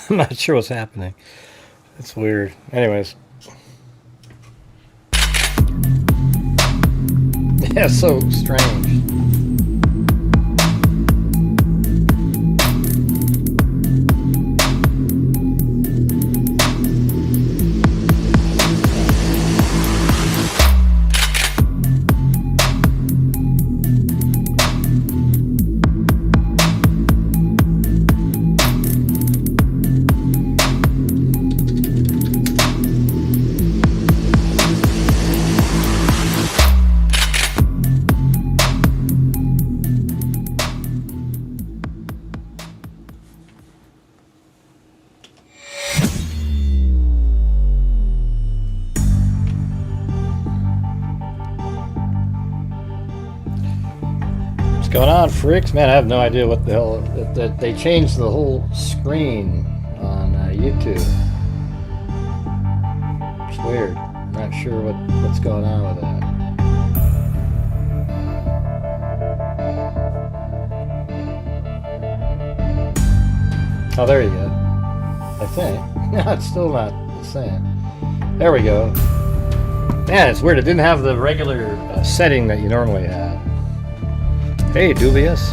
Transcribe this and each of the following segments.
I'm not sure what's happening. It's weird. Anyways. Yeah, so strange. What's going on, freaks? Man, I have no idea what the hell. They changed the whole screen on YouTube. It's weird. I'm not sure what's going on with that. Oh, there you go. I think. No, it's still not the same. There we go. Man, it's weird. It didn't have the regular setting that you normally have. Hey, Dubious.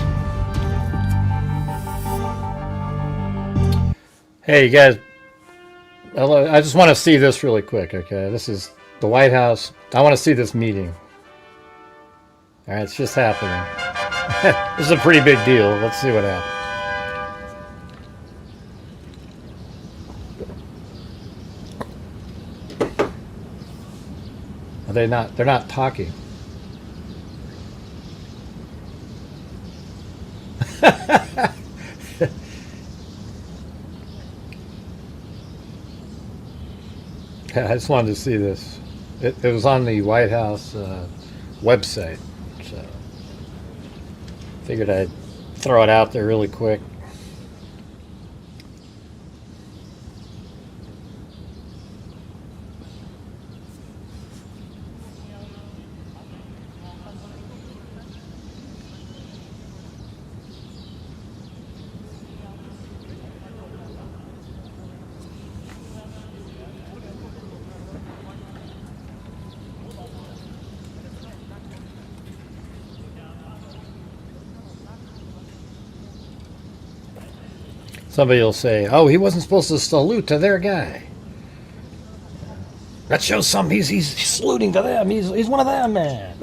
Hey, you guys. Hello. I just want to see this really quick, okay? This is the White House. I want to see this meeting. All right, it's just happening. This is a pretty big deal. Let's see what happens. Are they not? They're not talking. I just wanted to see this. It was on the White House website, so figured I'd throw it out there really quick. Somebody will say, "Oh, he wasn't supposed to salute to their guy." That shows something. He's saluting to them. He's one of them, man.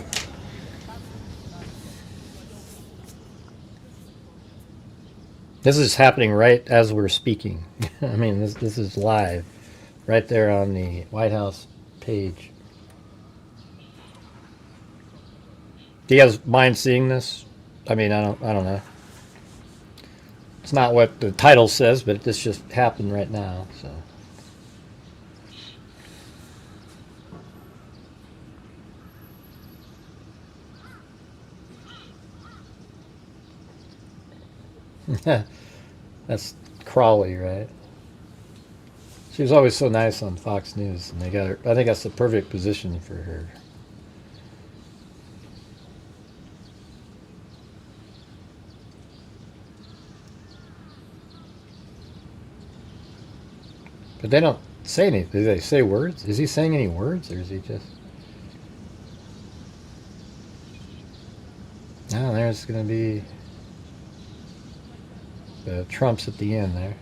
This is happening right as we're speaking. I mean, this is live, right there on the White House page. Do you guys mind seeing this? I mean, I don't know. It's not what the title says, but this just happened right now, so. That's Crawley, right? She was always so nice on Fox News, and they got her. I think that's the perfect position for her. But they don't say anything. Do they say words? Is he saying any words, or is he just... Oh, there's going to be the Trumps at the end there.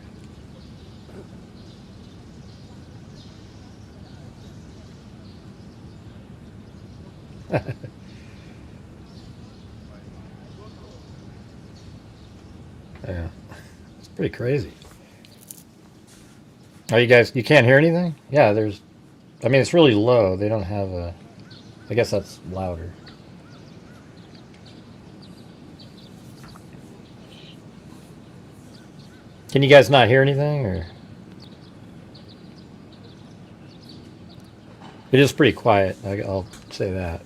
Yeah, it's pretty crazy. Oh, you guys, you can't hear anything? Yeah, there's, I mean, it's really low. They don't have a, I guess that's louder. Can you guys not hear anything, or? It is pretty quiet, I'll say that.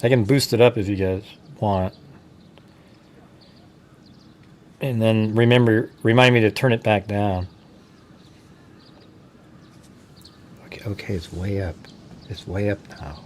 I can boost it up if you guys want. And then remind me to turn it back down. Okay, it's way up. It's way up now.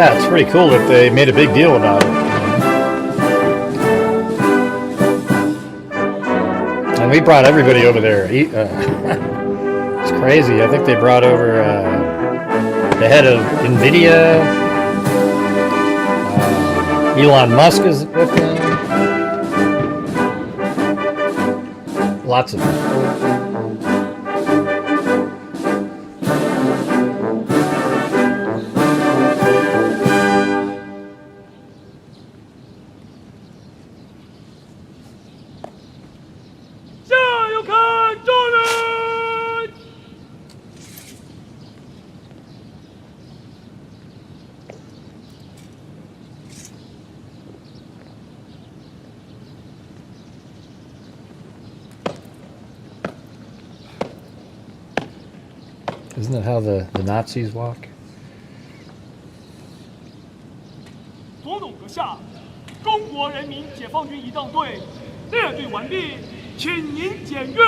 Yeah, it's pretty cool that they made a big deal about it. And we brought everybody over there. It's crazy. I think they brought over the head of NVIDIA. Elon Musk is with them. Lots of them. Isn't that how the Nazis walk? 左统阁下，中国人民解放军仪仗队列队完毕，请您检阅。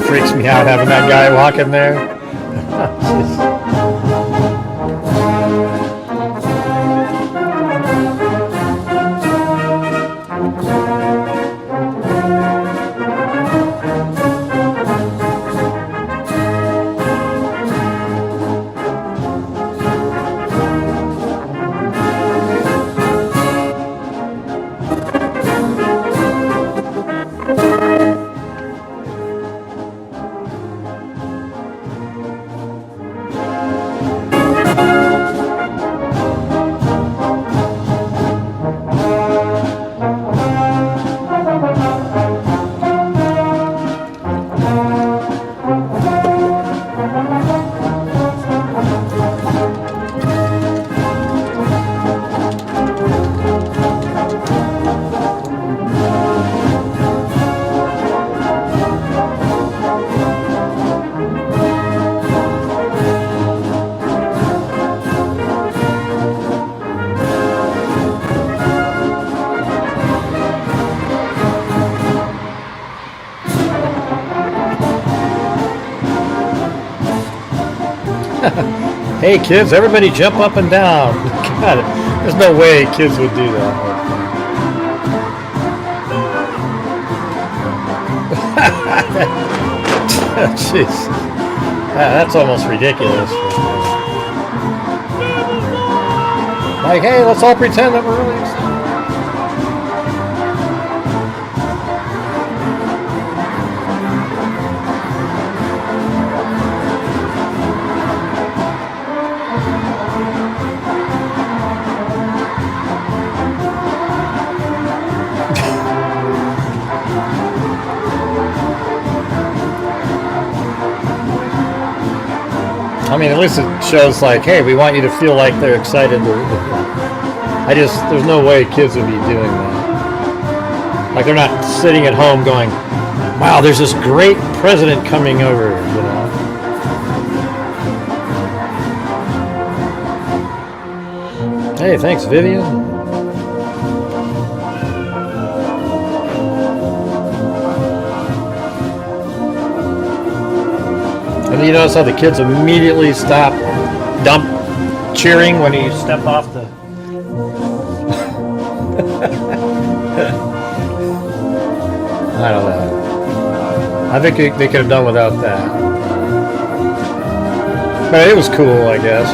Freaks me out having that guy walking there. Hey kids, everybody jump up and down. God, there's no way kids would do that. Jeez. That's almost ridiculous. Like, hey, let's all pretend that we're really excited. I mean, at least it shows like, hey, we want you to feel like they're excited. There's no way kids would be doing that. Like, they're not sitting at home going, wow, there's this great president coming over, you know. Hey, thanks, Vivian. And you notice how the kids immediately stop cheering when you step off the... I don't know. I think they could have done without that. But it was cool, I guess.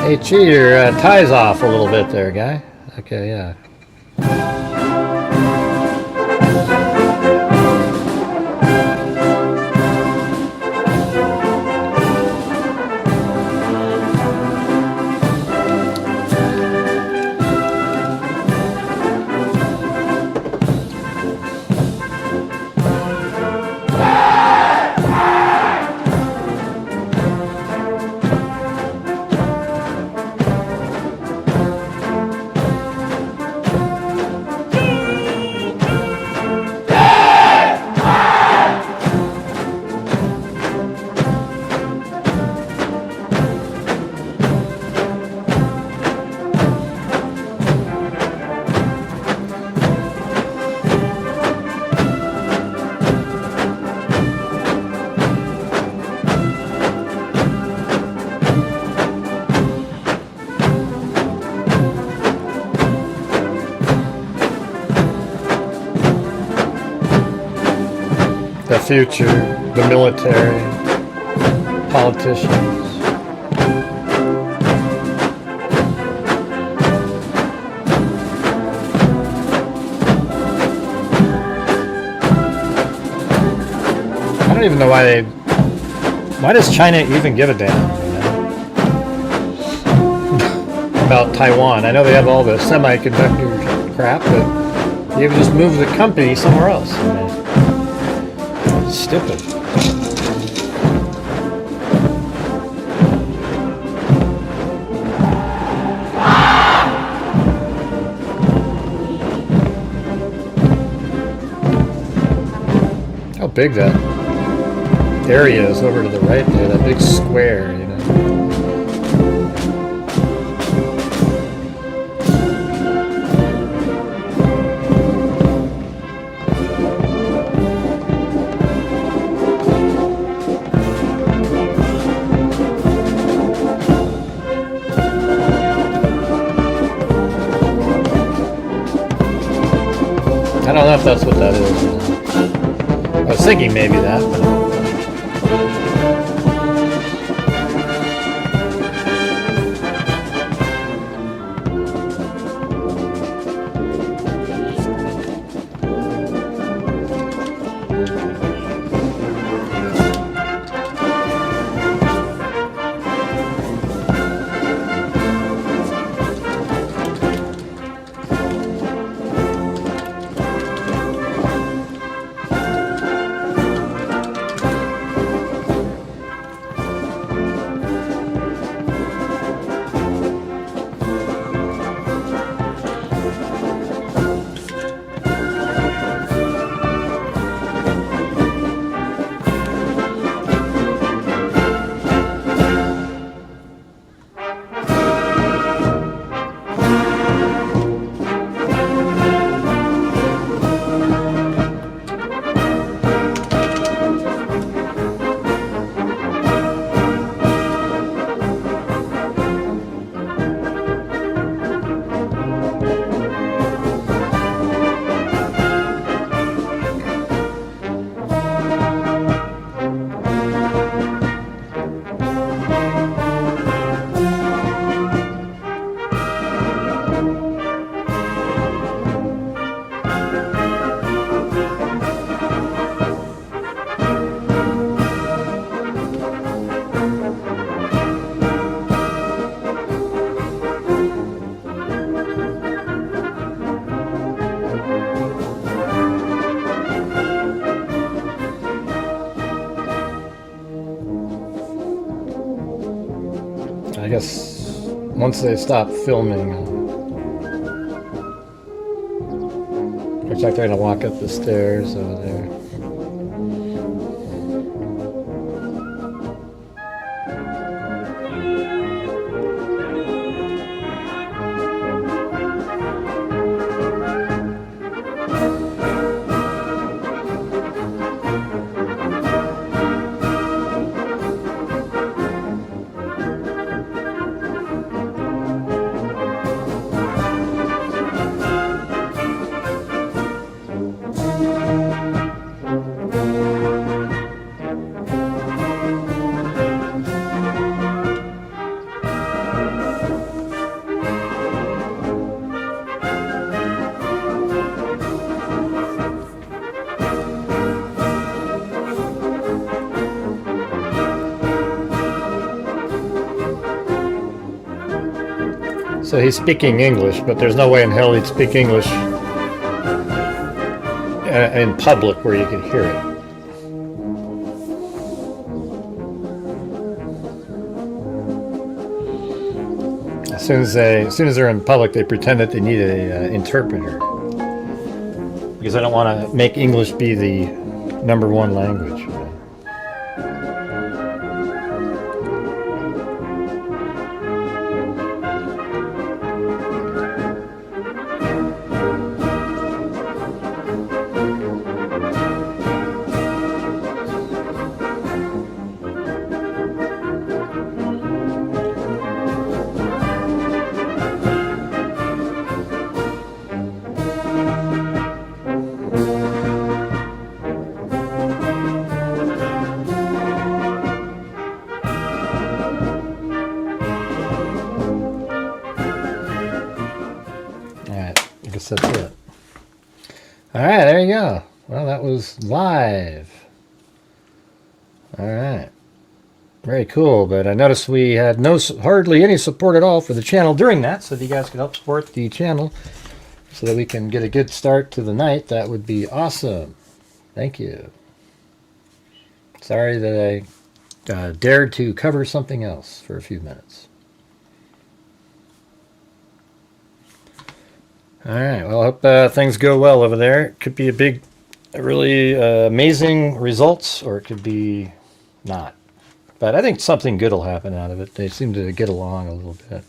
Hey, cheater, ties off a little bit there, guy. Okay, yeah. the future, the military, politicians. I don't even know why does China even give a damn, about Taiwan? I know they have all the semiconductor crap, but you can just move the company somewhere else. Stupid. How big that area is over to the right there, that big square, you know. I don't know if that's what that is. I was thinking maybe that, but I guess once they stop filming, looks like they're gonna walk up the stairs over there. So he's speaking English, but there's no way in hell he'd speak English in public where you could hear it. As soon as they're in public, they pretend that they need an interpreter because I don't want to make English be the #1 language. you go. Well, that was live. All right. Very cool. But I noticed we had hardly any support at all for the channel during that. So if you guys could help support the channel so that we can get a good start to the night, that would be awesome. Thank you. Sorry that I dared to cover something else for a few minutes. All right. Well, I hope things go well over there. It could be a really amazing results, or it could be not. But I think something good will happen out of it. They seem to get along a little bit.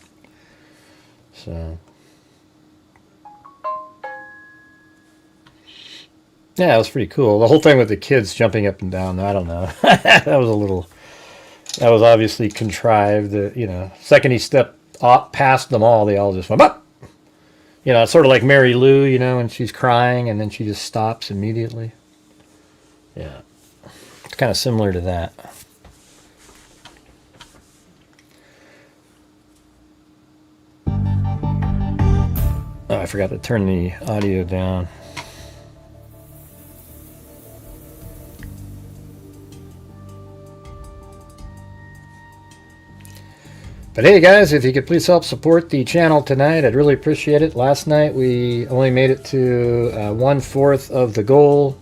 So, yeah, it was pretty cool. The whole thing with the kids jumping up and down, I don't know. That was obviously contrived. You know, second he stepped past them all, they all just went, up. You know, it's sort of like Mary Lou, you know, when she's crying and then she just stops immediately. Yeah. It's kind of similar to that. Oh, I forgot to turn the audio down. But hey guys, if you could please help support the channel tonight, I'd really appreciate it. Last night we only made it to 1/4 of the goal.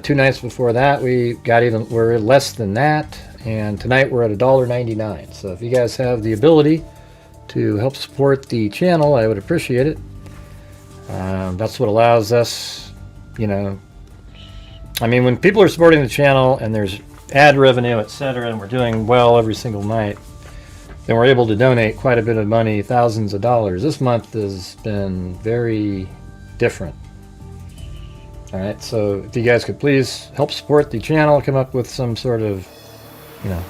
2 nights before that we're less than that, and tonight we're at $1.99. So if you guys have the ability to help support the channel, I would appreciate it. That's what allows us, you know, I mean, when people are supporting the channel and there's ad revenue, etc., and we're doing well every single night, then we're able to donate quite a bit of money, thousands of dollars. This month has been very different. All right, so if you guys could please help support the channel, come up with some sort of, you know,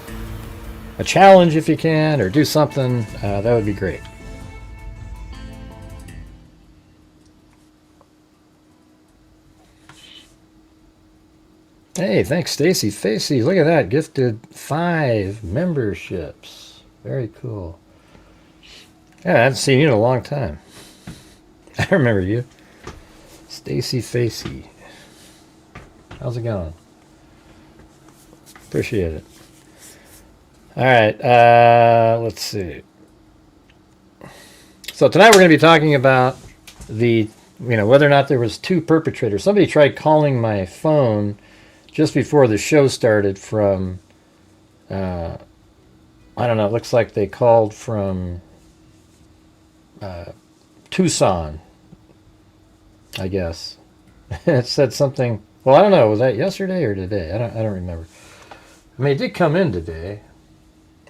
a challenge if you can, or do something, that would be great. Hey, thanks, Stacy Facey. Look at that, gifted 5 memberships. Very cool. Yeah, I haven't seen you in a long time. I remember you. Stacy Facey. How's it going? Appreciate it. All right, let's see. So tonight we're going to be talking about whether or not there was 2 perpetrators. Somebody tried calling my phone just before the show started from I don't know, it looks like they called from Tucson, I guess. It said something, well, I don't know, was that yesterday or today? I don't remember. I mean, it did come in today.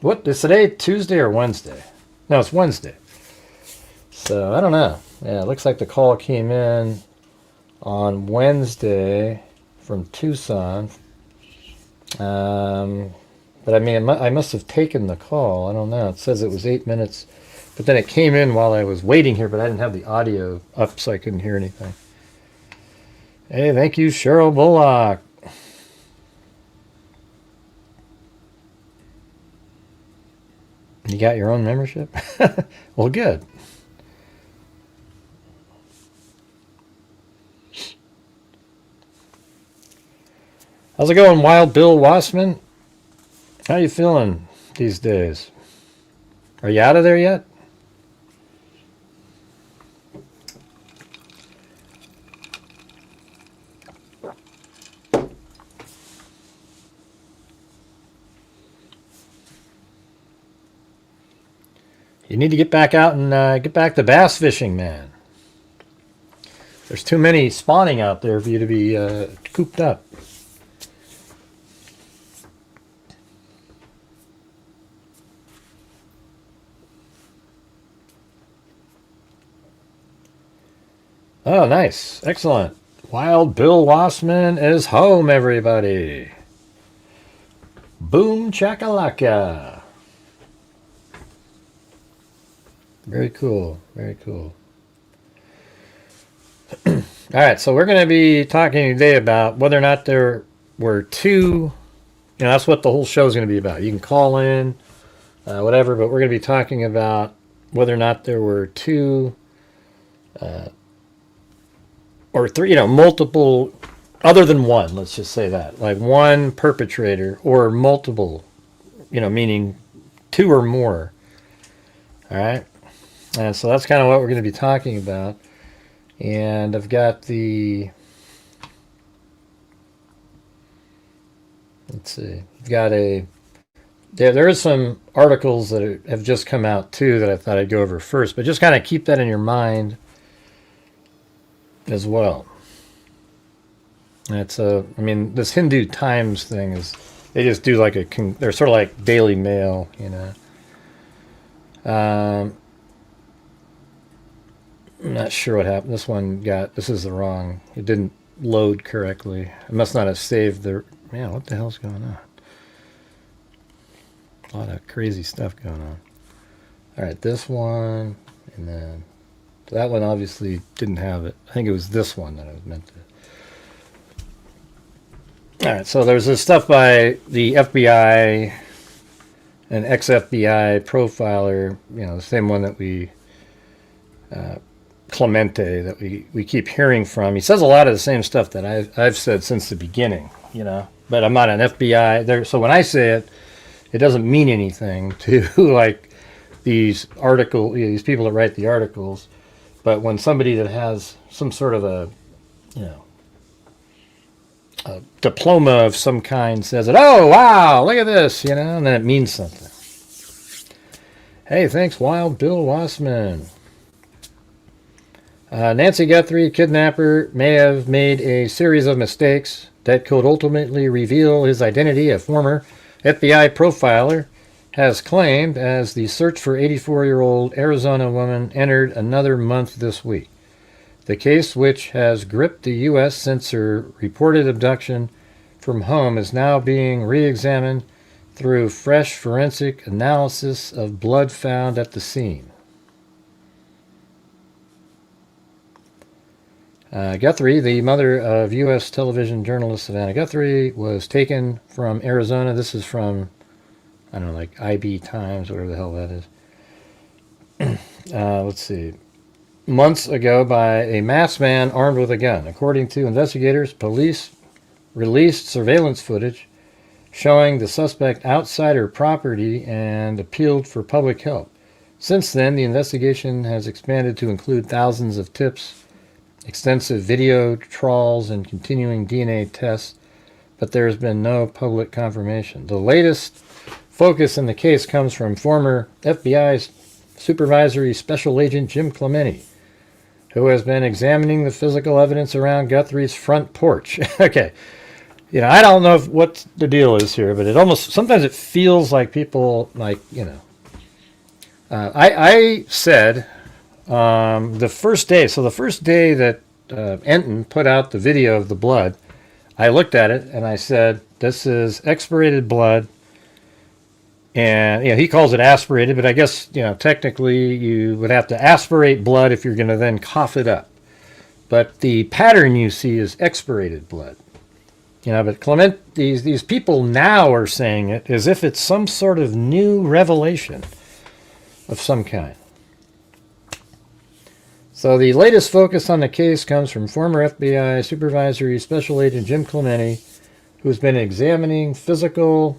What, is today Tuesday or Wednesday? No, it's Wednesday. So, I don't know. Yeah, it looks like the call came in on Wednesday from Tucson. But I mean, I must have taken the call. I don't know. It says it was 8 minutes. But then it came in while I was waiting here, but I didn't have the audio up, so I couldn't hear anything. Hey, thank you, Cheryl Bullock. You got your own membership? Well, good. How's it going, Wild Bill Wassman? How you feeling these days? Are you out of there yet? You need to get back out and get back to bass fishing, man. There's too many spawning out there for you to be cooped up. Oh, nice. Excellent. Wild Bill Wassman is home, everybody. Boom chakalaka. Very cool. Very cool. All right, so we're going to be talking today about whether or not there were 2, that's what the whole show is going to be about. You can call in, whatever, but we're going to be talking about whether or not there were 2 or three, you know, multiple, other than one, let's just say that, like one perpetrator or multiple, you know, meaning two or more. All right. And so that's kind of what we're going to be talking about. And I've got the, let's see, I've got a, there are some articles that have just come out too that I thought I'd go over first, but just kind of keep that in your mind as well. It's I mean, this Hindu Times thing is, they just do like they're sort of like Daily Mail, you know. I'm not sure what happened. This is the wrong, it didn't load correctly. I must not have saved the, man, what the hell's going on? A lot of crazy stuff going on. All right, this one, and then that one obviously didn't have it. I think it was this one that I was meant to. All right, so there's this stuff by the FBI, an ex-FBI profiler, you know, the same one that Clemente, that we keep hearing from. He says a lot of the same stuff that I've said since the beginning, you know, but I'm not an FBI there, so when I say it, it doesn't mean anything to like these these people that write the articles. But when somebody that has some sort of a, you know, a diploma of some kind says it, oh wow, look at this, you know, and then it means something. Hey, thanks, Wild Bill Wassman. Nancy Guthrie, kidnapper, may have made a series of mistakes that could ultimately reveal his identity. A former FBI profiler has claimed, as the search for 84-year-old Arizona woman entered another month this week. The case, which has gripped the U.S. since her reported abduction from home, is now being re-examined through fresh forensic analysis of blood found at the scene. Guthrie, the mother of U.S. television journalist Savannah Guthrie, was taken from Arizona. This is from, I don't know, like IB Times, whatever the hell that is. Let's see. Months ago by a masked man armed with a gun. According to investigators, police released surveillance footage showing the suspect outside her property and appealed for public help. Since then, the investigation has expanded to include thousands of tips, extensive video trawls, and continuing DNA tests, but there has been no public confirmation. The latest focus in the case comes from former FBI Supervisory Special Agent Jim Clemente, who has been examining the physical evidence around Guthrie's front porch. Okay, you know, I don't know what the deal is here, but it almost, sometimes it feels like people, like, you know, I said the first day that Enton put out the video of the blood, I looked at it and I said, this is expirated blood. And, you know, he calls it aspirated, but I guess, you know, technically you would have to aspirate blood if you're going to then cough it up. But the pattern you see is expirated blood. You know, but these people now are saying it as if it's some sort of new revelation of some kind. So the latest focus on the case comes from former FBI Supervisory Special Agent Jim Clemente, who's been examining physical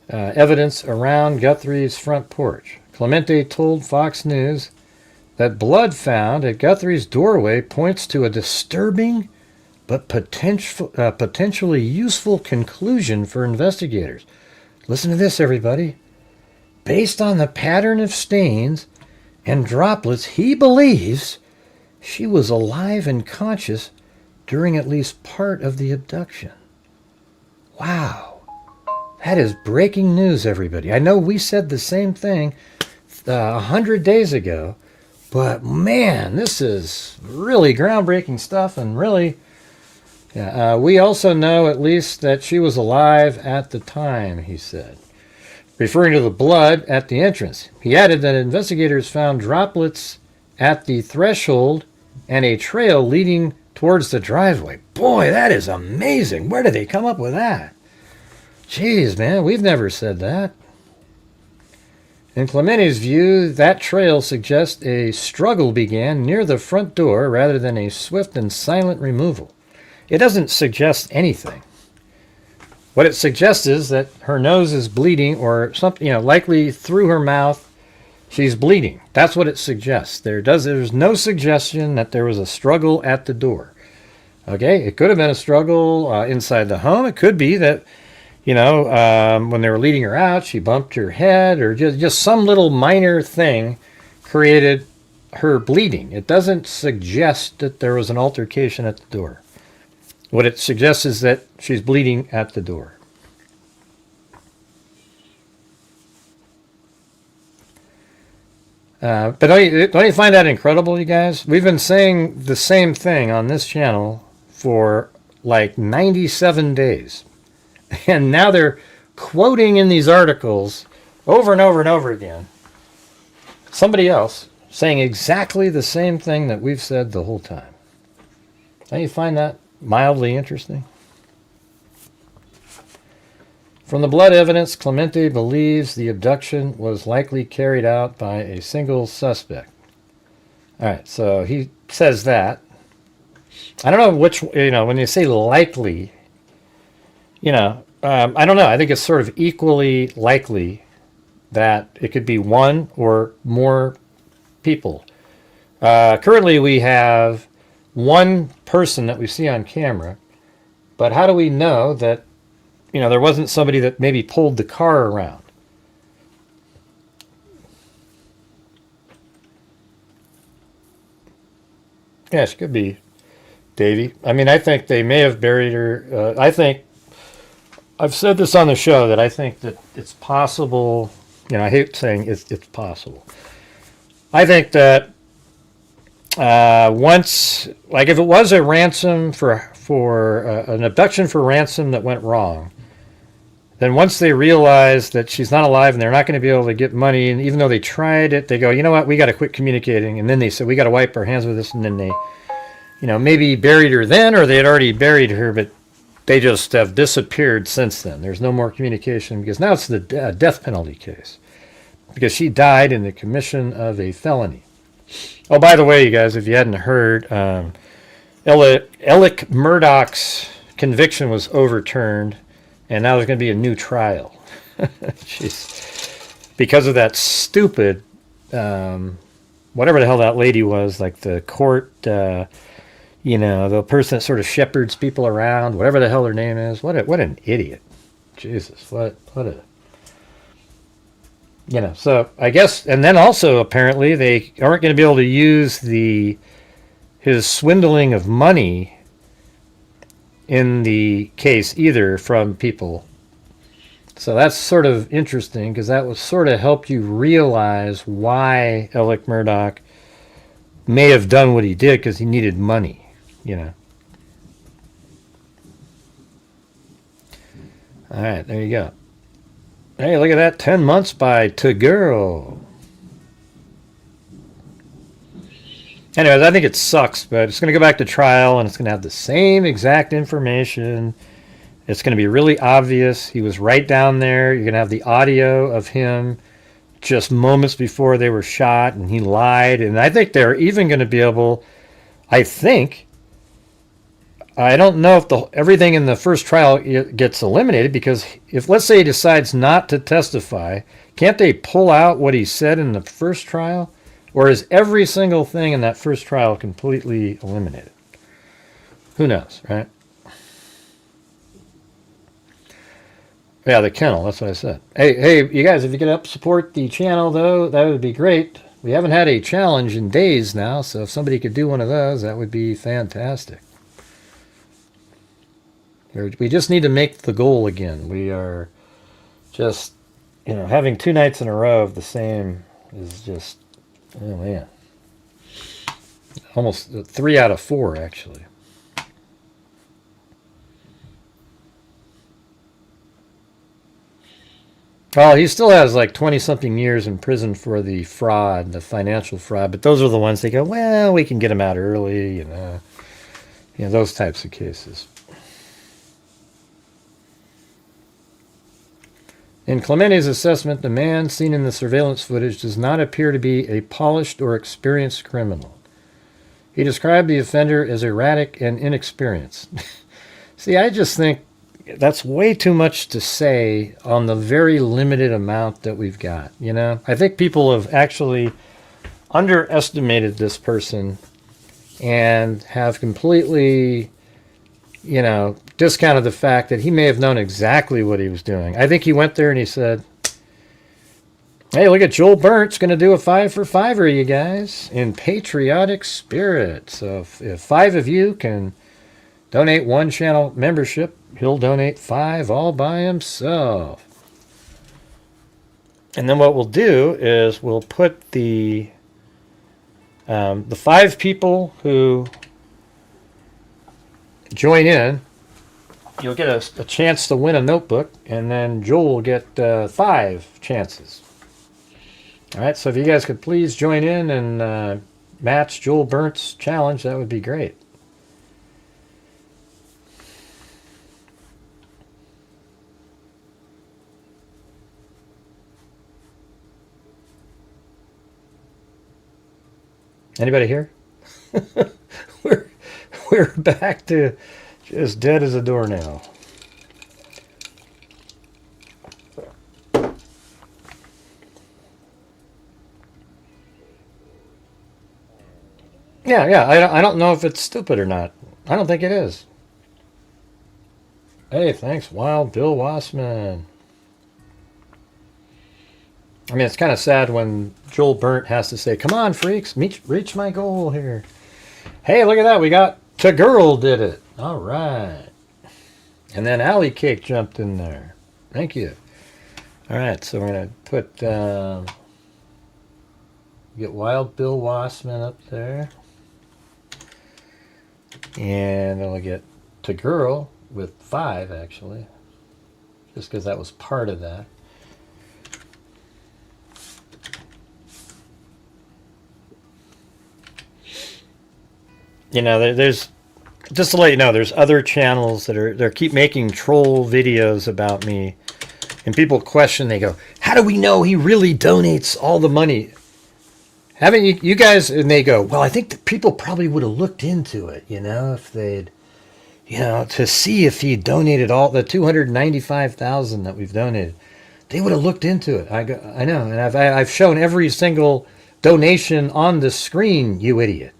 evidence around Guthrie's front porch. Clemente told Fox News that blood found at Guthrie's doorway points to a disturbing but potentially useful conclusion for investigators. Listen to this, everybody. Based on the pattern of stains and droplets, he believes she was alive and conscious during at least part of the abduction. Wow. That is breaking news, everybody. I know we said the same thing 100 days ago, but man, this is really groundbreaking stuff, and really, we also know at least that she was alive at the time, he said, referring to the blood at the entrance. He added that investigators found droplets at the threshold and a trail leading towards the driveway. Boy, that is amazing. Where did they come up with that? Jeez, man, we've never said that. In Clementi's view, that trail suggests a struggle began near the front door rather than a swift and silent removal. It doesn't suggest anything. What it suggests is that her nose is bleeding or something, likely through her mouth, she's bleeding. That's what it suggests. There's no suggestion that there was a struggle at the door. Okay, it could have been a struggle inside the home. It could be that, when they were leading her out, she bumped her head, or just some little minor thing created her bleeding. It doesn't suggest that there was an altercation at the door. What it suggests is that she's bleeding at the door. But don't you find that incredible, you guys? We've been saying the same thing on this channel for like 97 days. And now they're quoting in these articles over and over and over again somebody else saying exactly the same thing that we've said the whole time. Don't you find that mildly interesting? From the blood evidence, Clemente believes the abduction was likely carried out by a single suspect. All right, so he says that. I don't know which, when you say likely, I don't know. I think it's sort of equally likely that it could be one or more people. Currently, we have one person that we see on camera, but how do we know that, there wasn't somebody that maybe pulled the car around? Yes, it could be Davy. I mean, I think they may have buried her. I've said this on the show that I think that it's possible. I hate saying it's possible. I think that once, like if it was a ransom for an abduction for ransom that went wrong, then once they realize that she's not alive and they're not going to be able to get money, and even though they tried it, they go, you know what, we got to quit communicating. And then they said, we got to wipe our hands with this. And then they, maybe buried her then, or they had already buried her, but they just have disappeared since then. There's no more communication because now it's the death penalty case because she died in the commission of a felony. Oh, by the way, you guys, if you hadn't heard, Alec Murdoch's conviction was overturned, and now there's going to be a new trial. Jeez. Because of that stupid, whatever the hell that lady was, like the court, the person that sort of shepherds people around, whatever the hell her name is. What an idiot. Jesus, what a... so I guess, and then also apparently they aren't going to be able to use his swindling of money in the case either from people. So that's sort of interesting because that would sort of help you realize why Alec Murdoch may have done what he did because he needed money, All right, there you go. Hey, look at that. 10 months by Taguro. Anyways, I think it sucks, but it's going to go back to trial, and it's going to have the same exact information. It's going to be really obvious. He was right down there. You're going to have the audio of him just moments before they were shot, and he lied. And I think they're even going to be able, I don't know if everything in the first trial gets eliminated, because if, let's say, he decides not to testify, can't they pull out what he said in the first trial? Or is every single thing in that first trial completely eliminated? Who knows, right? Yeah, the kennel, that's what I said. Hey, you guys, if you could help support the channel, though, that would be great. We haven't had a challenge in days now, so if somebody could do one of those, that would be fantastic. We just need to make the goal again. We are just, having 2 nights in a row of the same is just, oh man. Almost 3 out of 4, actually. Well, he still has like 20-something years in prison for the fraud, the financial fraud, but those are the ones they go, well, we can get him out early, those types of cases. In Clemente's assessment, the man seen in the surveillance footage does not appear to be a polished or experienced criminal. He described the offender as erratic and inexperienced. See, I just think that's way too much to say on the very limited amount that we've got, you know? I think people have actually underestimated this person and have completely, you know, discounted the fact that he may have known exactly what he was doing. I think he went there and he said, hey, look at Joel Burnt's going to do a 5 for 5-er, you guys, in patriotic spirit. So if 5 of you can donate 1 channel membership, he'll donate 5 all by himself. And then what we'll do is we'll put the 5 people who join in, you'll get a chance to win a notebook, and then Joel will get 5 chances. All right, so if you guys could please join in and match Joel Burnt's challenge, that would be great. Anybody here? We're back to just dead as a doornail. Yeah, I don't know if it's stupid or not. I don't think it is. Hey, thanks, Wild Bill Wassman. I mean, it's kind of sad when Joel Burnt has to say, come on, freaks, reach my goal here. Hey, look at that. We got Girl did it. All right. And then Alley Cake jumped in there. Thank you. All right, so we're going to put, get Wild Bill Wassman up there. And then we'll get Girl with 5, actually. Just because that was part of that. You know, there's, just to let you know, there's other channels that are keep making troll videos about me, and people question, they go, how do we know he really donates all the money? Haven't you guys, and they go, well, I think the people probably would have looked into it, you know, if they'd, you know, to see if he donated all the $295,000 that we've donated. They would have looked into it. I know, and I've shown every single donation on the screen, you idiot.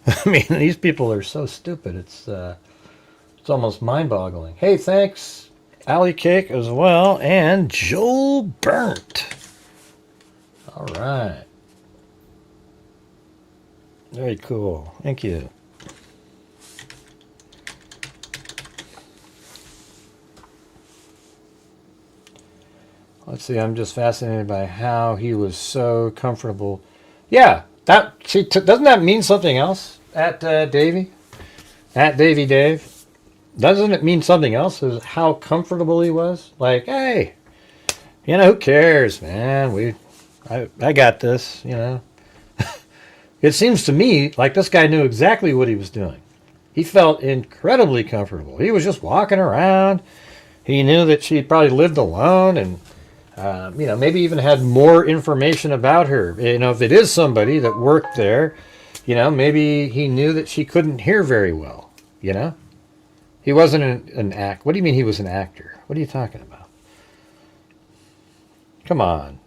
I mean, these people are so stupid. It's almost mind-boggling. Hey, thanks, Alley Cake as well, and Joel Burnt. All right. Very cool. Thank you. Let's see. I'm just fascinated by how he was so comfortable. Yeah. Doesn't that mean something else? At Davy? At Davy Dave? Doesn't it mean something else? Is how comfortable he was? Like, hey, you know, who cares, man? I got this, you know. It seems to me like this guy knew exactly what he was doing. He felt incredibly comfortable. He was just walking around. He knew that she probably lived alone and, you know, maybe even had more information about her. You know, if it is somebody that worked there, you know, maybe he knew that she couldn't hear very well, you know? He wasn't an act. What do you mean he was an actor? What are you talking about? Come on.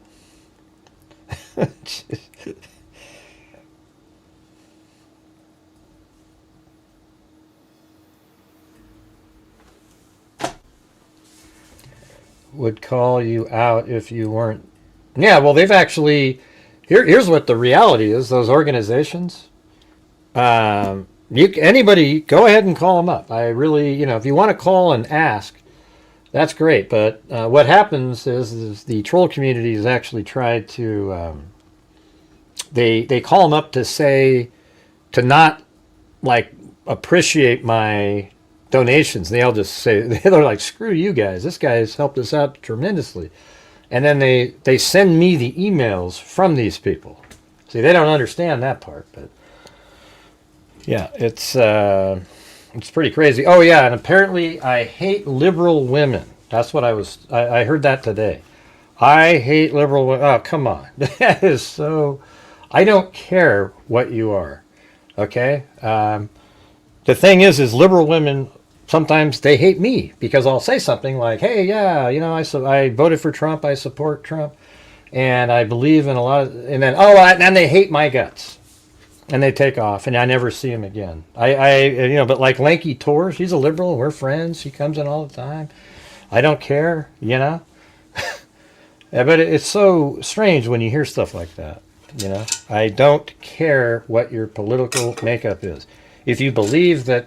Would call you out if you weren't. Yeah, well, they've actually. Here's what the reality is. Those organizations. Anybody, go ahead and call them up. I really, you know, if you want to call and ask, that's great. But what happens is the troll community has actually tried to. They call them up to say, to not like appreciate my donations. They all just say, they're like, screw you guys. This guy has helped us out tremendously. And then they send me the emails from these people. See, they don't understand that part, but yeah, it's pretty crazy. Oh yeah, and apparently I hate liberal women. That's what I heard that today. I hate liberal women. Oh, come on. That is so... I don't care what you are. Okay? The thing is liberal women, sometimes they hate me because I'll say something like, hey, yeah, I voted for Trump. I support Trump. And I believe in a lot of... And then, and they hate my guts. And they take off, and I never see him again. But like Lanky Tor, she's a liberal. We're friends. She comes in all the time. I don't care, Yeah, but it's so strange when you hear stuff like that, I don't care what your political makeup is. If you believe that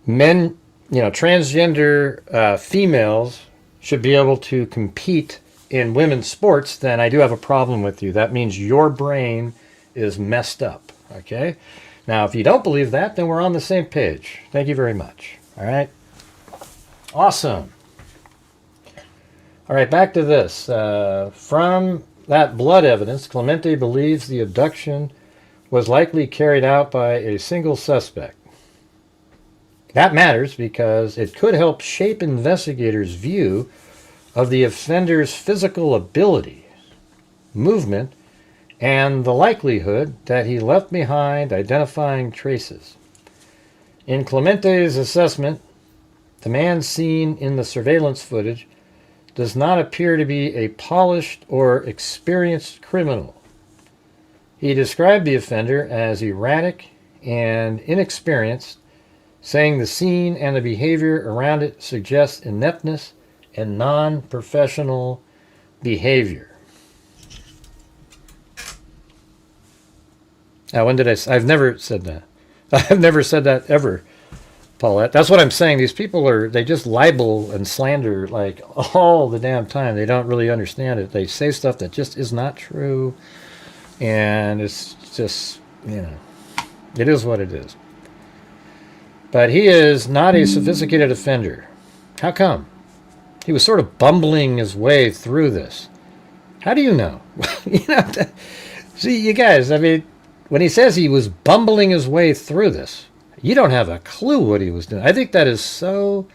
men, transgender females should be able to compete in women's sports, then I do have a problem with you. That means your brain is messed up, okay? Now, if you don't believe that, then we're on the same page. Thank you very much, all right? Awesome. All right, back to this. From that blood evidence, Clemente believes the abduction was likely carried out by a single suspect. That matters because it could help shape investigators' view of the offender's physical ability, movement, and the likelihood that he left behind identifying traces. In Clemente's assessment, the man seen in the surveillance footage does not appear to be a polished or experienced criminal. He described the offender as erratic and inexperienced, saying the scene and the behavior around it suggests ineptness and non-professional behavior. Now, when did I've never said that. I've never said that ever, Paulette. That's what I'm saying. These people they just libel and slander like all the damn time. They don't really understand it. They say stuff that just is not true. And it's just, it is what it is. But he is not a sophisticated offender. How come? He was sort of bumbling his way through this. How do you know? See, you guys, when he says he was bumbling his way through this, you don't have a clue what he was doing. I think that is so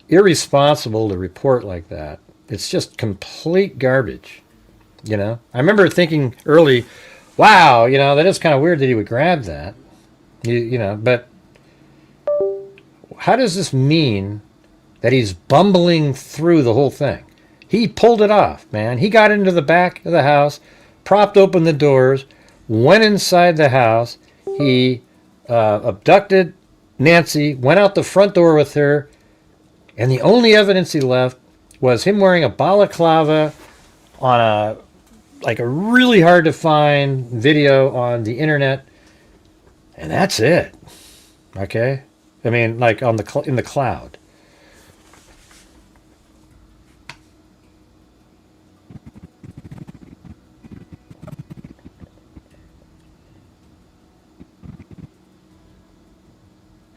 irresponsible to report like that. It's just complete garbage. I remember thinking early, wow, that is kind of weird that he would grab that. But how does this mean that he's bumbling through the whole thing? He pulled it off, man. He got into the back of the house, propped open the doors, went inside the house. He abducted Nancy, went out the front door with her, and the only evidence he left was him wearing a balaclava on a really hard to find video on the internet, and that's it. Okay, like in the cloud.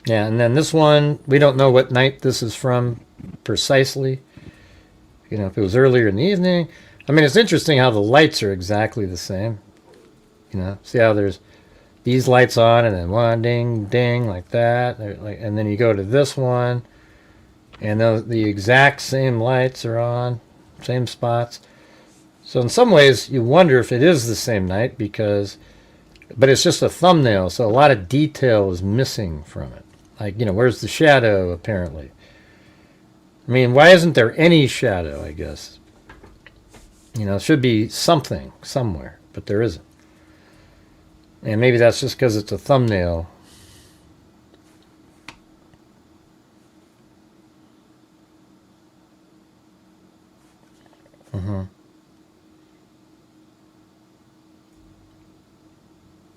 Yeah, and then this one, we don't know what night this is from precisely. If it was earlier in the evening. It's interesting how the lights are exactly the same. See how there's these lights on and then one ding, ding, like that. And then you go to this one, and the exact same lights are on, same spots. So in some ways, you wonder if it is the same night but it's just a thumbnail, so a lot of detail is missing from it. Where's the shadow, apparently? Why isn't there any shadow, I guess? It should be something somewhere, but there isn't. And maybe that's just because it's a thumbnail.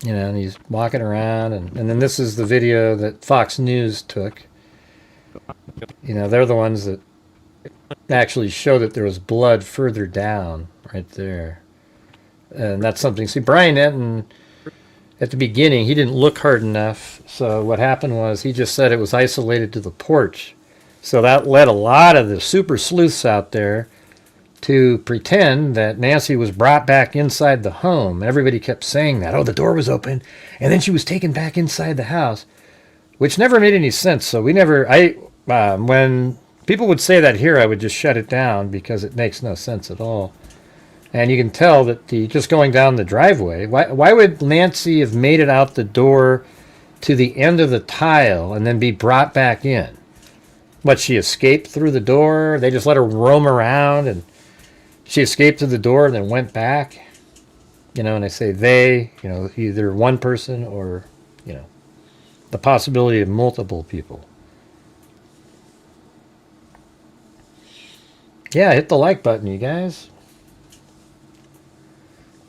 And he's walking around, and then this is the video that Fox News took. They're the ones that actually show that there was blood further down right there. And that's something. See, Brian Enton, at the beginning, he didn't look hard enough. So what happened was he just said it was isolated to the porch. So that led a lot of the super sleuths out there to pretend that Nancy was brought back inside the home. Everybody kept saying that. Oh, the door was open, and then she was taken back inside the house, which never made any sense. So when people would say that here, I would just shut it down because it makes no sense at all. And you can tell that just going down the driveway, why would Nancy have made it out the door to the end of the tile and then be brought back in? What, she escaped through the door? They just let her roam around and she escaped through the door and then went back? You know, and I say they, you know, either one person or, you know, the possibility of multiple people. Yeah, hit the like button, you guys.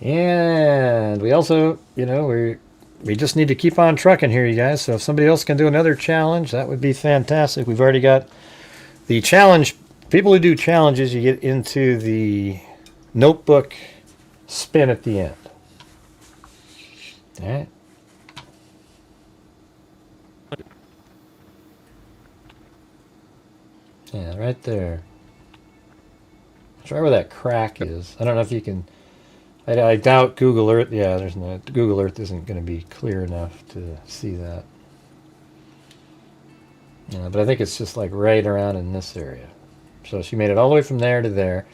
And we also, you know, we just need to keep on trucking here, you guys. So if somebody else can do another challenge, that would be fantastic. We've already got the challenge. People who do challenges, you get into the notebook spin at the end. All right. Yeah, right there. Try where that crack is. I don't know if you can. I doubt Google Earth. Yeah, there's no. Google Earth isn't going to be clear enough to see that. Yeah, but I think it's just like right around in this area. So she made it all the way from there to there.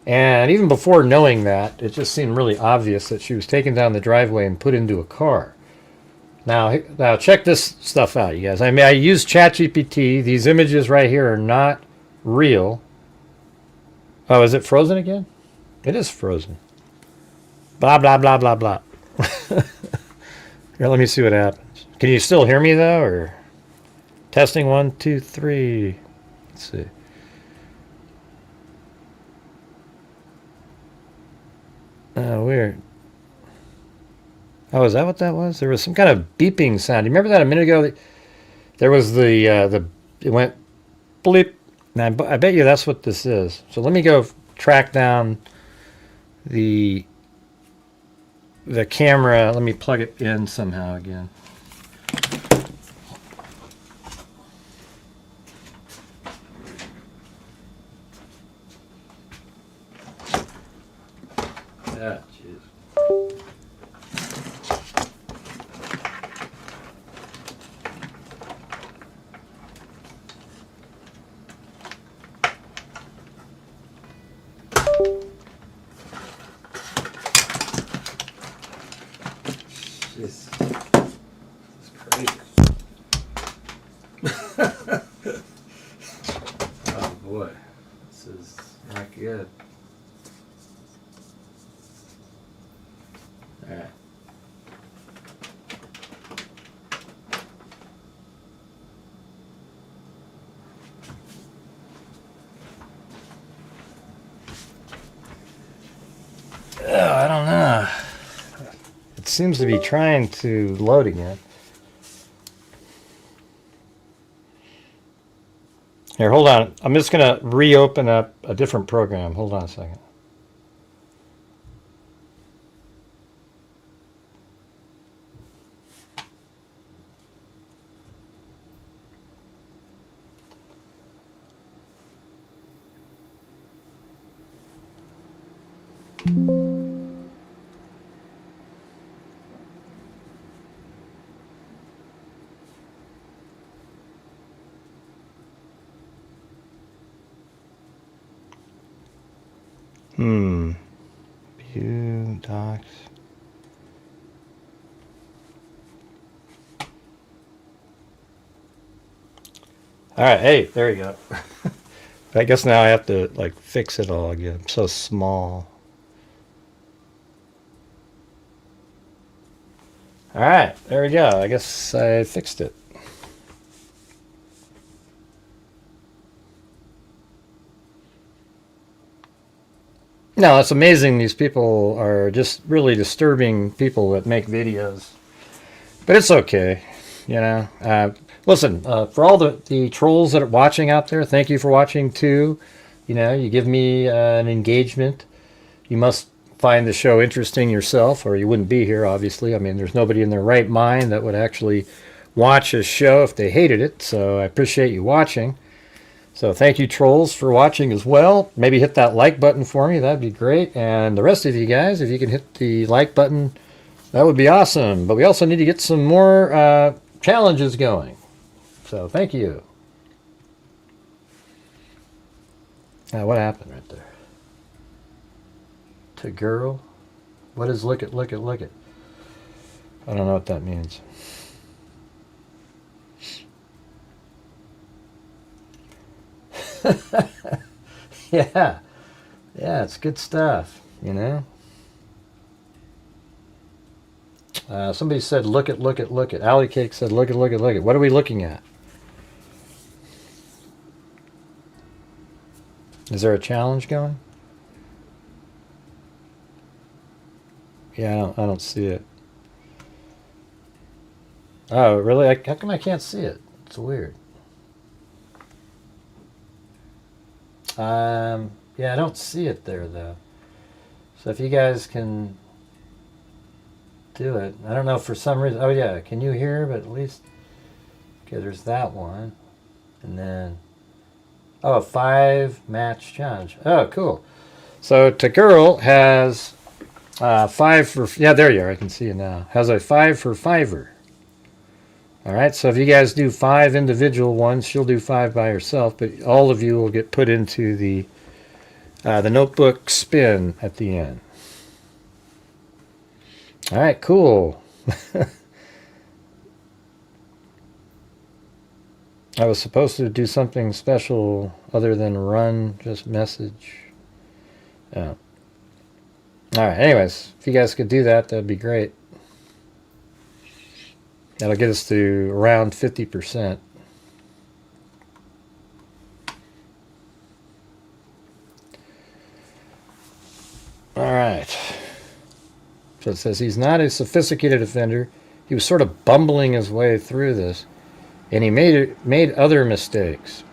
And even before knowing that, it just seemed really obvious that she was taken down the driveway and put into a car. Now check this stuff out, you guys. I mean, I used ChatGPT. These images right here are not real. Oh, is it frozen again? It is frozen. Blah, blah, blah, blah, blah. Here, let me see what happens. Can you still hear me, though? Or testing 1, 2, 3. Let's see. Oh, weird. Oh, is that what that was? There was some kind of beeping sound. You remember that a minute ago? There was it went bleep. Now, I bet you that's what this is. So let me go track down the camera. Let me plug it in somehow again. Ah, jeez. This is crazy. Oh boy, this is not good. All right. Oh, I don't know. It seems to be trying to load again. Here, hold on. I'm just going to reopen up a different program. Hold on a second. View docs. All right, hey, there you go. I guess now I have to like fix it all again. I'm so small. All right, there we go. I guess I fixed it. No, it's amazing. These people are just really disturbing people that make videos. But it's okay, you know. Listen, for all the trolls that are watching out there, thank you for watching too. You know, you give me an engagement. You must find the show interesting yourself, or you wouldn't be here, obviously. I mean, there's nobody in their right mind that would actually watch a show if they hated it. So I appreciate you watching. So thank you, trolls, for watching as well. Maybe hit that like button for me. That'd be great. And the rest of you guys, if you can hit the like button, that would be awesome. But we also need to get some more challenges going. So thank you. What happened right there? To girl? What is look at, look at, look at? I don't know what that means. Yeah. Yeah, it's good stuff, you know? Somebody said, look at, look at, look at. Alley Cake said, look at, look at, look at. What are we looking at? Is there a challenge going? Yeah, I don't see it. Oh, really? How come I can't see it? It's weird. Yeah, I don't see it there, though. So if you guys can do it. I don't know, for some reason. Oh, yeah, can you hear? But at least... Okay, there's that one. And then... Oh, a 5-match challenge. Oh, cool. So Tagirl has 5 for... Yeah, there you are. I can see you now. Has a 5 for 5er. All right, so if you guys do 5 individual ones, she'll do 5 by herself, but all of you will get put into the notebook spin at the end. All right, cool. I was supposed to do something special other than run, just message. Yeah. All right, anyways, if you guys could do that, that'd be great. That'll get us to around 50%. All right. So it says he's not a sophisticated offender. He was sort of bumbling his way through this, and he made other mistakes.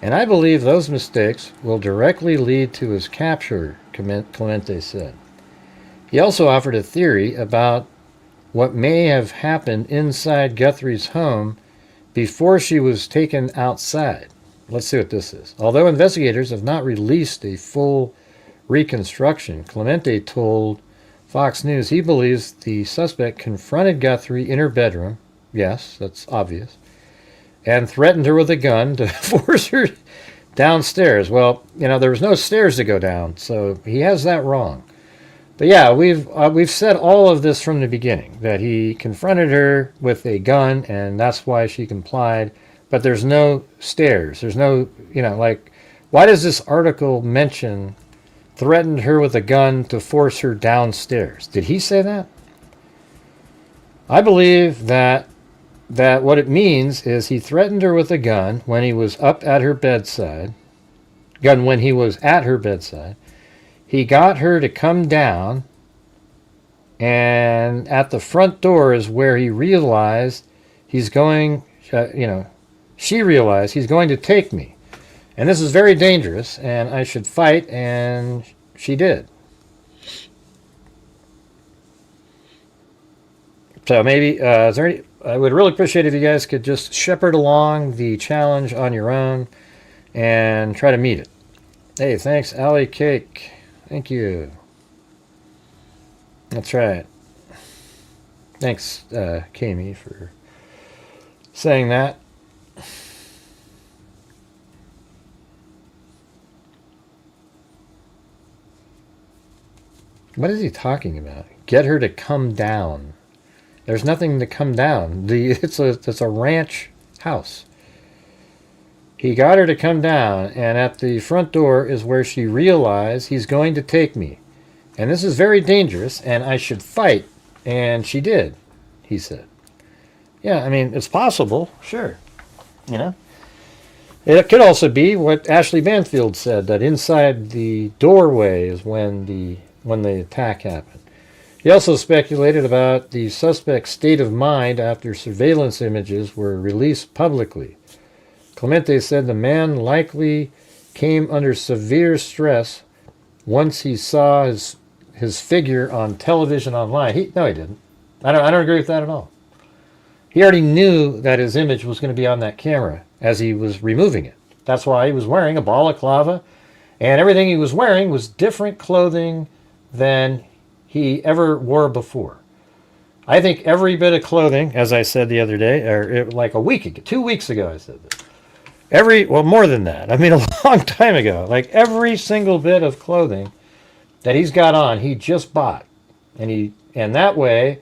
And I believe those mistakes will directly lead to his capture, Clemente said. He also offered a theory about what may have happened inside Guthrie's home before she was taken outside. Let's see what this is. Although investigators have not released a full reconstruction, Clemente told Fox News he believes the suspect confronted Guthrie in her bedroom, yes, that's obvious, and threatened her with a gun to force her downstairs. Well, you know, there was no stairs to go down, so he has that wrong. But yeah, we've said all of this from the beginning, that he confronted her with a gun, and that's why she complied. But there's no stairs. There's no, you know, like, why does this article mention threatened her with a gun to force her downstairs? Did he say that? I believe that what it means is he threatened her with a gun when he was up at her bedside. When he was at her bedside. He got her to come down, and at the front door is where he realized he's going, she realized he's going to take me. And this is very dangerous, and I should fight, and she did. So maybe, is there any, I would really appreciate if you guys could just shepherd along the challenge on your own and try to meet it. Hey, thanks, Alley Cake. Thank you. That's right. Thanks, Kami, for saying that. What is he talking about? Get her to come down. There's nothing to come down. It's a ranch house. He got her to come down, and at the front door is where she realized he's going to take me. And this is very dangerous, and I should fight. And she did, he said. Yeah, I mean, it's possible, sure. You know? It could also be what Ashley Banfield said, that inside the doorway is when the attack happened. He also speculated about the suspect's state of mind after surveillance images were released publicly. Clemente said the man likely came under severe stress once he saw his figure on television online. No, he didn't. I don't agree with that at all. He already knew that his image was going to be on that camera as he was removing it. That's why he was wearing a balaclava, and everything he was wearing was different clothing than he ever wore before. I think every bit of clothing, as I said the other day, or like a week ago, 2 weeks ago I said this, well, more than that. I mean, a long time ago. Like every single bit of clothing that he's got on, he just bought. And that way,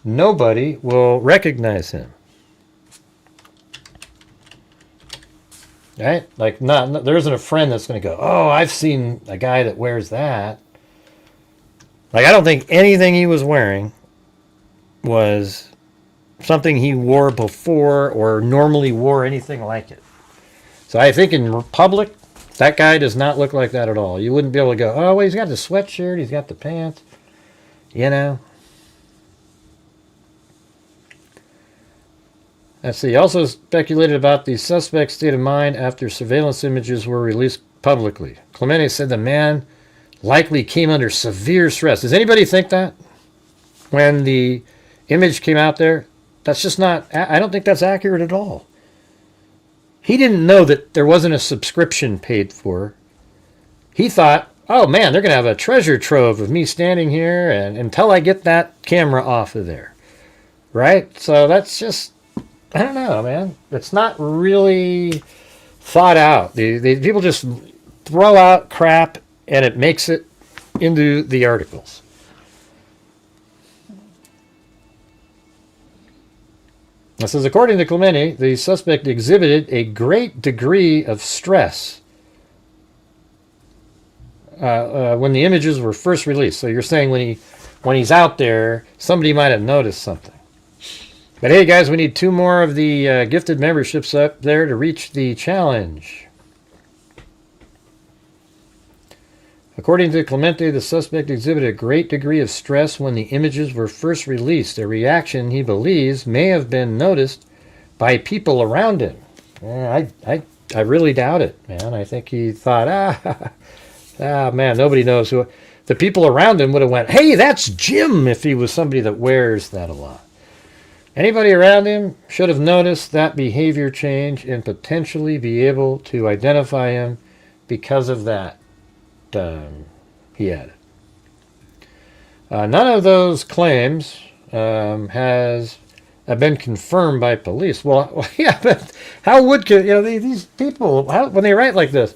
nobody will recognize him. Right? Like, there isn't a friend that's going to go, oh, I've seen a guy that wears that. Like, I don't think anything he was wearing was something he wore before or normally wore anything like it. So I think in public, that guy does not look like that at all. You wouldn't be able to go, oh, well, he's got the sweatshirt, he's got the pants, you know. Let's see. He also speculated about the suspect's state of mind after surveillance images were released publicly. Clemente said the man likely came under severe stress. Does anybody think that? When the image came out there? That's just not, I don't think that's accurate at all. He didn't know that there wasn't a subscription paid for. He thought, oh man, they're going to have a treasure trove of me standing here and until I get that camera off of there. Right? So that's just, I don't know, man. It's not really thought out. The people just throw out crap and it makes it into the articles. It says, according to Clemente, the suspect exhibited a great degree of stress when the images were first released. So you're saying when he's out there, somebody might have noticed something. But hey, guys, we need 2 more of the gifted memberships up there to reach the challenge. According to Clemente, the suspect exhibited a great degree of stress when the images were first released, a reaction he believes may have been noticed by people around him. I really doubt it, man. I think he thought, man, nobody knows who. The people around him would have went, hey, that's Jim, if he was somebody that wears that a lot. Anybody around him should have noticed that behavior change and potentially be able to identify him because of that. He added. None of those claims have been confirmed by police. Well, yeah, but how would these people, when they write like this,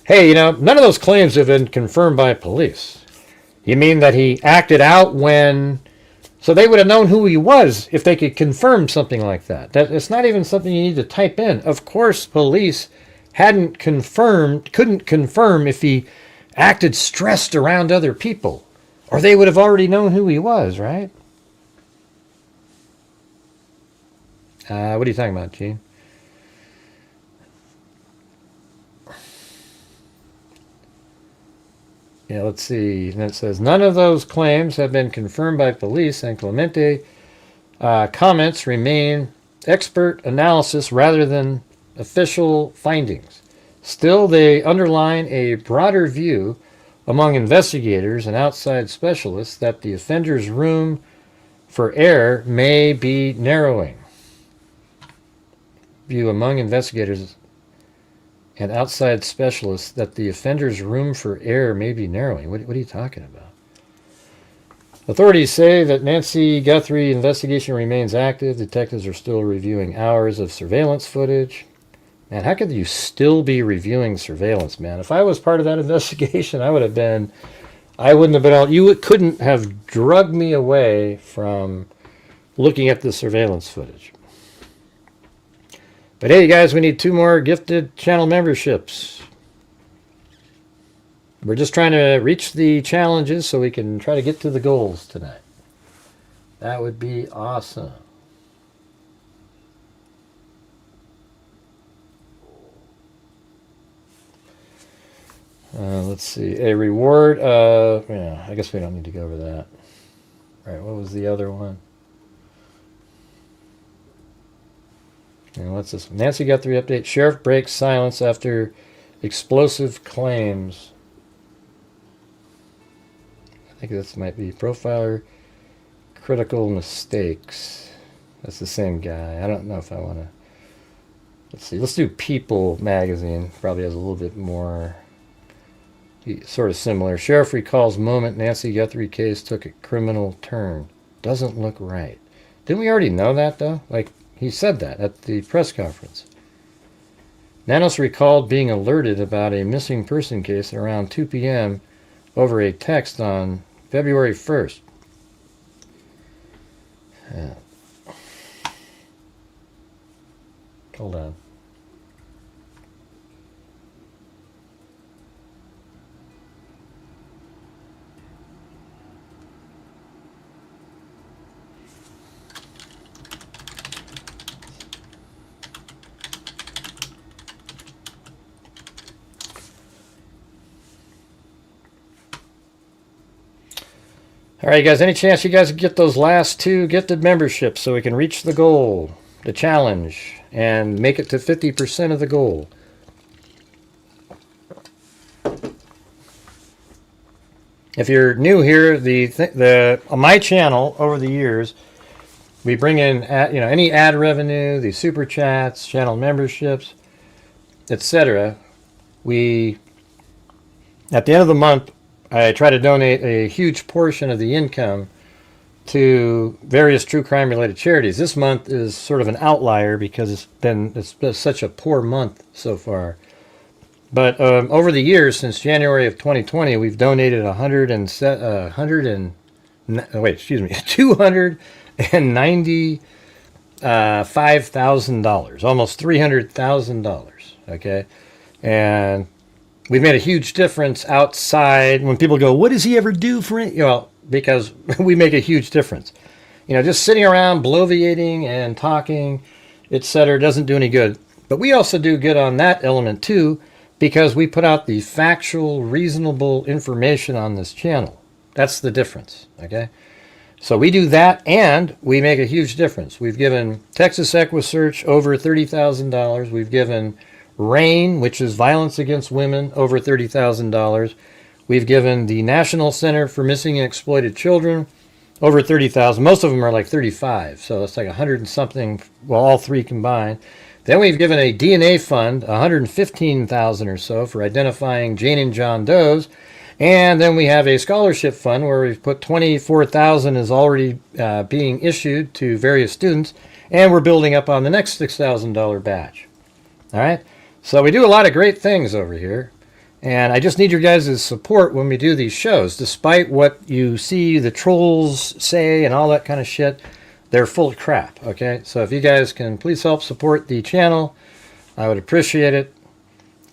hey, none of those claims have been confirmed by police. You mean that he acted out when... So they would have known who he was if they could confirm something like that. It's not even something you need to type in. Of course, police couldn't confirm if he acted stressed around other people. Or they would have already known who he was, right? What are you talking about, Gene? Yeah, let's see. And it says, none of those claims have been confirmed by police, and Clemente comments remain expert analysis rather than official findings. Still, they underline a broader view among investigators and outside specialists that the offender's room for error may be narrowing. View among investigators and outside specialists that the offender's room for error may be narrowing. What are you talking about? Authorities say that Nancy Guthrie investigation remains active. Detectives are still reviewing hours of surveillance footage. Man, how could you still be reviewing surveillance, man? If I was part of that investigation, I wouldn't have been able, you couldn't have drugged me away from looking at the surveillance footage. But hey, guys, we need 2 more gifted channel memberships. We're just trying to reach the challenges so we can try to get to the goals tonight. That would be awesome. Let's see. A reward. Yeah, I guess we don't need to go over that. All right, what was the other one? And what's this? Nancy Guthrie update. Sheriff breaks silence after explosive claims. I think this might be profiler critical mistakes. That's the same guy. I don't know if I want to. Let's see. Let's do People magazine. Probably has a little bit more. Sort of similar. Sheriff recalls moment Nancy Guthrie case took a criminal turn. Doesn't look right. Didn't we already know that though? Like he said that at the press conference. Nanos recalled being alerted about a missing person case at around 2 p.m. over a text on February 1st. Hold on. All right, guys, any chance you guys can get those last 2 gifted memberships so we can reach the goal, the challenge, and make it to 50% of the goal? If you're new here, on my channel over the years, we bring in any ad revenue, the super chats, channel memberships, etc. We, at the end of the month, I try to donate a huge portion of the income to various true crime related charities. This month is sort of an outlier because it's been such a poor month so far. But over the years, since January of 2020, we've donated $295,000, almost $300,000. Okay, and we've made a huge difference outside. When people go, "What does he ever do for it?" Well, because we make a huge difference. Just sitting around bloviating and talking, etc., doesn't do any good. But we also do good on that element too, because we put out the factual, reasonable information on this channel. That's the difference, okay? So we do that, and we make a huge difference. We've given Texas EquiSearch over $30,000. We've given RAIN, which is Violence Against Women, over $30,000. We've given the National Center for Missing and Exploited Children over $30,000. Most of them are like 35, so that's like 100 and something, well, all 3 combined. Then we've given a DNA fund, $115,000 or so, for identifying Jane and John Does. And then we have a scholarship fund where we've put $24,000 is already being issued to various students, and we're building up on the next $6,000 batch. All right? So we do a lot of great things over here, and I just need your guys' support when we do these shows. Despite what you see the trolls say and all that kind of shit, they're full of crap, okay? So if you guys can please help support the channel, I would appreciate it.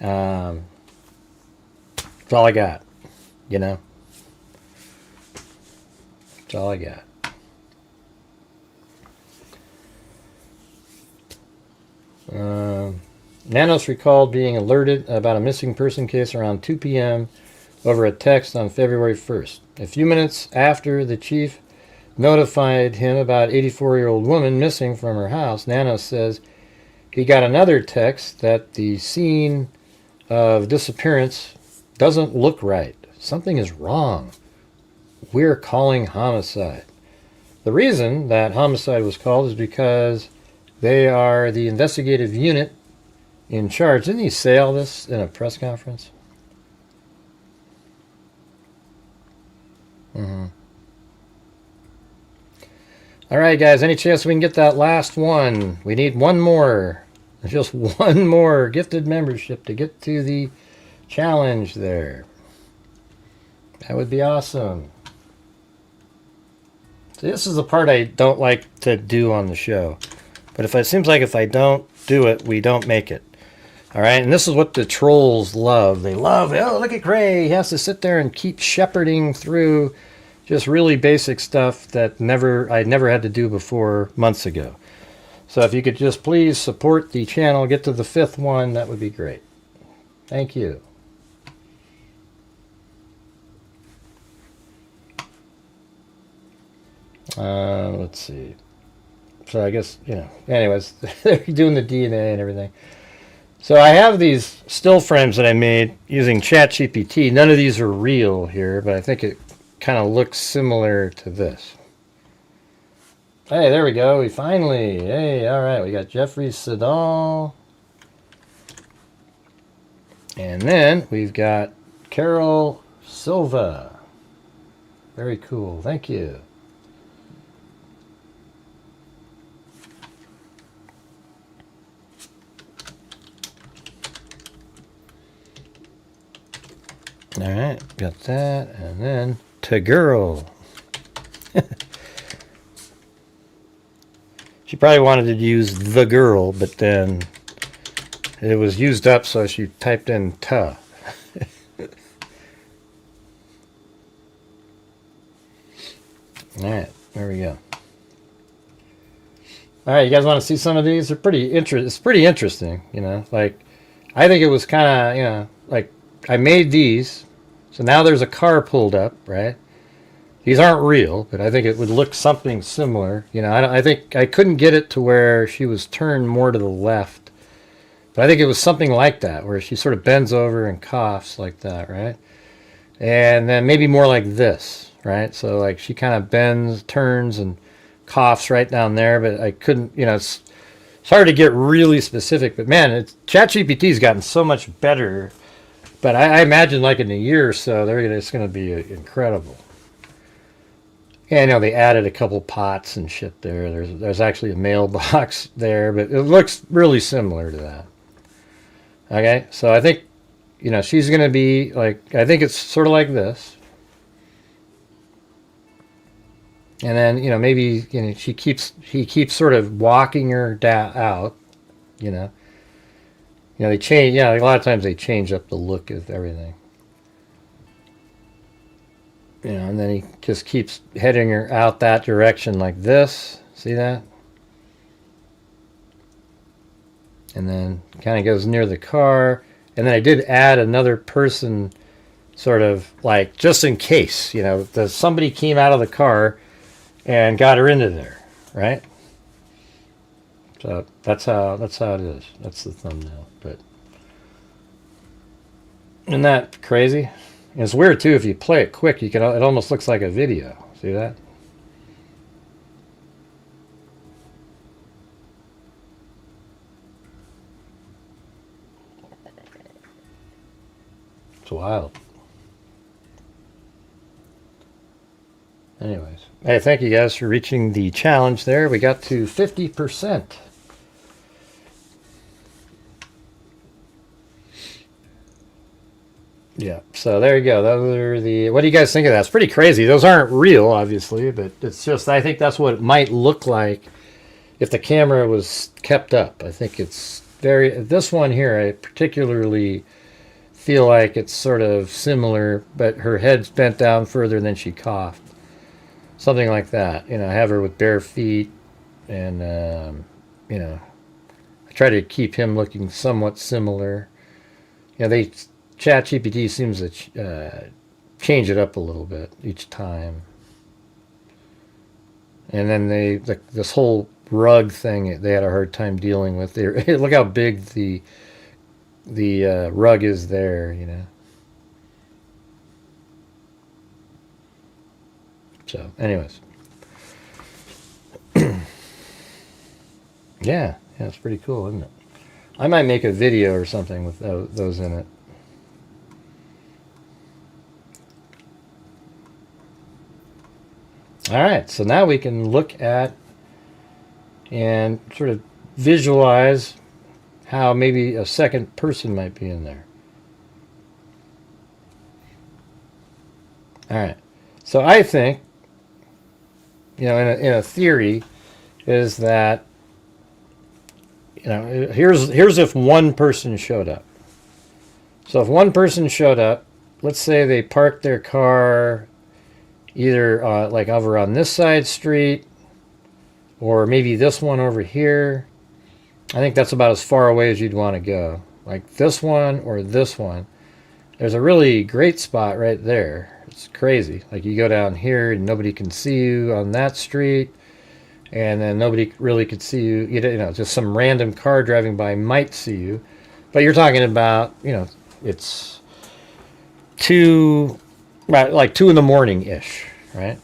That's all I got, That's all I got. Nanos recalled being alerted about a missing person case around 2 p.m. over a text on February 1st. A few minutes after the chief notified him about 84-year-old woman missing from her house, Nanos says he got another text that the scene of disappearance doesn't look right. Something is wrong. We're calling homicide. The reason that homicide was called is because they are the investigative unit in charge. Didn't he say all this in a press conference? All right, guys, any chance we can get that last one? We need one more. Just one more gifted membership to get to the challenge there. That would be awesome. See, this is the part I don't like to do on the show. But it seems like if I don't do it, we don't make it. All right, and this is what the trolls love. They love, oh, look at Gray. He has to sit there and keep shepherding through just really basic stuff that I never had to do before months ago. So if you could just please support the channel, get to the 5th one, that would be great. Thank you. Let's see. So I guess, anyways, they're doing the DNA and everything. So I have these still frames that I made using ChatGPT. None of these are real here, but I think it kind of looks similar to this. Hey, there we go. We finally, hey, all right. We got Jeffrey Sedal. And then we've got Carol Silva. Very cool. Thank you. All right, got that, and then to girl. She probably wanted to use the girl, but then it was used up, so she typed in "ta." All right, there we go. All right, you guys want to see some of these? They're pretty It's pretty interesting, you know. Like, I think it was kind of, you know, like I made these, so now there's a car pulled up, right? These aren't real, but I think it would look something similar. You know, I think I couldn't get it to where she was turned more to the left, but I think it was something like that, where she sort of bends over and coughs like that, right? And then maybe more like this, right? So like she kind of bends, turns, and coughs right down there, but I couldn't, you know, it's hard to get really specific, but man, ChatGPT's gotten so much better, but I imagine like in a year or so, it's going to be incredible. Yeah, I know they added a couple pots and shit there. There's actually a mailbox there, but it looks really similar to that. Okay, so I think, you know, she's going to be like, I think it's sort of like this. And then, you know, maybe, you know, he keeps sort of walking her out, you know. You know, they change, yeah, a lot of times they change up the look of everything. You know, and then he just keeps heading her out that direction like this. See that? And then kind of goes near the car. And then I did add another person sort of like, just in case, you know, somebody came out of the car and got her into there, right? So that's how it is. That's the thumbnail. But isn't that crazy? And it's weird too. If you play it quick, it almost looks like a video. See that? It's wild. Anyways, hey, thank you guys for reaching the challenge there. We got to 50%. Yeah, so there you go. Those are the. What do you guys think of that? It's pretty crazy. Those aren't real, obviously, but it's just, I think that's what it might look like if the camera was kept up. I think it's this one here, I particularly feel like it's sort of similar, but her head's bent down further than she coughed. Something like that. You know, I have her with bare feet, and, you know, I try to keep him looking somewhat similar. You know, ChatGPT seems to change it up a little bit each time. And then this whole rug thing they had a hard time dealing with. Look how big the rug is there, you know. So, anyways. Yeah, it's pretty cool, isn't it? I might make a video or something with those in it. All right, so now we can look at and sort of visualize how maybe a second person might be in there. All right, so I think, you know, in a theory, is that, you know, here's if one person showed up. So if one person showed up, let's say they parked their car either like over on this side street, or maybe this one over here. I think that's about as far away as you'd want to go. Like this one or this one. There's a really great spot right there. It's crazy. Like you go down here and nobody can see you on that street, and then nobody really could see you. You know, just some random car driving by might see you. But you're talking about, you know, it's like 2 in the morning-ish, right?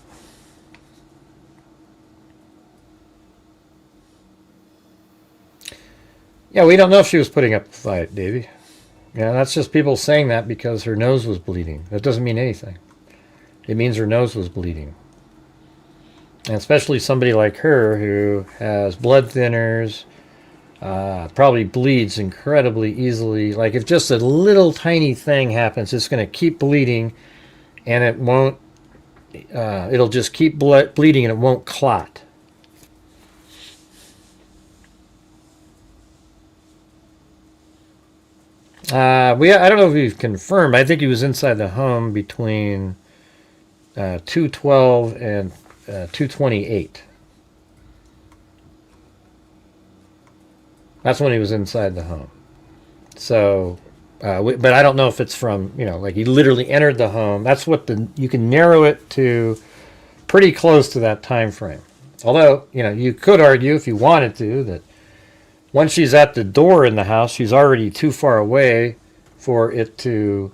Yeah, we don't know if she was putting up a fight, Davey. Yeah, that's just people saying that because her nose was bleeding. That doesn't mean anything. It means her nose was bleeding. And especially somebody like her who has blood thinners, Probably bleeds incredibly easily. Like if just a little tiny thing happens, it's going to keep bleeding, and it won't. It'll just keep bleeding, and it won't clot. I don't know if we've confirmed. I think he was inside the home between 2:12 and 2:28. That's when he was inside the home. So, but I don't know if it's from, like he literally entered the home. That's what you can narrow it to pretty close to that time frame. Although, you could argue if you wanted to that once she's at the door in the house, she's already too far away for it to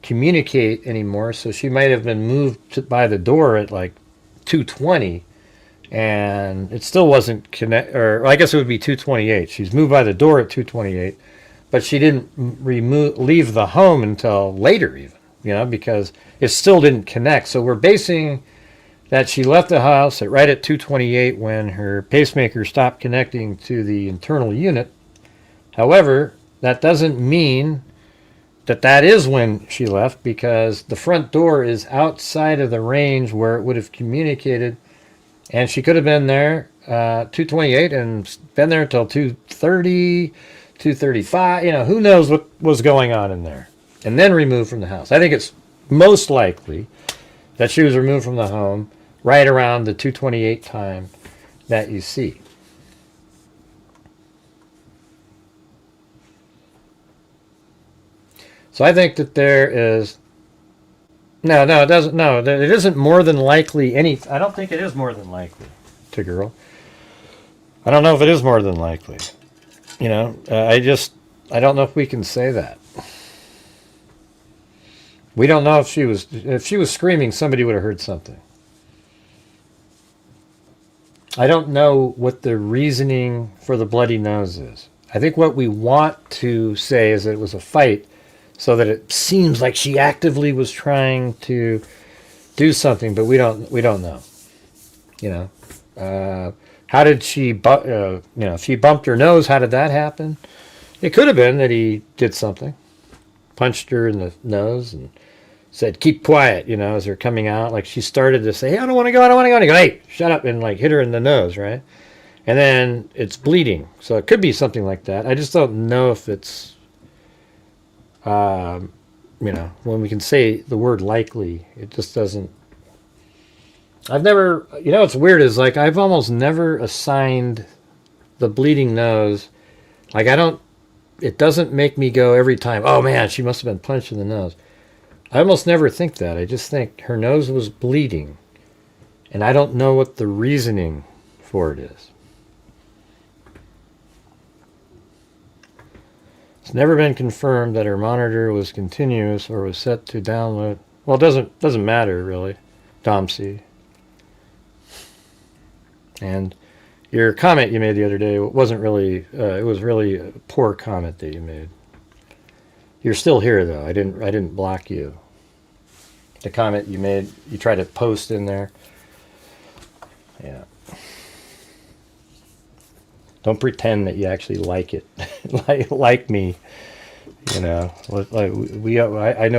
communicate anymore. So she might have been moved by the door at like 2:20. And it still wasn't or I guess it would be 2:28. She's moved by the door at 2:28, but she didn't leave the home until later even, because it still didn't connect. So we're basing that she left the house right at 2:28 when her pacemaker stopped connecting to the internal unit. However, that doesn't mean that is when she left, because the front door is outside of the range where it would have communicated. And she could have been there 2:28 and been there until 2:30, 2:35. Who knows what was going on in there. And then removed from the house. I think it's most likely that she was removed from the home right around the 2:28 time that you see. So I think that there is... No, it doesn't. No, it isn't more than likely I don't think it is more than likely, to girl. I don't know if it is more than likely. I don't know if we can say that. We don't know if she was screaming, somebody would have heard something. I don't know what the reasoning for the bloody nose is. I think what we want to say is that it was a fight, so that it seems like she actively was trying to do something, but we don't know. How did she, if she bumped her nose, how did that happen? It could have been that he did something, punched her in the nose and said, "Keep quiet," as they're coming out. Like she started to say, "Hey, I don't want to go, I don't want to go." And he go, "Hey, shut up," and like hit her in the nose, right? And then it's bleeding. So it could be something like that. I just don't know if it's, when we can say the word likely, it just doesn't. I've never, what's weird is like I've almost never assigned the bleeding nose. Like it doesn't make me go every time, "Oh man, she must have been punched in the nose." I almost never think that. I just think her nose was bleeding, and I don't know what the reasoning for it is. It's never been confirmed that her monitor was continuous or was set to download. Well, it doesn't matter really, Domsey. And your comment you made the other day wasn't really. It was really a poor comment that you made. You're still here though. I didn't block you. The comment you made, you tried to post in there. Yeah. Don't pretend that you actually like it, like me. I know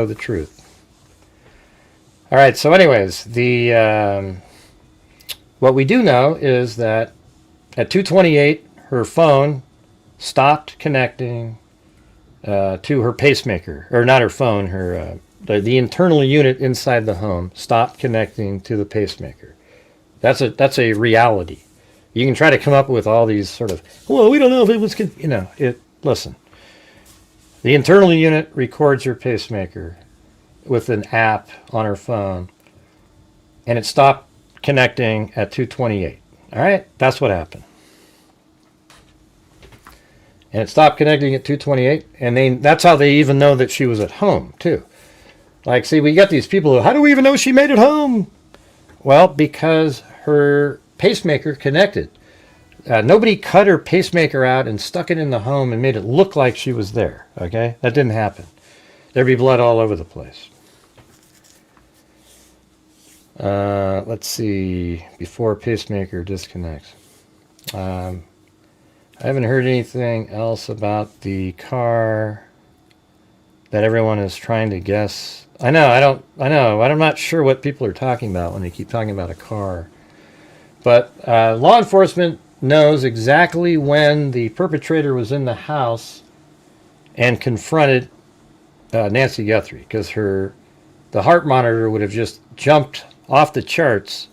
the truth. All right. So, anyways, what we do know is that at 2:28, her phone stopped connecting to her pacemaker, or not her phone. The internal unit inside the home stopped connecting to the pacemaker. That's a reality. You can try to come up with all these sort of, well, we don't know if it was, listen. The internal unit records her pacemaker with an app on her phone, and it stopped connecting at 2:28. All right? That's what happened. And it stopped connecting at 2:28, and that's how they even know that she was at home, too. Like, see, we got these people who, how do we even know she made it home? Well, because her pacemaker connected. Nobody cut her pacemaker out and stuck it in the home and made it look like she was there. Okay? That didn't happen. There'd be blood all over the place. Let's see. Before pacemaker disconnects. I I haven't heard anything else about the car that everyone is trying to guess. I know, I'm not sure what people are talking about when they keep talking about a car. But law enforcement knows exactly when the perpetrator was in the house and confronted Nancy Guthrie, because the heart monitor would have just jumped off the charts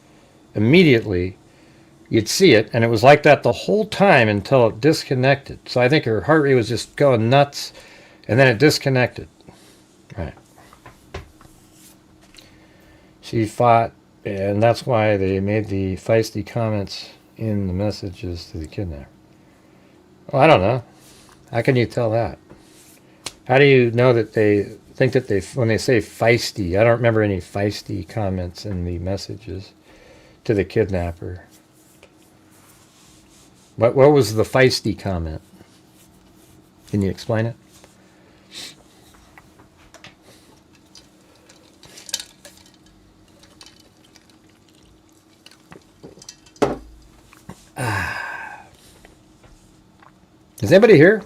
immediately. You'd see it, and it was like that the whole time until it disconnected. So I think her heart rate was just going nuts, and then it disconnected. Right. She fought, and that's why they made the feisty comments in the messages to the kidnapper. Well, I don't know. How can you tell that? How do you know that they think that when they say feisty? I don't remember any feisty comments in the messages to the kidnapper. What was the feisty comment? Can you explain it? Is anybody here?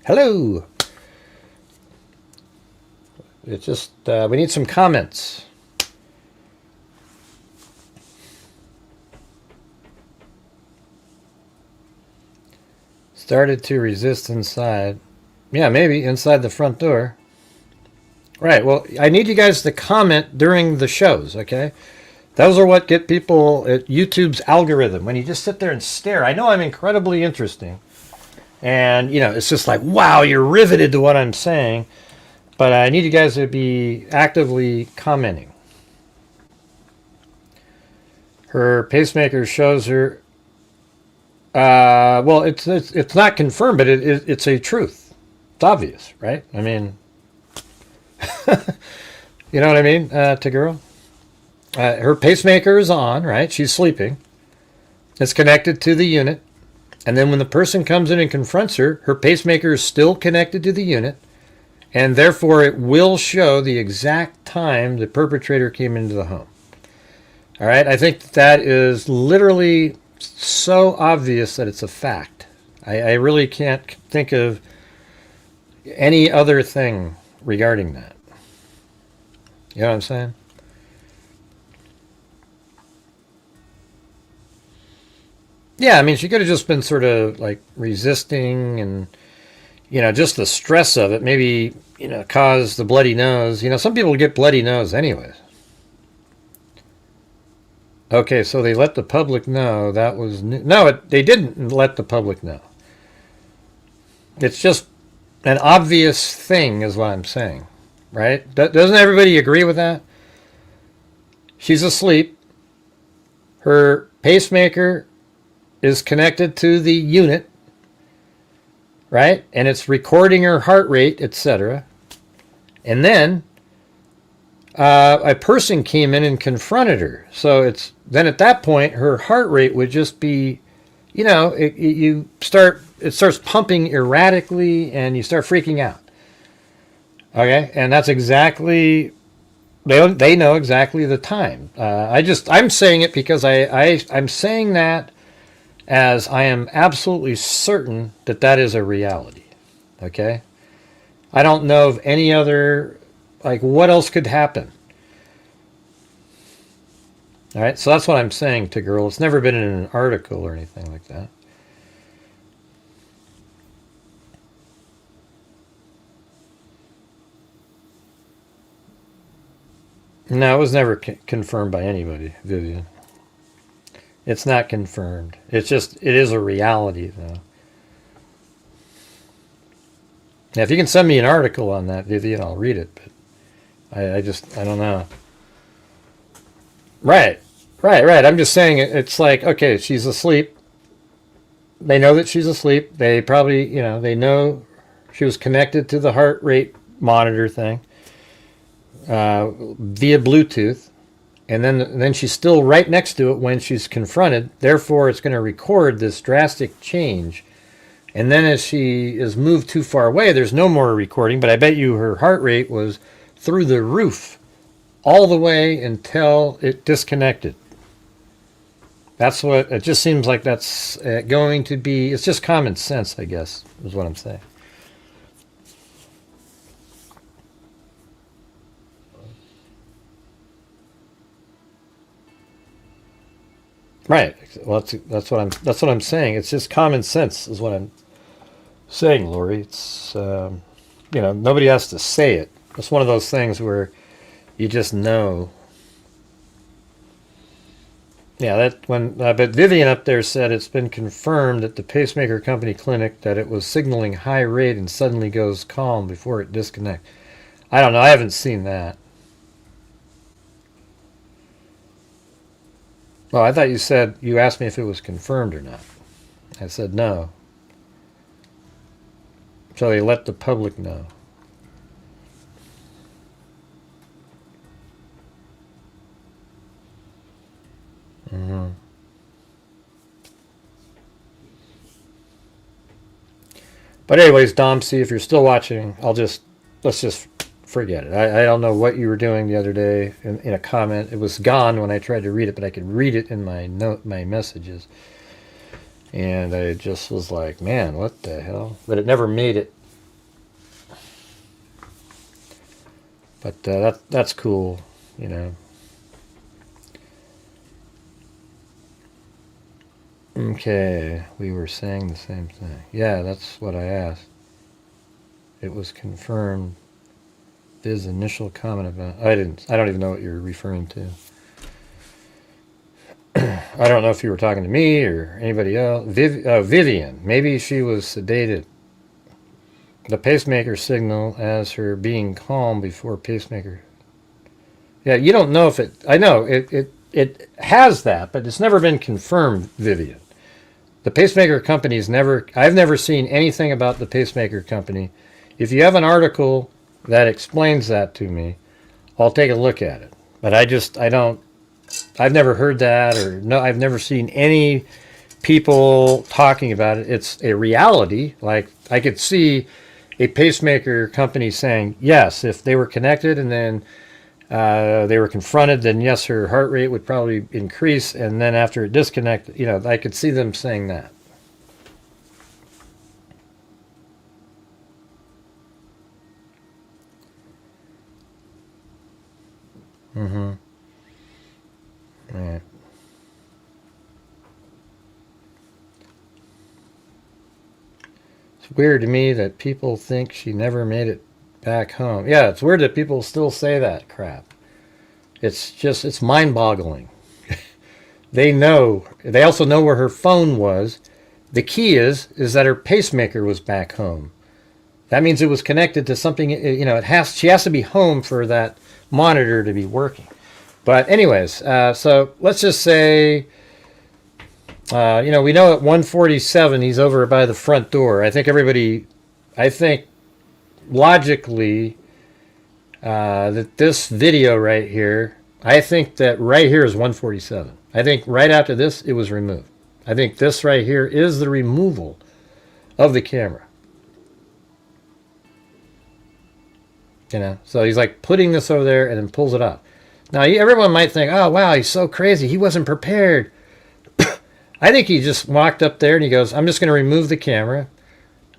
Hello. It's just, we need some comments. Started to resist inside. Yeah, maybe inside the front door. Right, well, I need you guys to comment during the shows, okay? Those are what get people at YouTube's algorithm. When you just sit there and stare. I know I'm incredibly interesting. And, you know, it's just like, wow, you're riveted to what I'm saying. But I need you guys to be actively commenting. Her pacemaker shows her. Well, it's not confirmed, but it's a truth. It's obvious, right? I mean, you know what I mean, to girl? Her pacemaker is on, right? She's sleeping. It's connected to the unit. And then when the person comes in and confronts her, her pacemaker is still connected to the unit. And therefore, it will show the exact time the perpetrator came into the home. All right? I think that is literally so obvious that it's a fact. I really can't think of any other thing regarding that. You know what I'm saying? Yeah, I mean, she could have just been sort of like resisting and, you know, just the stress of it maybe, you know, caused the bloody nose. You know, some people get bloody nose anyways. Okay, so they let the public know that was new. No, they didn't let the public know. It's just an obvious thing is what I'm saying, right? Doesn't everybody agree with that? She's asleep. Her pacemaker is connected to the unit, right? And it's recording her heart rate, etc. And then a person came in and confronted her. So then at that point, her heart rate would just be, you know, it starts pumping erratically and you start freaking out. Okay, and that's exactly, they know exactly the time. I'm saying it because I'm saying that as I am absolutely certain that that is a reality. Okay? I don't know of any other, like, what else could happen? All right? So that's what I'm saying to girl. It's never been in an article or anything like that. No, it was never confirmed by anybody, Vivian. It's not confirmed. It's just, it is a reality, though. Now, if you can send me an article on that, Vivian, I'll read it. But I don't know. Right. I'm just saying, it's like, okay, she's asleep. They know that she's asleep. They probably, you know, they know she was connected to the heart rate monitor thing via Bluetooth. And then she's still right next to it when she's confronted. Therefore, it's going to record this drastic change. And then as she is moved too far away, there's no more recording. But I bet you her heart rate was through the roof all the way until it disconnected. That's what it just seems like. That's going to be. It's just common sense, I guess, is what I'm saying. Right. Well, that's what I'm saying. It's just common sense, is what I'm saying, Lori. It's nobody has to say it. It's one of those things where you just know. Yeah, that when but Vivian up there said it's been confirmed at the pacemaker company clinic that it was signaling high rate and suddenly goes calm before it disconnects. I don't know. I haven't seen that. Oh, I thought you asked me if it was confirmed or not. I said no. So they let the public know. Mm-hmm. But anyways, Dom, see if you're still watching. Let's just forget it. I don't know what you were doing the other day in a comment. It was gone when I tried to read it, but I could read it in my messages. And I just was like, man, what the hell? But it never made it. But that's cool, you know. Okay, we were saying the same thing. Yeah, that's what I asked. It was confirmed. His initial comment about I don't even know what you're referring to. I don't know if you were talking to me or anybody else. Vivian, maybe she was sedated. The pacemaker signal as her being calm before pacemaker. Yeah, you don't know if it. I know it has that, but it's never been confirmed, Vivian. The pacemaker company's never. I've never seen anything about the pacemaker company. If you have an article that explains that to me, I'll take a look at it. But I don't. I've never heard that, or no, I've never seen any people talking about it. It's a reality. Like I could see a pacemaker company saying, yes, if they were connected and then they were confronted, then yes, her heart rate would probably increase. And then after it disconnected, I could see them saying that. Mm-hmm. Right. It's weird to me that people think she never made it back home. Yeah, it's weird that people still say that crap. It's mind-boggling. They also know where her phone was. The key is that her pacemaker was back home. That means it was connected to something, she has to be home for that monitor to be working. But anyways, so let's just say, we know at 147 he's over by the front door. I think logically that this video right here, I think that right here is 147. I think right after this it was removed. I think this right here is the removal of the camera. So he's like putting this over there and then pulls it off. Now, everyone might think, oh, wow, he's so crazy. He wasn't prepared. I think he just walked up there and he goes, I'm just going to remove the camera.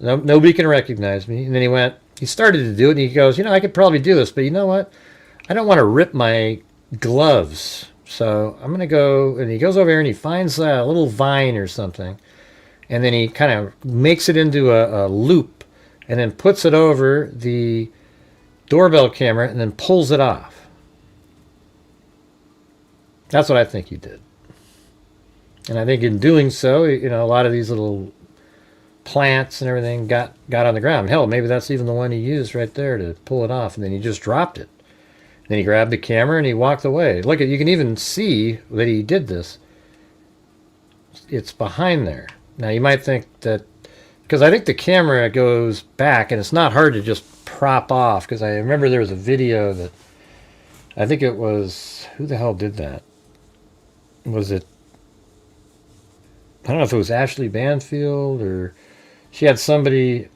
Nobody can recognize me. And then he started to do it and he goes, I could probably do this, but you know what? I don't want to rip my gloves. So I'm going to go, and he goes over here and he finds a little vine or something. And then he kind of makes it into a loop and then puts it over the doorbell camera and then pulls it off. That's what I think he did. And I think in doing so, a lot of these little plants and everything got on the ground. Hell, maybe that's even the one he used right there to pull it off. And then he just dropped it. Then he grabbed the camera and he walked away. Look, you can even see that he did this. It's behind there. Now, you might think that, because I think the camera goes back, and it's not hard to just prop off, because I remember there was a video that, I think it was, who the hell did that? Was it, I don't know if it was Ashley Banfield, or she had somebody,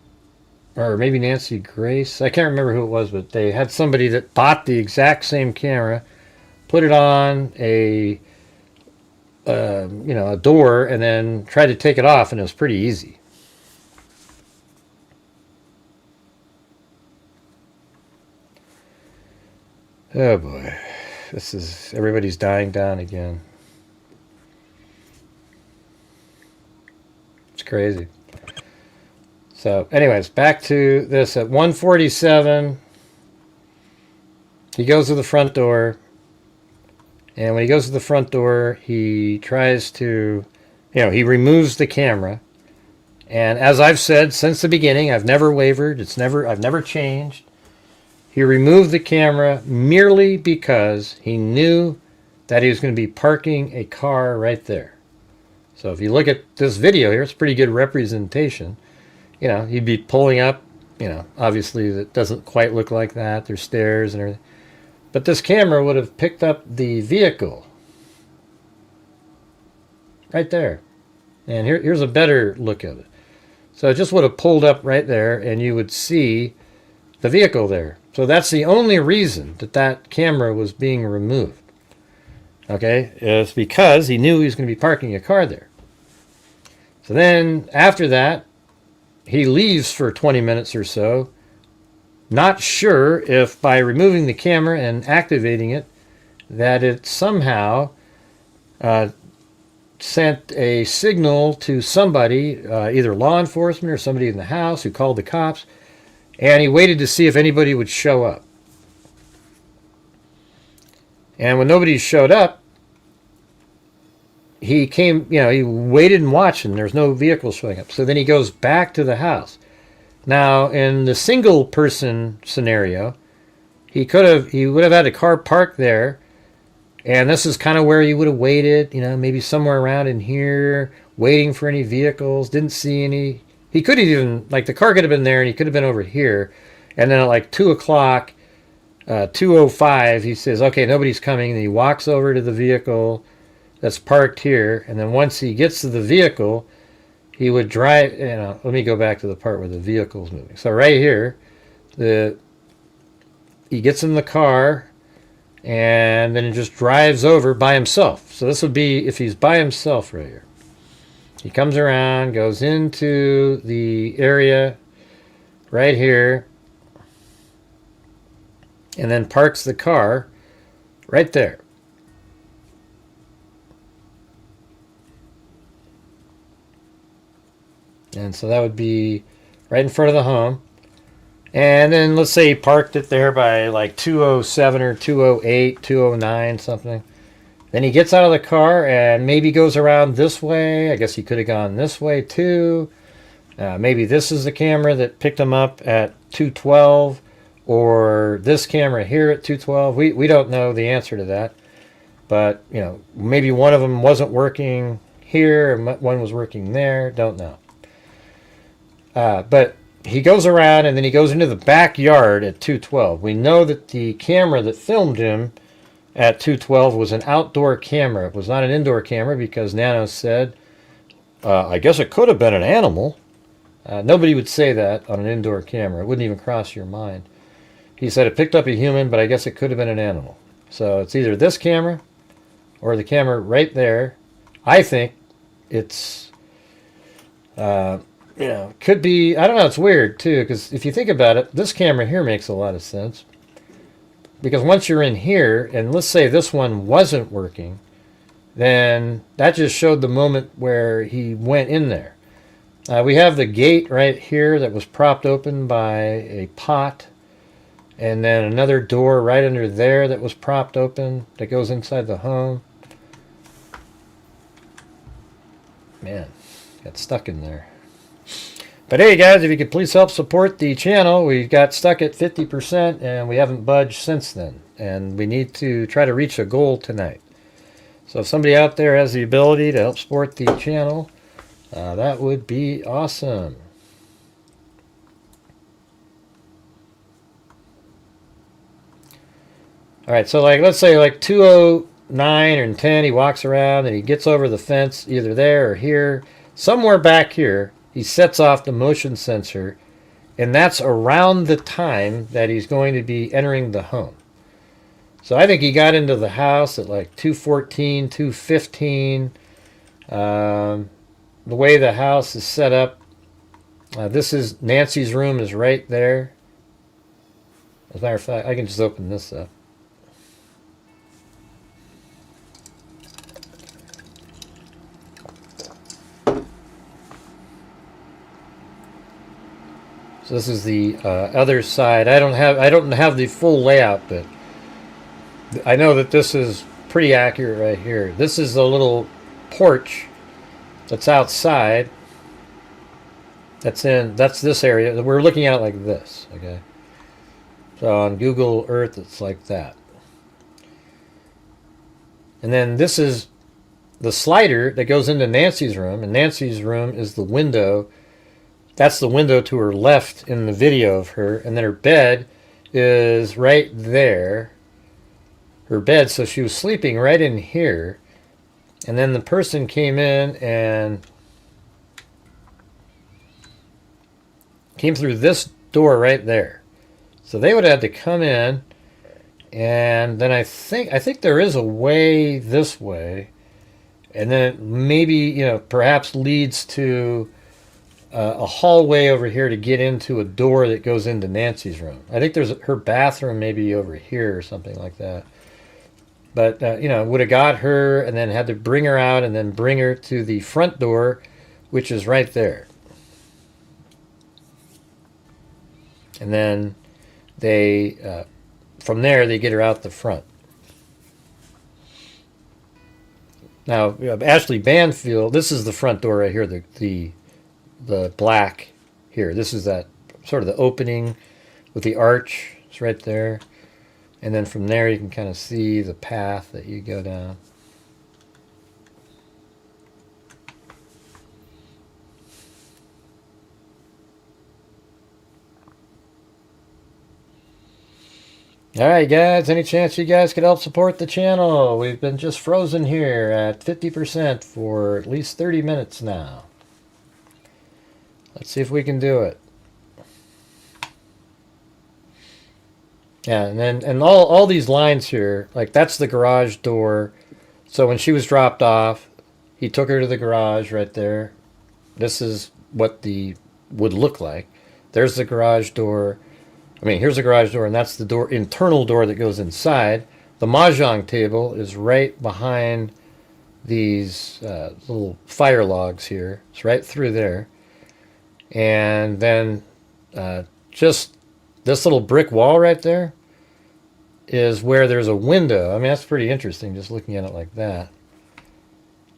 or maybe Nancy Grace. I can't remember who it was, but they had somebody that bought the exact same camera, put it on a a door and then tried to take it off, and it was pretty easy. Oh boy, everybody's dying down again. It's crazy. So anyways, back to this. At 1:47, he goes to the front door. And when he goes to the front door, he tries to, he removes the camera. And as I've said since the beginning, I've never wavered. I've never changed. He removed the camera merely because he knew that he was going to be parking a car right there. So if you look at this video here, it's a pretty good representation. He'd be pulling up, obviously that doesn't quite look like that. There's stairs and everything. But this camera would have picked up the vehicle right there. And here's a better look of it. So it just would have pulled up right there, and you would see the vehicle there. So that's the only reason that camera was being removed. Okay? It's because he knew he was going to be parking a car there. So then, after that, he leaves for 20 minutes or so. Not sure if by removing the camera and activating it, that it somehow sent a signal to somebody, either law enforcement or somebody in the house who called the cops, and he waited to see if anybody would show up. And when nobody showed up, he came, he waited and watched, and there's no vehicle showing up. So then he goes back to the house. Now, in the single-person scenario, he would have had a car parked there, and this is kind of where he would have waited, maybe somewhere around in here, waiting for any vehicles. Didn't see any. He could have even, the car could have been there, and he could have been over here. And then at 2 o'clock, 2:05, he says, okay, nobody's coming, and he walks over to the vehicle that's parked here, and then once he gets to the vehicle, he would drive, let me go back to the part where the vehicle's moving. So right here, he gets in the car, and then he just drives over by himself. So this would be if he's by himself right here. He comes around, goes into the area right here, and then parks the car right there. And so that would be right in front of the home. And then let's say he parked it there by 2:07 or 2:08, 2:09, something. Then he gets out of the car and maybe goes around this way. I guess he could have gone this way too. Maybe this is the camera that picked him up at 2:12, or this camera here at 2:12. We don't know the answer to that. But, maybe one of them wasn't working here and one was working there. Don't know. But he goes around, and then he goes into the backyard at 2:12. We know that the camera that filmed him at 2:12 was an outdoor camera. It was not an indoor camera because Nanos said, I guess it could have been an animal. Nobody would say that on an indoor camera. It wouldn't even cross your mind. He said it picked up a human, but I guess it could have been an animal. So it's either this camera or the camera right there. I think it's... could be, I don't know, it's weird too, because if you think about it, this camera here makes a lot of sense. Because once you're in here, and let's say this one wasn't working, then that just showed the moment where he went in there. We have the gate right here that was propped open by a pot, and then another door right under there that was propped open that goes inside the home. Man, got stuck in there. But hey guys, if you could please help support the channel. We got stuck at 50% and we haven't budged since then. And we need to try to reach a goal tonight. So if somebody out there has the ability to help support the channel, that would be awesome. Alright, so let's say 2:09 or 10, he walks around and he gets over the fence either there or here. Somewhere back here, he sets off the motion sensor, and that's around the time that he's going to be entering the home. So I think he got into the house at like 2:14, 2:15. The way the house is set up, this is Nancy's room is right there. As a matter of fact, I can just open this up. So this is the other side. I don't have the full layout, but I know that this is pretty accurate right here. This is a little porch that's outside. That's this area. We're looking at it like this, okay? So on Google Earth, it's like that. And then this is the slider that goes into Nancy's room, and Nancy's room is the window. That's the window to her left in the video of her, and then her bed is right there. Her bed, so she was sleeping right in here, and then the person came in and came through this door right there. So they would have had to come in, and then I think there is a way this way, and then it maybe, you know, perhaps leads to a hallway over here to get into a door that goes into Nancy's room. I think there's her bathroom maybe over here or something like that. But, you know, would have got her and then had to bring her out and then bring her to the front door, which is right there. And then they, from there, they get her out the front. Now, Ashley Banfield, this is the front door right here, the black here. This is that sort of the opening with the arch. It's right there. And then from there you can kind of see the path that you go down. Alright guys, any chance you guys could help support the channel? We've been just frozen here at 50% for at least 30 minutes now. Let's see if we can do it. Yeah, and all these lines here, like that's the garage door. So when she was dropped off, he took her to the garage right there. This is what the would look like. There's the garage door. I mean, here's the garage door, and that's the door, internal door that goes inside. The mahjong table is right behind these little fire logs here. It's right through there. And then just this little brick wall right there is where there's a window. I mean, that's pretty interesting just looking at it like that.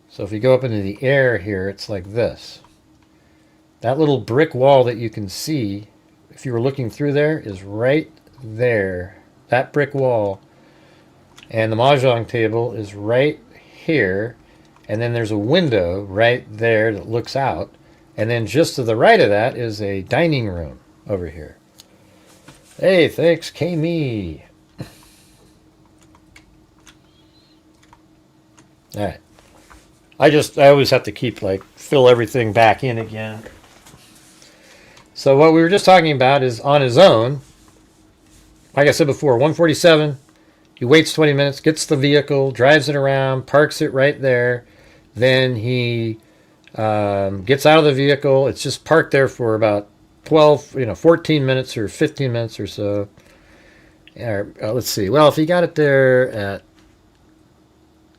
So if you go up into the air here, it's like this. That little brick wall that you can see, if you were looking through there, is right there. That brick wall. And the mahjong table is right here. And then there's a window right there that looks out. And then just to the right of that is a dining room over here. Hey, thanks, K-Me. All right. I always have to keep, like, fill everything back in again. So what we were just talking about is on his own. Like I said before, 147. He waits 20 minutes, gets the vehicle, drives it around, parks it right there. Then he gets out of the vehicle. It's just parked there for about 14 minutes or 15 minutes or so. Let's see. Well, if he got it there at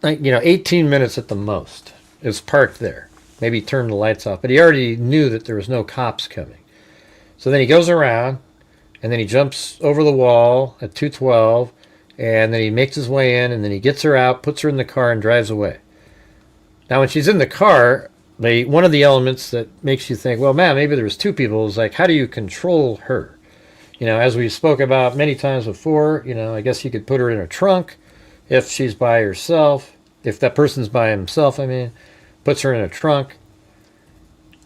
18 minutes at the most. It was parked there. Maybe he turned the lights off, but he already knew that there was no cops coming. So then he goes around, and then he jumps over the wall at 212, and then he makes his way in, and then he gets her out, puts her in the car, and drives away. Now, when she's in the car, one of the elements that makes you think, well, man, maybe there was two people, is like, how do you control her? As we spoke about many times before, I guess you could put her in a trunk if she's by herself. If that person's by himself, puts her in a trunk.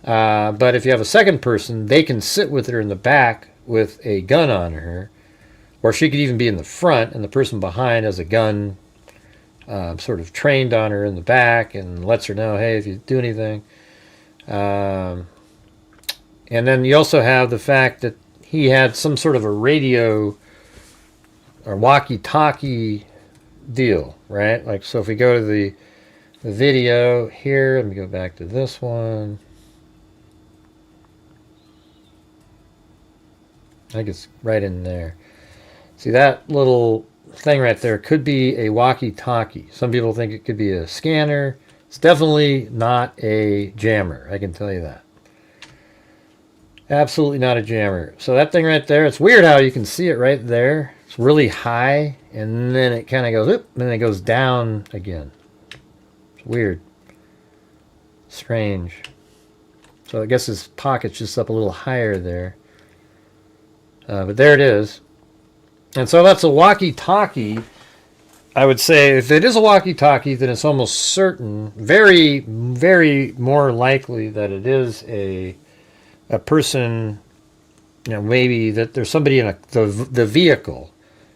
But if you have a second person, they can sit with her in the back with a gun on her. Or she could even be in the front, and the person behind has a gun sort of trained on her in the back and lets her know, hey, if you do anything. And then you also have the fact that he had some sort of a radio or walkie-talkie deal, right? Like, so if we go to the video here, let me go back to this one. I think it's right in there. See that little thing right there could be a walkie-talkie. Some people think it could be a scanner. It's definitely not a jammer, I can tell you that. Absolutely not a jammer. So that thing right there, it's weird how you can see it right there. It's really high, and then it kind of goes up, and then it goes down again. It's weird. Strange. So I guess his pocket's just up a little higher there. But there it is. And so that's a walkie-talkie. I would say if it is a walkie-talkie, then it's almost certain, very, very more likely that it is a person, you know, maybe that there's somebody in the vehicle.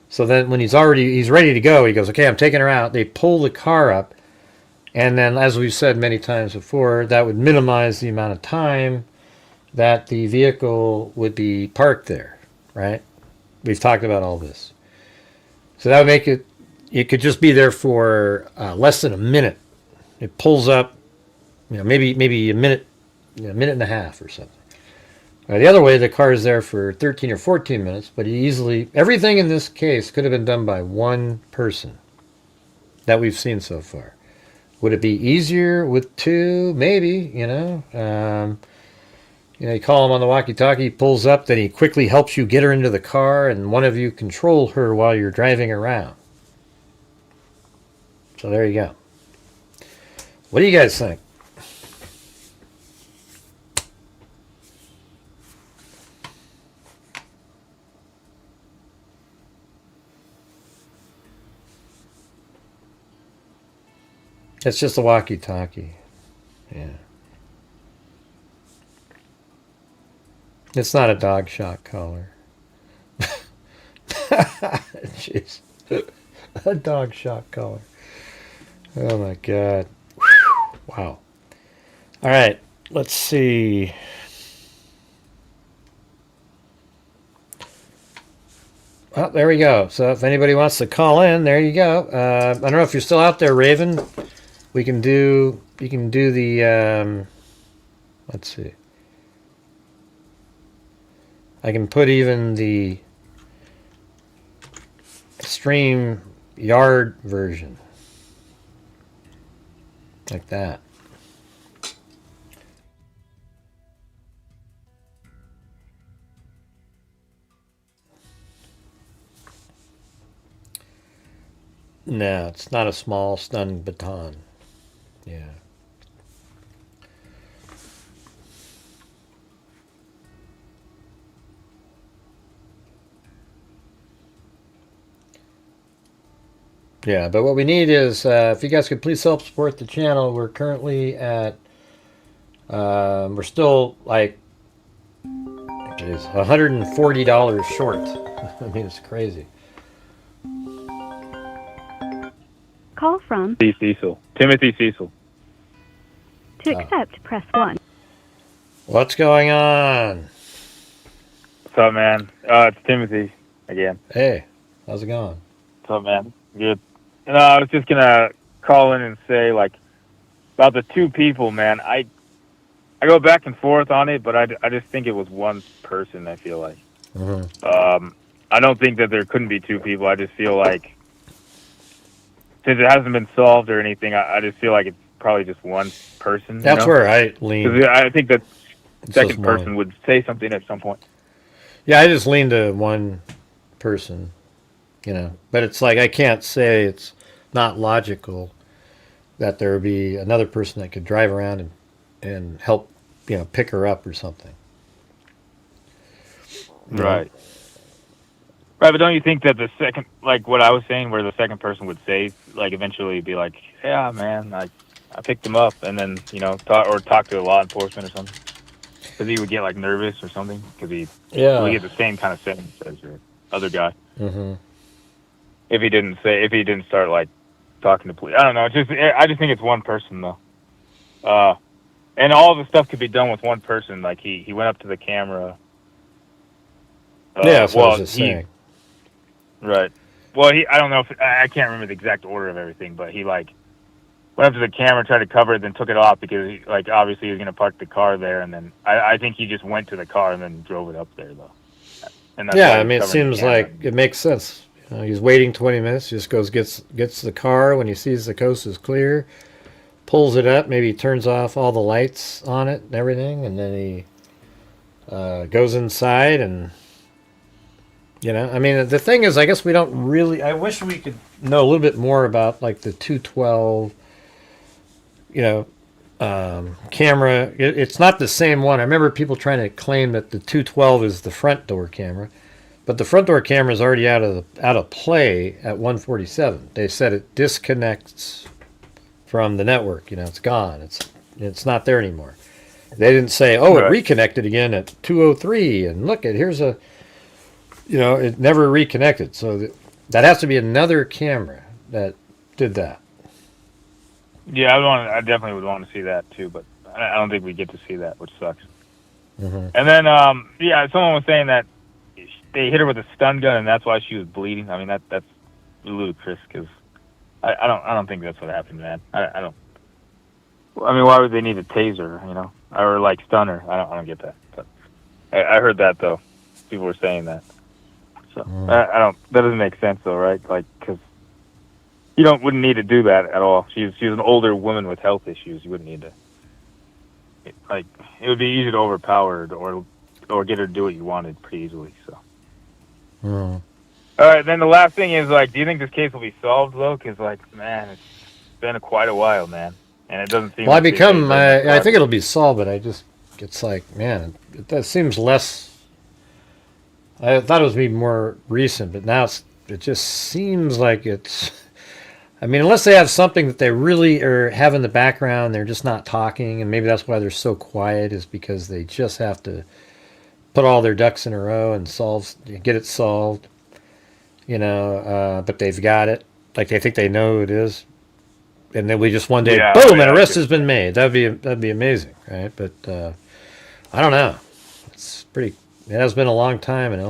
So then when he's ready to go, he goes, okay, I'm taking her out. They pull the car up. And then, as we've said many times before, that would minimize the amount of time that the vehicle would be parked there, right? We've talked about all this. So that would make it could just be there for less than a minute. It pulls up, you know, maybe a minute, a minute and a half or something. The other way, the car is there for 13 or 14 minutes, but everything in this case could have been done by one person that we've seen so far. Would it be easier with two? Maybe, you know. You call him on the walkie-talkie, he pulls up, then he quickly helps you get her into the car, and one of you control her while you're driving around. So there you go. What do you guys think? It's just a walkie-talkie. Yeah. It's not a dog shock collar. Jeez. A dog shock collar. Oh my God. Wow. All right. Let's see. Well, there we go. So if anybody wants to call in, there you go. I don't know if you're still out there, Raven. You can do the, let's see. I can put even the stream yard version. Like that. No, it's not a small stun baton. Yeah. Yeah, but what we need is, if you guys could please help support the channel. We're currently at, we're still like, it is $140 short. I mean, it's crazy. Call from Cecil. Timothy Cecil. To accept, press 1. What's going on? What's up, man? It's Timothy again. Hey, how's it going? What's up, man? Good. And I was just gonna call in and say, like, about the two people, man. I go back and forth on it, but I just think it was one person. I feel like. Mm-hmm. I don't think that there couldn't be two people. I just feel like, since it hasn't been solved or anything, I just feel like it's probably just one person. That's where I lean. 'Cause I think that second person would say something at some point. Yeah, I just lean to one person, you know. But it's like I can't say it's not logical that there would be another person that could drive around and help, you know, pick her up or something. Right. Right, but don't you think that the second, like what I was saying, where the second person would say, like, eventually be like, yeah, man, I picked him up, and then, you know, talk to law enforcement or something? Because he would get, like, nervous or something, because he would get the same kind of sentence as the other guy. Mm-hmm. If he didn't start, like, talking to police. I don't know, I just think it's one person, though. And all the stuff could be done with one person. Like, he went up to the camera. Yeah, that's what I was just saying. Right. well, I don't know if I can't remember the exact order of everything, but he like went up to the camera, tried to cover it, then took it off because he, like obviously he was gonna park the car there, and then I think he just went to the car and then drove it up there though. And that's Yeah, why I he's mean, it covering the seems camera. like it makes sense. He's waiting 20 minutes, just goes, gets the car when he sees the coast is clear, pulls it up, maybe turns off all the lights on it and everything, and then he goes inside and, I mean, the thing is, I guess we don't really, I wish we could know a little bit more about, like, the 212, camera. It's not the same one. I remember people trying to claim that the 212 is the front door camera, but the front door camera is already out of play at 147. They said it disconnects from the network. It's gone. It's not there anymore. They didn't say, oh, it reconnected again at 203, and look, here's a, it never reconnected. So that has to be another camera that did that. Yeah, I definitely would want to see that too, but I don't think we get to see that, which sucks. Mm-hmm. And then, someone was saying that they hit her with a stun gun, and that's why she was bleeding. I mean, that's ludicrous because I don't think that's what happened, man. I don't. I mean, why would they need a taser, or like stun her? I don't get that. But I heard that though. People were saying that. So I don't. That doesn't make sense though, right? Like, because you wouldn't need to do that at all. She's an older woman with health issues. You wouldn't need to. It would be easy to overpower her or get her to do what you wanted pretty easily. So. All right. Then the last thing is do you think this case will be solved though? Because man, it's been quite a while, man, and it doesn't seem. Well, I think it'll be solved, but it's like, man, that seems less. I thought it was maybe more recent, but now it just seems like it's. I mean, unless they have something that they really have in the background, they're just not talking, and maybe that's why they're so quiet, is because they just have to put all their ducks in a row and get it solved, but they've got it. Like, they think they know who it is. And then we just one day, boom, an arrest has been made. That'd be amazing, right? But I don't know. It has been a long time, and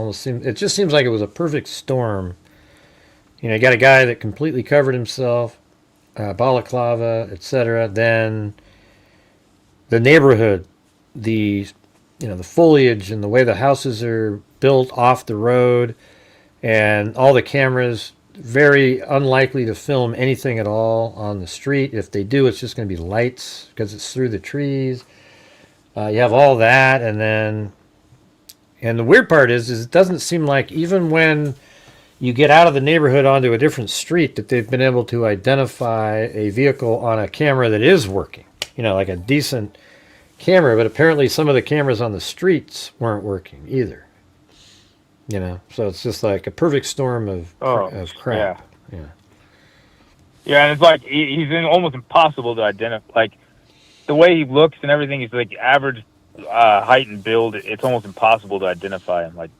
it just seems like it was a perfect storm. You got a guy that completely covered himself, balaclava, etc. Then the neighborhood, the foliage and the way the houses are built off the road, and all the cameras, very unlikely to film anything at all on the street. If they do, it's just going to be lights because it's through the trees. You have all that, and the weird part is it doesn't seem like, even when you get out of the neighborhood onto a different street, that they've been able to identify a vehicle on a camera that is working, like a decent camera. But apparently some of the cameras on the streets weren't working either, so it's just like a perfect storm of crap. Yeah, and it's he's almost impossible to identify. Like, the way he looks and everything is like average height and build. It's almost impossible to identify him. Like,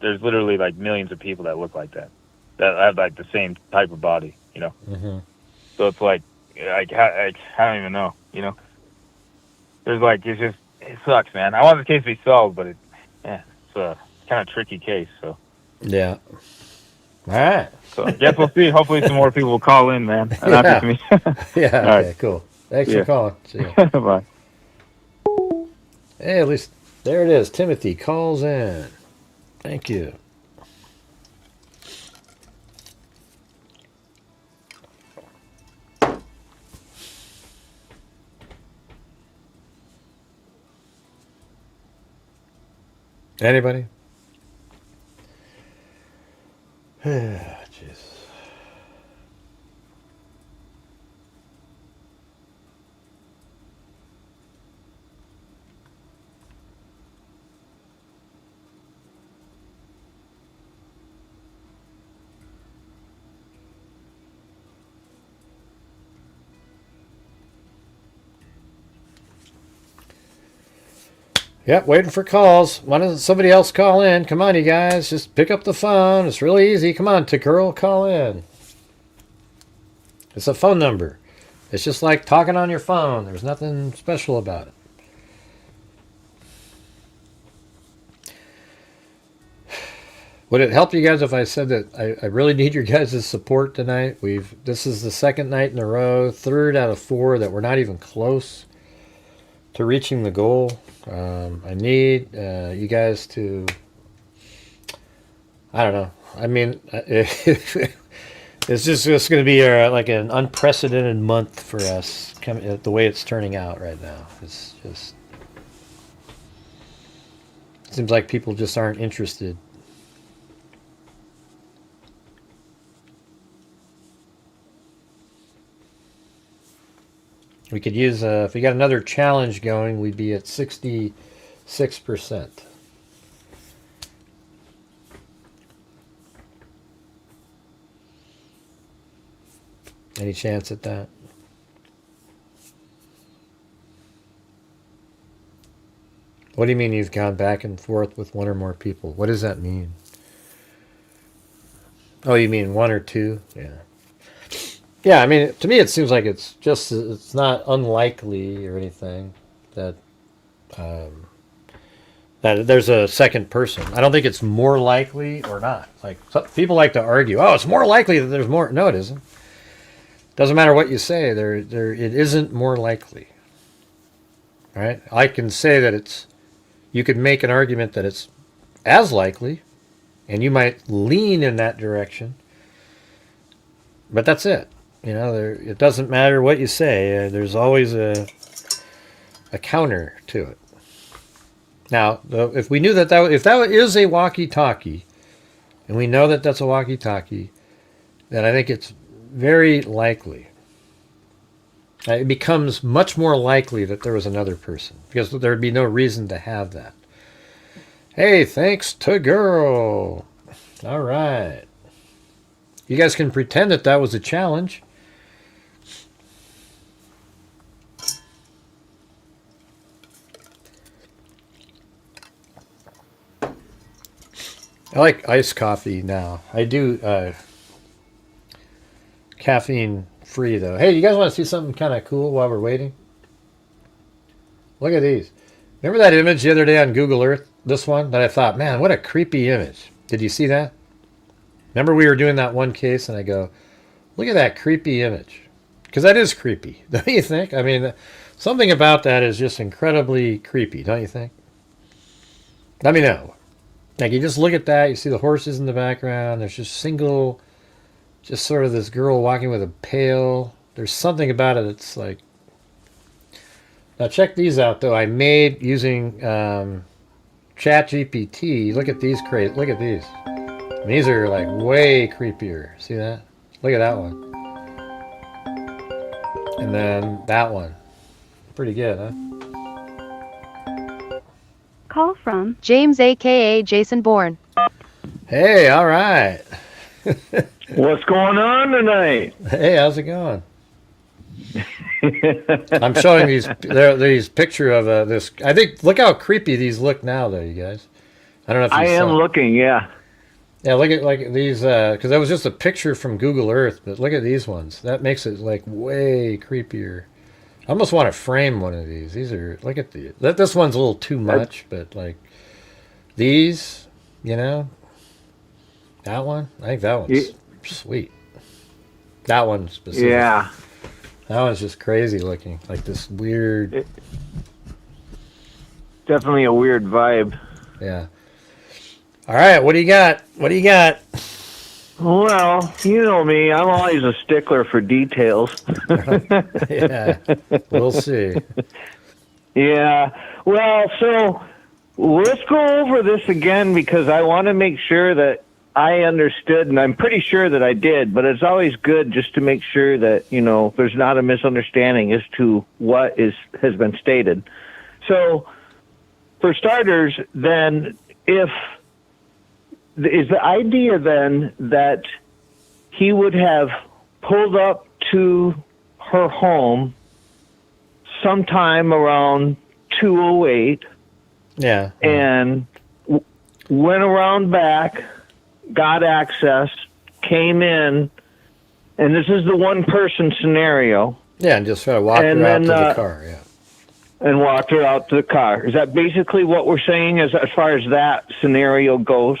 there's literally like millions of people that look like that have like the same type of body, Mm-hmm. So it's I don't even know, There's it sucks, man. I want the case to be solved, but it's a kind of tricky case. So yeah. All right. So I guess we'll see. Hopefully some more people will call in, man. Not just me. Yeah. All Okay. right. Cool. Thanks for calling. See ya. Bye. Hey, at least there it is. Timothy calls in. Thank you. Anybody? Jeez. Yep, waiting for calls. Why doesn't somebody else call in? Come on, you guys. Just pick up the phone. It's really easy. Come on, T-Girl, call in. It's a phone number. It's just like talking on your phone. There's nothing special about it. Would it help you guys if I said that I really need your guys' support tonight? This is the second night in a row, third out of 4 that we're not even close to reaching the goal. I need you guys to, I don't know. I mean, it's just going to be like an unprecedented month for us, the way it's turning out right now. It's just, it seems like people just aren't interested. We could use, if we got another challenge going, we'd be at 66%. Any chance at that? What do you mean you've gone back and forth with 1 or more people? What does that mean? Oh, you mean 1 or 2? Yeah. Yeah, I mean, to me it seems like it's not unlikely or anything that that there's a second person. I don't think it's more likely or not. Like, people like to argue, oh, it's more likely that there's more. No, it isn't. Doesn't matter what you say, it isn't more likely. All right? I can say that you could make an argument that it's as likely, and you might lean in that direction, but that's it. You know, it doesn't matter what you say. There's always a counter to it. Now, if we knew if that is a walkie-talkie, and we know that that's a walkie-talkie, then I think it's very likely. It becomes much more likely that there was another person, because there would be no reason to have that. Hey, thanks to girl. All right. You guys can pretend that was a challenge. I like iced coffee now. I do caffeine free though. Hey, you guys want to see something kind of cool while we're waiting? Look at these. Remember that image the other day on Google Earth? This one that I thought, man, what a creepy image. Did you see that? Remember we were doing that one case and I go, look at that creepy image. Because that is creepy, don't you think? I mean, something about that is just incredibly creepy, don't you think? Let me know. Like, you just look at that, you see the horses in the background, there's just just sort of this girl walking with a pail. There's something about it that's like... Now check these out, though. I made using ChatGPT. Look at these crazy. Look at these. And these are like way creepier. See that? Look at that one. And then that one. Pretty good, huh? Call from James, a.k.a. Jason Bourne. Hey, all right. What's going on tonight? Hey, how's it going? I'm showing these picture of this. I think, look how creepy these look now, though, you guys. I don't know if you I am saw. looking, yeah. Yeah, look at like these, because that was just a picture from Google Earth, but look at these ones. That makes it like way creepier. I almost want to frame one of these. These are, look at these. This one's a little too much, but like these, you know, that one, I think that one's sweet. That one specifically. Yeah. That one's just crazy looking, like this weird. Definitely a weird vibe. Yeah. All right, what do you got? What do you got? Well, you know me. I'm always a stickler for details. Yeah, we'll see. Yeah. Well, so let's go over this again because I want to make sure that I understood, and I'm pretty sure that I did, but it's always good just to make sure that, you know, there's not a misunderstanding as to what has been stated. So, for starters, then, is the idea then that he would have pulled up to her home sometime around 2:08? Yeah. And went around back, got access, came in, and this is the one-person scenario. Yeah, and just try to walk her out to the car, yeah. And walked her out to the car. Is that basically what we're saying as far as that scenario goes?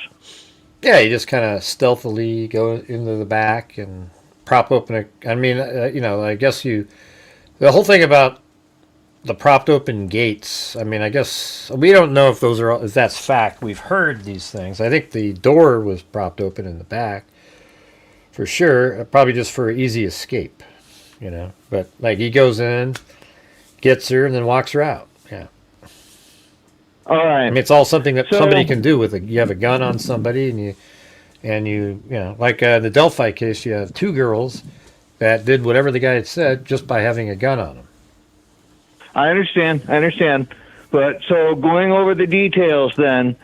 Yeah, you just kind of stealthily go into the back and prop open I mean, I guess the whole thing about the propped open gates, I mean, I guess we don't know if that's fact. We've heard these things. I think the door was propped open in the back for sure, probably just for easy escape, But like he goes in, gets her, and then walks her out. Yeah. All right. I mean, it's all something that somebody can do you have a gun on somebody, and you like the Delphi case, you have 2 girls that did whatever the guy had said just by having a gun on them. I understand. But so going over the details then,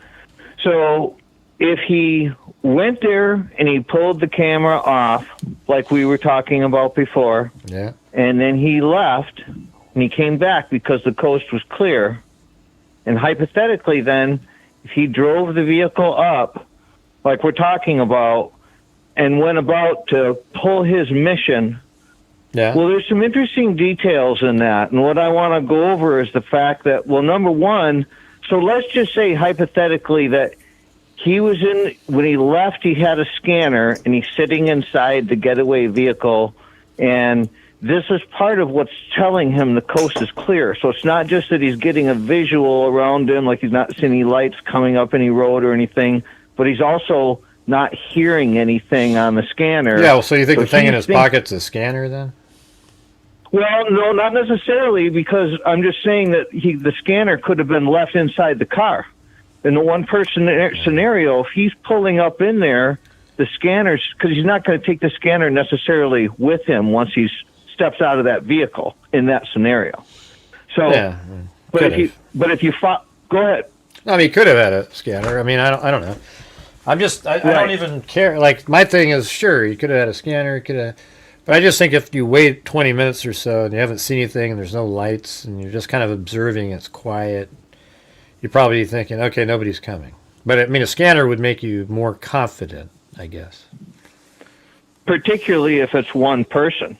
so if he went there and he pulled the camera off, like we were talking about before, yeah, and then he left and he came back because the coast was clear, and hypothetically then, if he drove the vehicle up, like we're talking about, and went about to pull his mission. Yeah. Well, there's some interesting details in that, and what I want to go over is the fact that, well, number one, so let's just say hypothetically that when he left, he had a scanner, and he's sitting inside the getaway vehicle, and this is part of what's telling him the coast is clear. So it's not just that he's getting a visual around him, like he's not seeing any lights coming up any road or anything, but he's also not hearing anything on the scanner. Yeah, well, so you think the thing in his pocket's a scanner then? Well, no, not necessarily, because I'm just saying that the scanner could have been left inside the car. In the one-person scenario, if he's pulling up in there, the scanner's, because he's not going to take the scanner necessarily with him once he steps out of that vehicle in that scenario. So, yeah, but if you go ahead. I mean, he could have had a scanner. I mean, I don't know. I don't even care. Like, my thing is, sure, you could have had a scanner, but I just think if you wait 20 minutes or so and you haven't seen anything and there's no lights and you're just kind of observing, it's quiet, you're probably thinking, okay, nobody's coming. But I mean, a scanner would make you more confident, I guess. Particularly if it's one person,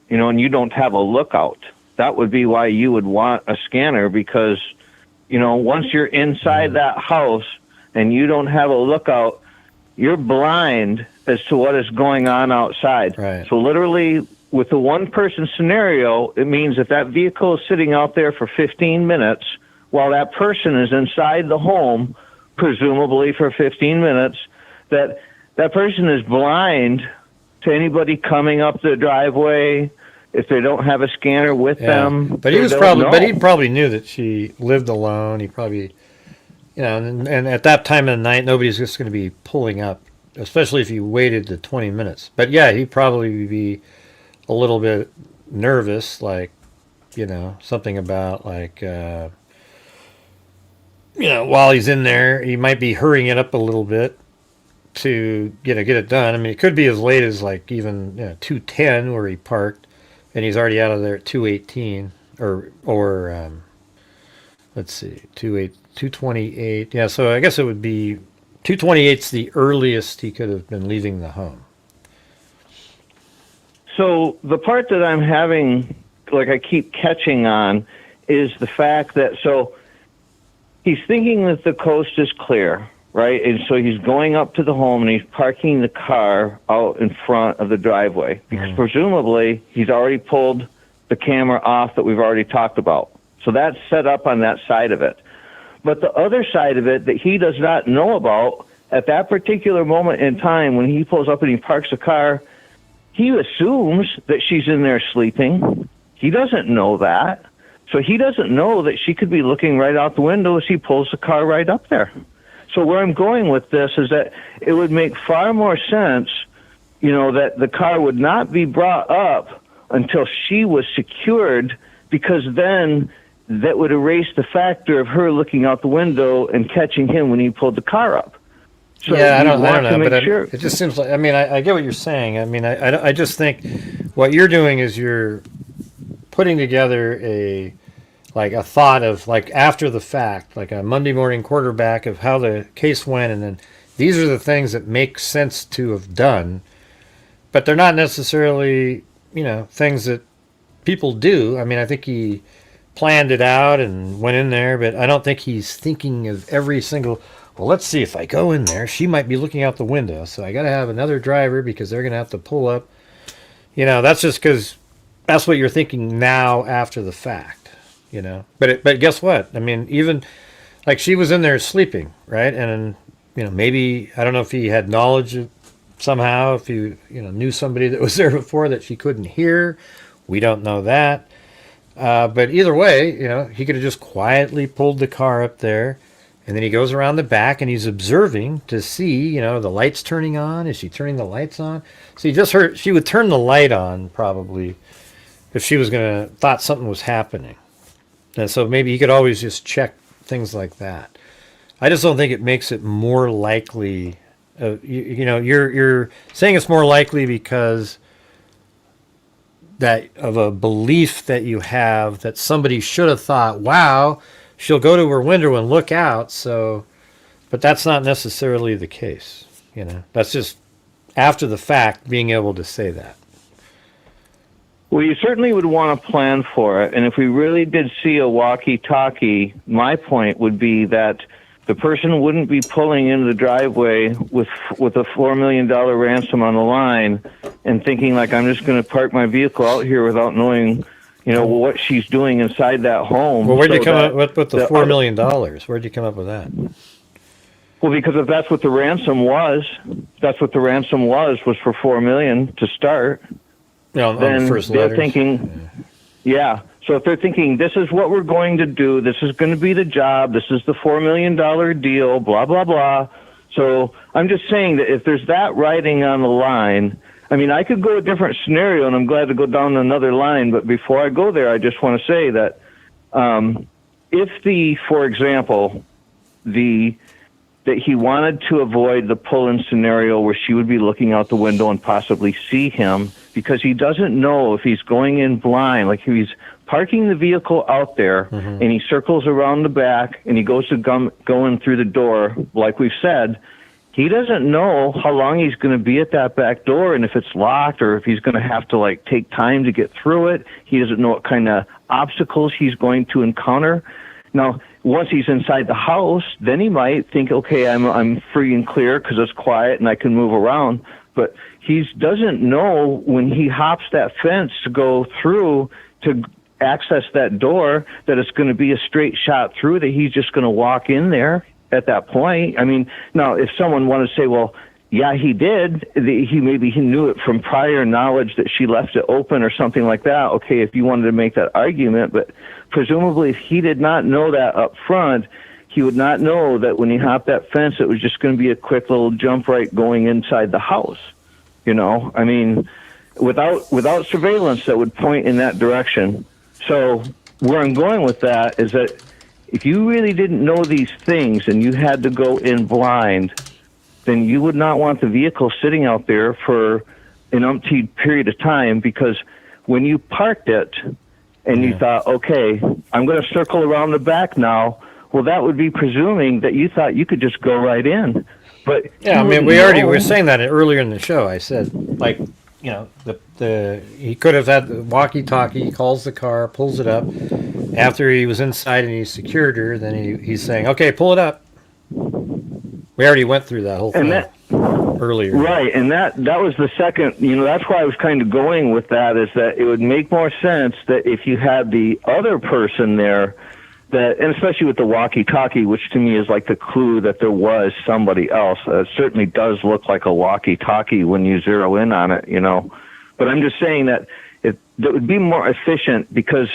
and you don't have a lookout. That would be why you would want a scanner, because, once you're inside that house and you don't have a lookout, you're blind as to what is going on outside. Right. So literally, with the one-person scenario, it means that that vehicle is sitting out there for 15 minutes while that person is inside the home, presumably for 15 minutes, that person is blind to anybody coming up the driveway if they don't have a scanner with them. But he probably knew that she lived alone. He probably, and at that time of the night, nobody's just going to be pulling up, especially if you waited the 20 minutes. But yeah, he'd probably be a little bit nervous, like, something about like, while he's in there, he might be hurrying it up a little bit to get it done. I mean, it could be as late as like even 2:10 where he parked, and he's already out of there at 2:18 or let's see, 2:28. Yeah, so I guess it would be 2:28's the earliest he could have been leaving the home. So the part that I'm having, like I keep catching on, is the fact that he's thinking that the coast is clear, right? And so he's going up to the home and he's parking the car out in front of the driveway because presumably he's already pulled the camera off that we've already talked about. So that's set up on that side of it. But the other side of it that he does not know about, at that particular moment in time when he pulls up and he parks the car, he assumes that she's in there sleeping. He doesn't know that. So he doesn't know that she could be looking right out the window as he pulls the car right up there. So where I'm going with this is that it would make far more sense, that the car would not be brought up until she was secured, because then that would erase the factor of her looking out the window and catching him when he pulled the car up. So yeah, I don't know, but it just seems like, I mean, I get what you're saying. I mean, I just think what you're doing is you're putting together a thought of, like, after the fact, like a Monday morning quarterback of how the case went, and then these are the things that make sense to have done, but they're not necessarily, things that people do. I mean, I think he planned it out and went in there, but I don't think he's thinking of every single, well, let's see, if I go in there, she might be looking out the window, so I got to have another driver because they're going to have to pull up. You know, that's just because that's what you're thinking now after the fact, you know. But guess what? I mean, even like she was in there sleeping, right? And, you know, maybe, I don't know if he had knowledge of somehow, if he, you know, knew somebody that was there before that she couldn't hear. We don't know that. But either way, you know, he could have just quietly pulled the car up there. And then he goes around the back and he's observing to see, you know, the lights turning on. Is she turning the lights on? So he just heard she would turn the light on probably if she was going to thought something was happening. And so maybe he could always just check things like that. I just don't think it makes it more likely. You know, you're saying it's more likely because that of a belief that you have that somebody should have thought, wow, she'll go to her window and look out. So, but that's not necessarily the case. You know, that's just after the fact being able to say that. Well, you certainly would want to plan for it. And if we really did see a walkie-talkie, my point would be that the person wouldn't be pulling into the driveway with a $4 million ransom on the line and thinking, like, I'm just going to park my vehicle out here without knowing, you know, what she's doing inside that home. Well, where'd you come up with the $4 million? Where'd you come up with that? Well, because if that's what the ransom was, was for $4 million to start. Yeah, then the first they're letters. thinking, yeah. So if they're thinking, this is what we're going to do, this is going to be the job, this is the $4 million deal, blah, blah, blah. So I'm just saying that if there's that writing on the line, I mean, I could go a different scenario, and I'm glad to go down another line, but before I go there, I just want to say that if for example, that he wanted to avoid the pull-in scenario where she would be looking out the window and possibly see him, because he doesn't know if he's going in blind, like if he's parking the vehicle out there and he circles around the back and he goes to go in through the door, like we've said, he doesn't know how long he's going to be at that back door and if it's locked or if he's going to have to, like, take time to get through it. He doesn't know what kind of obstacles he's going to encounter. Now, once he's inside the house, then he might think, okay, I'm free and clear because it's quiet and I can move around. But he doesn't know when he hops that fence to go through to access that door that it's going to be a straight shot through, that he's just going to walk in there at that point. I mean, now, if someone wanted to say, well, yeah, he did. He knew it from prior knowledge that she left it open or something like that. Okay, if you wanted to make that argument, but presumably if he did not know that up front, he would not know that when he hopped that fence, it was just going to be a quick little jump right going inside the house. You know, I mean, without surveillance that would point in that direction. So where I'm going with that is that if you really didn't know these things and you had to go in blind, then you would not want the vehicle sitting out there for an umpteen period of time, because when you parked it and you thought, okay, I'm going to circle around the back now, well, that would be presuming that you thought you could just go right in. But yeah, I mean, we were saying that earlier in the show. I said, like, you know, he could have had the walkie-talkie, he calls the car, pulls it up. After he was inside and he secured her, then he's saying, okay, pull it up. We already went through that whole thing earlier. Right, and that was the second, you know, that's why I was kind of going with that, is that it would make more sense that if you had the other person there, that, and especially with the walkie-talkie, which to me is like the clue that there was somebody else. It certainly does look like a walkie-talkie when you zero in on it, you know. But I'm just saying that that would be more efficient, because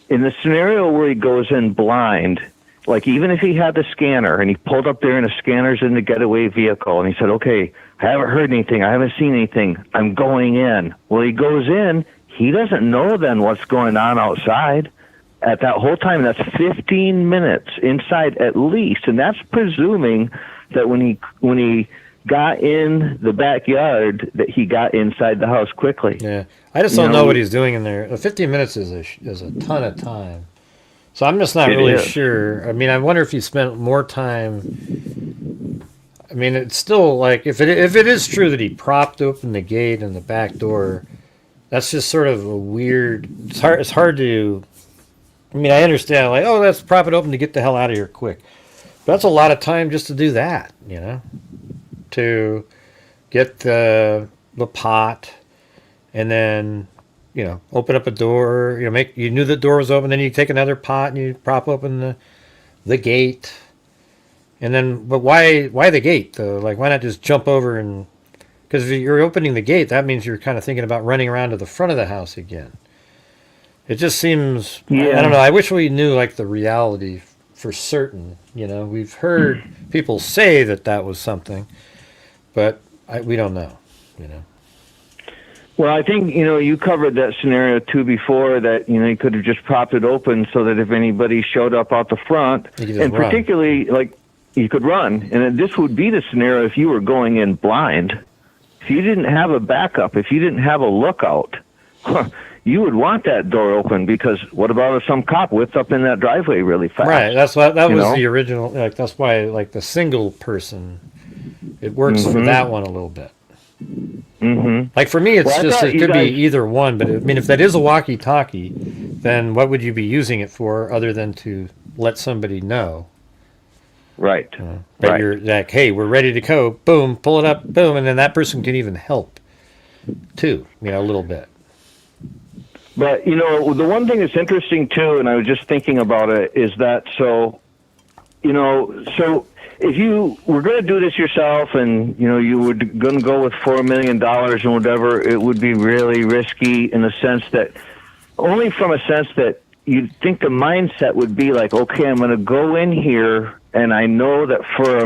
in the scenario where he goes in blind, like even if he had the scanner and he pulled up there and the scanner's in the getaway vehicle and he said, okay, I haven't heard anything, I haven't seen anything, I'm going in. Well, he goes in, he doesn't know then what's going on outside. At that whole time, that's 15 minutes inside at least, and that's presuming that when he got in the backyard, that he got inside the house quickly. Yeah, I just don't know what he's doing in there. 15 minutes is a ton of time, so I'm just not really sure. I mean, I wonder if he spent more time. I mean, it's still like if it is true that he propped open the gate and the back door, that's just sort of a weird. It's hard to. I mean, I understand, like, oh, let's prop it open to get the hell out of here quick. That's a lot of time just to do that, to get the pot and then, open up a door, you knew the door was open, then you take another pot and you prop open the gate. And then, but why the gate though? Like, why not just jump over and, because if you're opening the gate, that means you're kind of thinking about running around to the front of the house again. It just seems, I don't know, I wish we knew like the reality for certain. We've heard people say that was something, but we don't know. Well, I think you covered that scenario too before, that you could have just propped it open so that if anybody showed up out the front, and particularly like you could run, and then this would be the scenario if you were going in blind. If you didn't have a backup, if you didn't have a lookout, you would want that door open, because what about if some cop whipped up in that driveway really fast? Right. That was the original. Like, that's why, like, the single person, it works for that one a little bit. Mm-hmm. Like, for me, it could be either one. But I mean, if that is a walkie-talkie, then what would you be using it for other than to let somebody know? Right. That you're like, hey, we're ready to go. Boom, pull it up. Boom, and then that person can even help too. A little bit. But, the one thing that's interesting, too, and I was just thinking about it, is that, so if you were going to do this yourself and, you were going to go with $4 million and whatever, it would be really risky in the sense that, only from a sense that you'd think the mindset would be like, okay, I'm going to go in here, and I know that for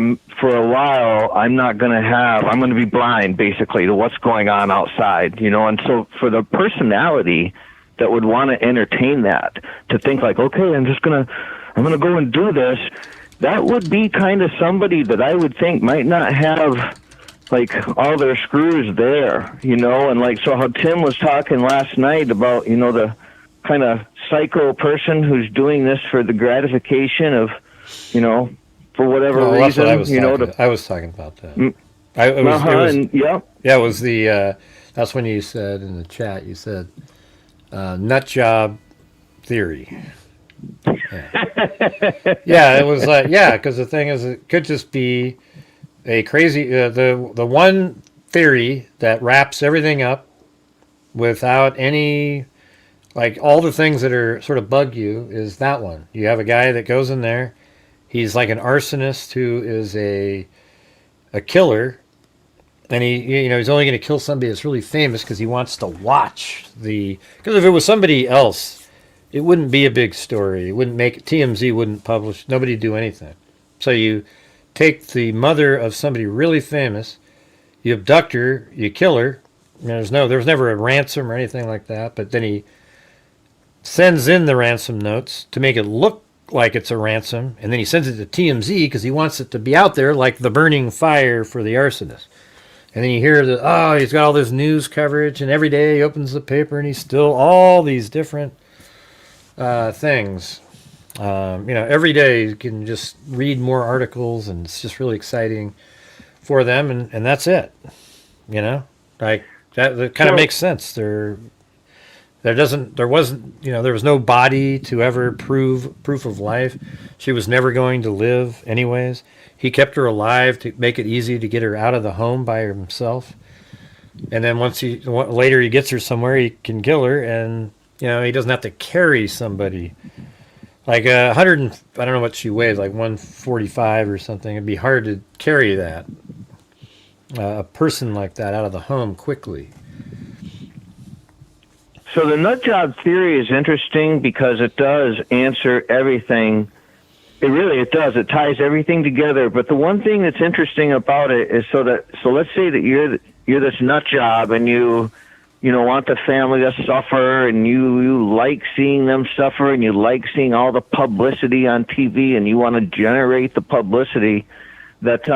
a while, I'm going to be blind, basically, to what's going on outside, and so for the personality that would want to entertain that, to think like, okay, I'm going to go and do this, that would be kind of somebody that I would think might not have like all their screws there, and like, so how Tim was talking last night about, the kind of psycho person who's doing this for the gratification of, for whatever reason, I was talking about that. It was the, that's when you said in the chat, you said, nut job theory. Yeah, it was like, because the thing is, it could just be a crazy, the one theory that wraps everything up without any, like, all the things that are sort of bug you is that one. You have a guy that goes in there, he's like an arsonist who is a killer, and he's only going to kill somebody that's really famous because he wants to watch because if it was somebody else, it wouldn't be a big story. It wouldn't make TMZ wouldn't publish. Nobody'd do anything. So you take the mother of somebody really famous, you abduct her, you kill her. There was never a ransom or anything like that. But then he sends in the ransom notes to make it look like it's a ransom, and then he sends it to TMZ because he wants it to be out there like the burning fire for the arsonist. And then you hear he's got all this news coverage, and every day he opens the paper and he's still all these different things. Every day you can just read more articles, and it's just really exciting for them, and that's it. Like that kind of makes sense. There was no body to ever proof of life. She was never going to live anyways. He kept her alive to make it easy to get her out of the home by himself. And then later he gets her somewhere, he can kill her, and he doesn't have to carry somebody. Like 100, I don't know what she weighs, like 145 or something. It'd be hard to carry that, a person like that, out of the home quickly. So the nut job theory is interesting because it does answer everything. It does. It ties everything together. But the one thing that's interesting about it is so let's say that you're this nut job, and you want the family to suffer, and you like seeing them suffer, and you like seeing all the publicity on TV, and you want to generate the publicity that,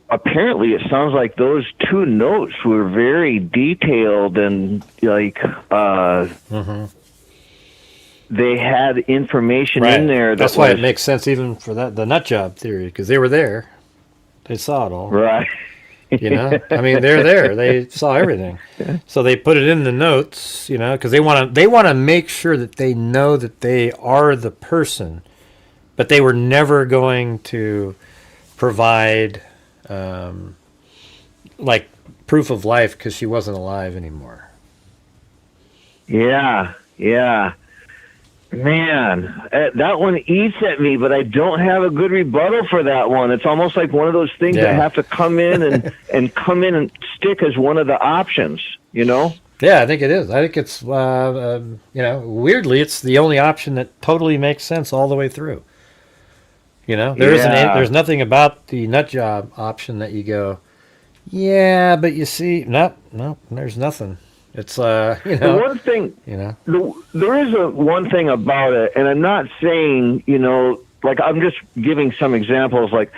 apparently it sounds like those two notes were very detailed, and like, they had information in there. That's why it makes sense even for the nut job theory, because they were there. They saw it all. Right. I mean, they're there. They saw everything. So they put it in the notes, because they want to make sure that they know that they are the person but they were never going to provide like proof of life because she wasn't alive anymore. Yeah. Man, that one eats at me, but I don't have a good rebuttal for that one. It's almost like one of those things that have to come in and come in and stick as one of the options, you know? Yeah, I think it is. I think it's, weirdly, it's the only option that totally makes sense all the way through. You know, there's nothing about the nut job option that you go, yeah, but you see, no, there's nothing. It's the one thing, there is one thing about it, and I'm not saying, like, I'm just giving some examples. Like,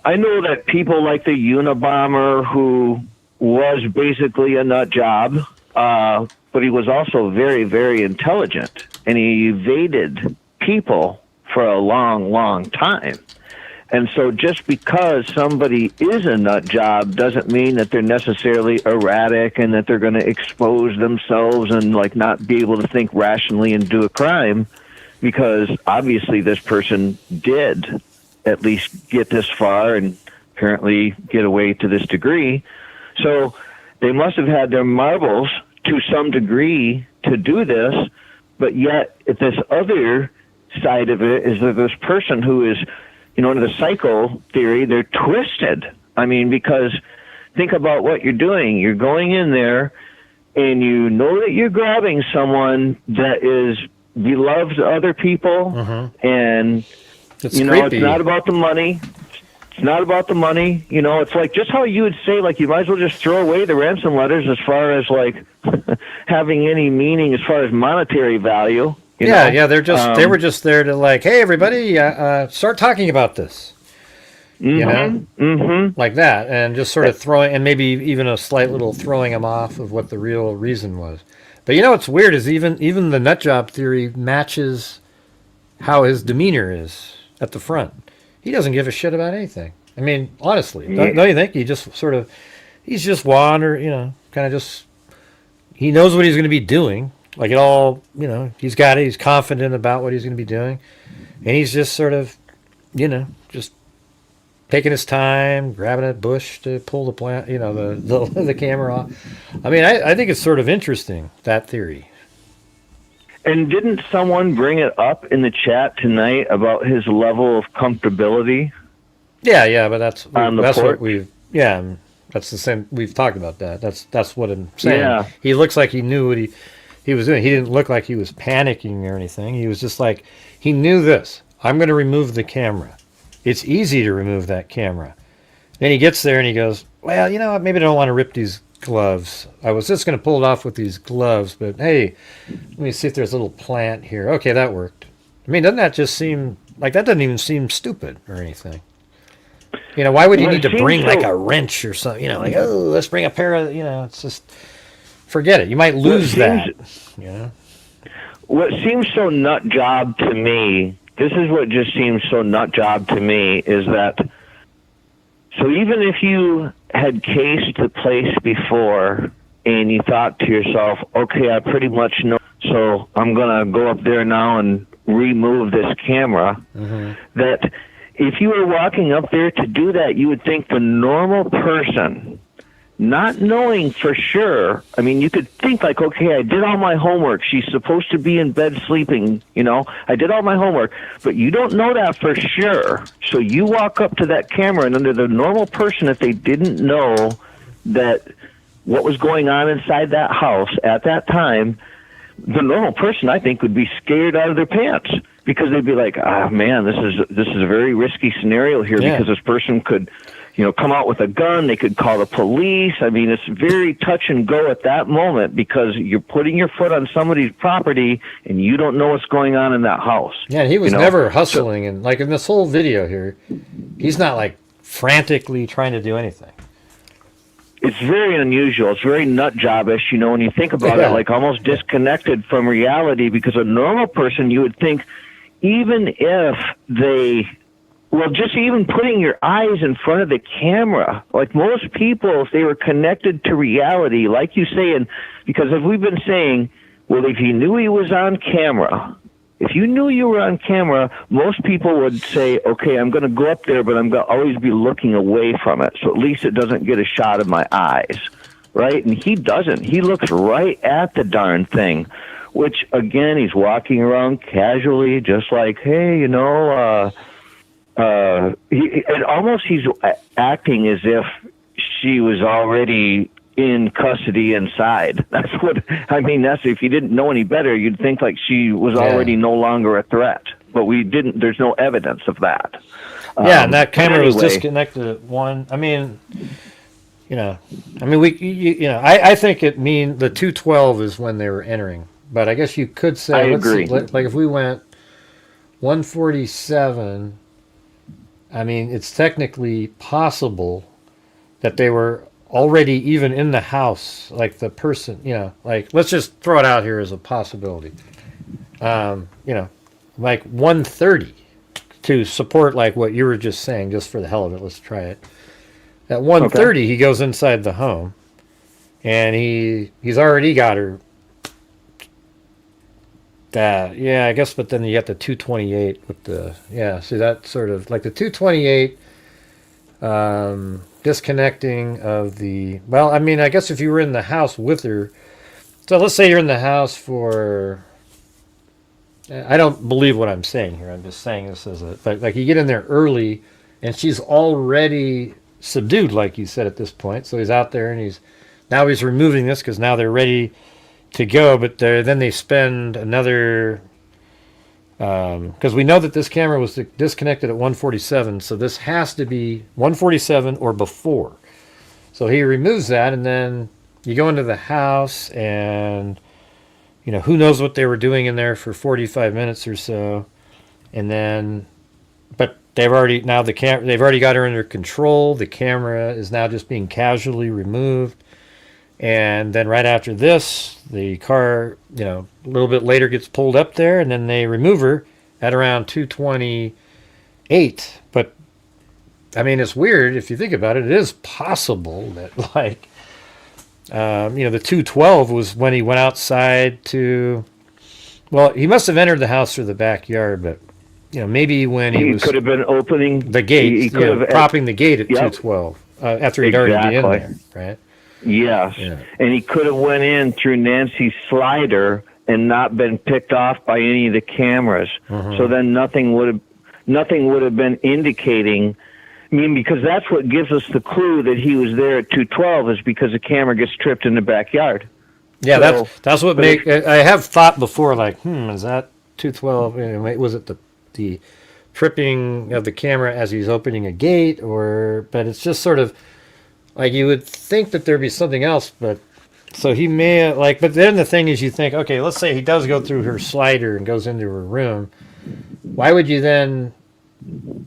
I know that people like the Unabomber, who was basically a nut job, but he was also very, very intelligent, and he evaded people for a long, long time. And so just because somebody is a nut job doesn't mean that they're necessarily erratic and that they're going to expose themselves and like not be able to think rationally and do a crime, because obviously this person did at least get this far and apparently get away to this degree. So they must have had their marbles to some degree to do this, but yet at this other side of it is that this person who is, under the psycho theory, they're twisted. I mean, because think about what you're doing. You're going in there, and you know that you're grabbing someone that is beloved to other people, and, it's not about the money. It's not about the money. It's like just how you would say, like, you might as well just throw away the ransom letters as far as, like, having any meaning as far as monetary value. Yeah, they were just there to like, hey, everybody, start talking about this. Like that, and just sort of throwing, and maybe even a slight little throwing him off of what the real reason was. But what's weird is even the nut job theory matches how his demeanor is at the front. He doesn't give a shit about anything. I mean, honestly, don't you think? He just he's just wander, kind of just, he knows what he's going to be doing. Like it all, he's got it. He's confident about what he's going to be doing. And he's just sort of, just taking his time, grabbing a bush to pull the plant, the camera off. I mean, I think it's sort of interesting, that theory. And didn't someone bring it up in the chat tonight about his level of comfortability? Yeah, but that's what that's the same. We've talked about that. That's what I'm saying. Yeah. He looks like he knew what he was doing. He didn't look like he was panicking or anything. He was just like, he knew this. I'm going to remove the camera. It's easy to remove that camera. Then he gets there and he goes, well, you know what? Maybe I don't want to rip these gloves. I was just going to pull it off with these gloves, but hey, let me see if there's a little plant here. Okay, that worked. I mean, doesn't that just seem like, that doesn't even seem stupid or anything? Why would you need to bring like a wrench or something? Like, oh, let's bring a pair of, it's just, forget it. You might lose that. What seems so nut job to me, this is what just seems so nut job to me, is that, so even if you had cased the place before and you thought to yourself, okay, I pretty much know, so I'm going to go up there now and remove this camera, that if you were walking up there to do that, you would think the normal person, not knowing for sure, I mean, you could think like, okay, I did all my homework. She's supposed to be in bed sleeping, I did all my homework, but you don't know that for sure. So you walk up to that camera, and under the normal person, if they didn't know that what was going on inside that house at that time, the normal person, I think, would be scared out of their pants, because they'd be like, man, this is a very risky scenario here, because this person could, come out with a gun. They could call the police. I mean, it's very touch and go at that moment, because you're putting your foot on somebody's property and you don't know what's going on in that house. Yeah, he was never hustling. And like in this whole video here, he's not like frantically trying to do anything. It's very unusual. It's very nut jobbish, when you think about it, like almost disconnected from reality, because a normal person, you would think, even if they, well, just even putting your eyes in front of the camera, like most people, if they were connected to reality, like you say, and because as we've been saying, well, if he knew he was on camera, If you knew you were on camera, most people would say, okay, I'm going to go up there, but I'm going to always be looking away from it, so at least it doesn't get a shot of my eyes, right? And he doesn't. He looks right at the darn thing, which, again, he's walking around casually, just like, hey, you know, he's acting as if she was already in custody inside. That's what I mean. That's, if you didn't know any better, you'd think like she was already no longer a threat. But we didn't. There's no evidence of that. Yeah, and that camera was disconnected at one. I mean, you know, I think it mean the 212 is when they were entering. But I guess you could say, I agree. Like if we went 147, I mean, it's technically possible that they were already even in the house, like the person, you know, like let's just throw it out here as a possibility. You know, like 130 to support like what you were just saying, just for the hell of it. Let's try it. At 130, he goes inside the home, and he's already got her. Yeah, I guess, but then you got the 228 with the See, that sort of like the 228. Disconnecting of the, well, I mean, I guess if you were in the house with her, so let's say you're in the house for, I don't believe what I'm saying here, I'm just saying this as a, like you get in there early and she's already subdued, like you said at this point, so he's out there and he's removing this because now they're ready to go, but then they spend another, because we know that this camera was disconnected at 147, so this has to be 147 or before. So he removes that, and then you go into the house, and you know who knows what they were doing in there for 45 minutes or so, and then, but they've already got her under control. The camera is now just being casually removed. And then right after this, the car, you know, a little bit later gets pulled up there, and then they remove her at around 228. But, I mean, it's weird if you think about it. It is possible that, like, you know, the 212 was when he went outside to, well, he must have entered the house through the backyard, but, you know, maybe when he could have been opening the gate, he could have propping the gate at 212 after he'd already been in there, right? Yes, and he could have went in through Nancy's slider and not been picked off by any of the cameras. So then nothing would have been indicating. I mean, because that's what gives us the clue that he was there at 212 is because the camera gets tripped in the backyard. Yeah, so, that's what make. I have thought before, like, is that 212? Was it the tripping of the camera as he's opening a gate, or? But it's just sort of. Like, you would think that there'd be something else, but so he may like. But then the thing is, you think, okay, let's say he does go through her slider and goes into her room. Why would you then,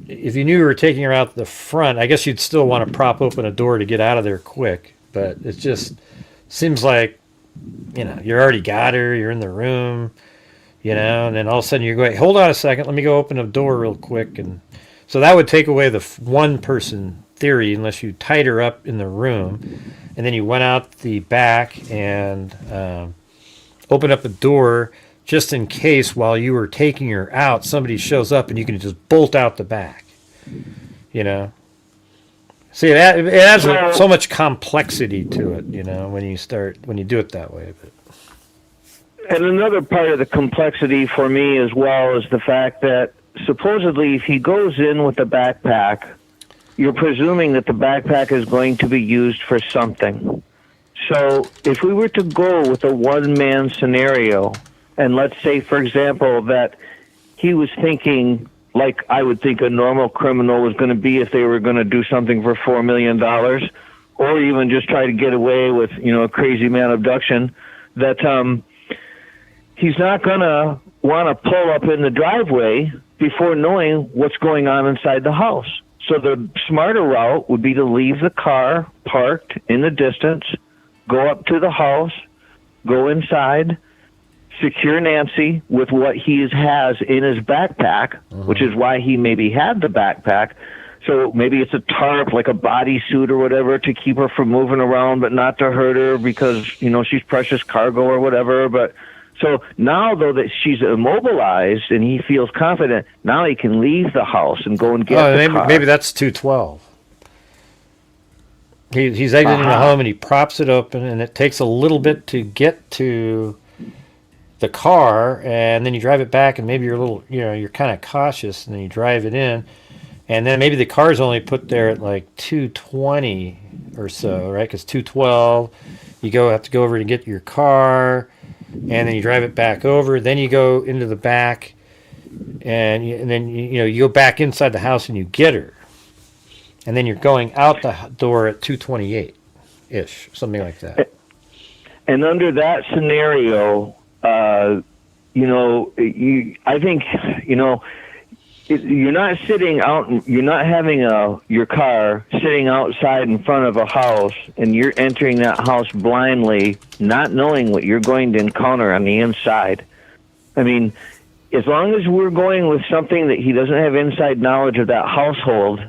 if you knew you were taking her out the front? I guess you'd still want to prop open a door to get out of there quick. But it just seems like, you know, you already got her. You're in the room, you know, and then all of a sudden you're going, hold on a second, let me go open a door real quick, and so that would take away the one person theory unless you tied her up in the room and then you went out the back and opened up the door just in case while you were taking her out somebody shows up and you can just bolt out the back, you know. See, it adds so much complexity to it, you know, when you do it that way. But. And another part of the complexity for me as well is the fact that supposedly if he goes in with a backpack, you're presuming that the backpack is going to be used for something. So if we were to go with a one-man scenario, and let's say, for example, that he was thinking, like I would think a normal criminal was going to be if they were going to do something for $4 million, or even just try to get away with, you know, a crazy man abduction, that he's not going to want to pull up in the driveway before knowing what's going on inside the house. So the smarter route would be to leave the car parked in the distance, go up to the house, go inside, secure Nancy with what he has in his backpack, which is why he maybe had the backpack. So maybe it's a tarp, like a bodysuit or whatever, to keep her from moving around, but not to hurt her because, you know, she's precious cargo or whatever. But So now, though, that she's immobilized and he feels confident, now he can leave the house and go and get the car. Maybe that's 212. He's exiting the home and he props it open, and it takes a little bit to get to the car, and then you drive it back, and maybe you're a little, you're kind of cautious, and then you drive it in, and then maybe the car's only put there at like 220 or so, right? Because 212, you have to go over to get your car, and then you drive it back over. Then you go into the back, and then you go back inside the house and you get her, and then you're going out the door at 228-ish, something like that. And under that scenario, I think, you're not sitting out, you're not having your car sitting outside in front of a house, and you're entering that house blindly, not knowing what you're going to encounter on the inside. I mean, as long as we're going with something that he doesn't have inside knowledge of that household,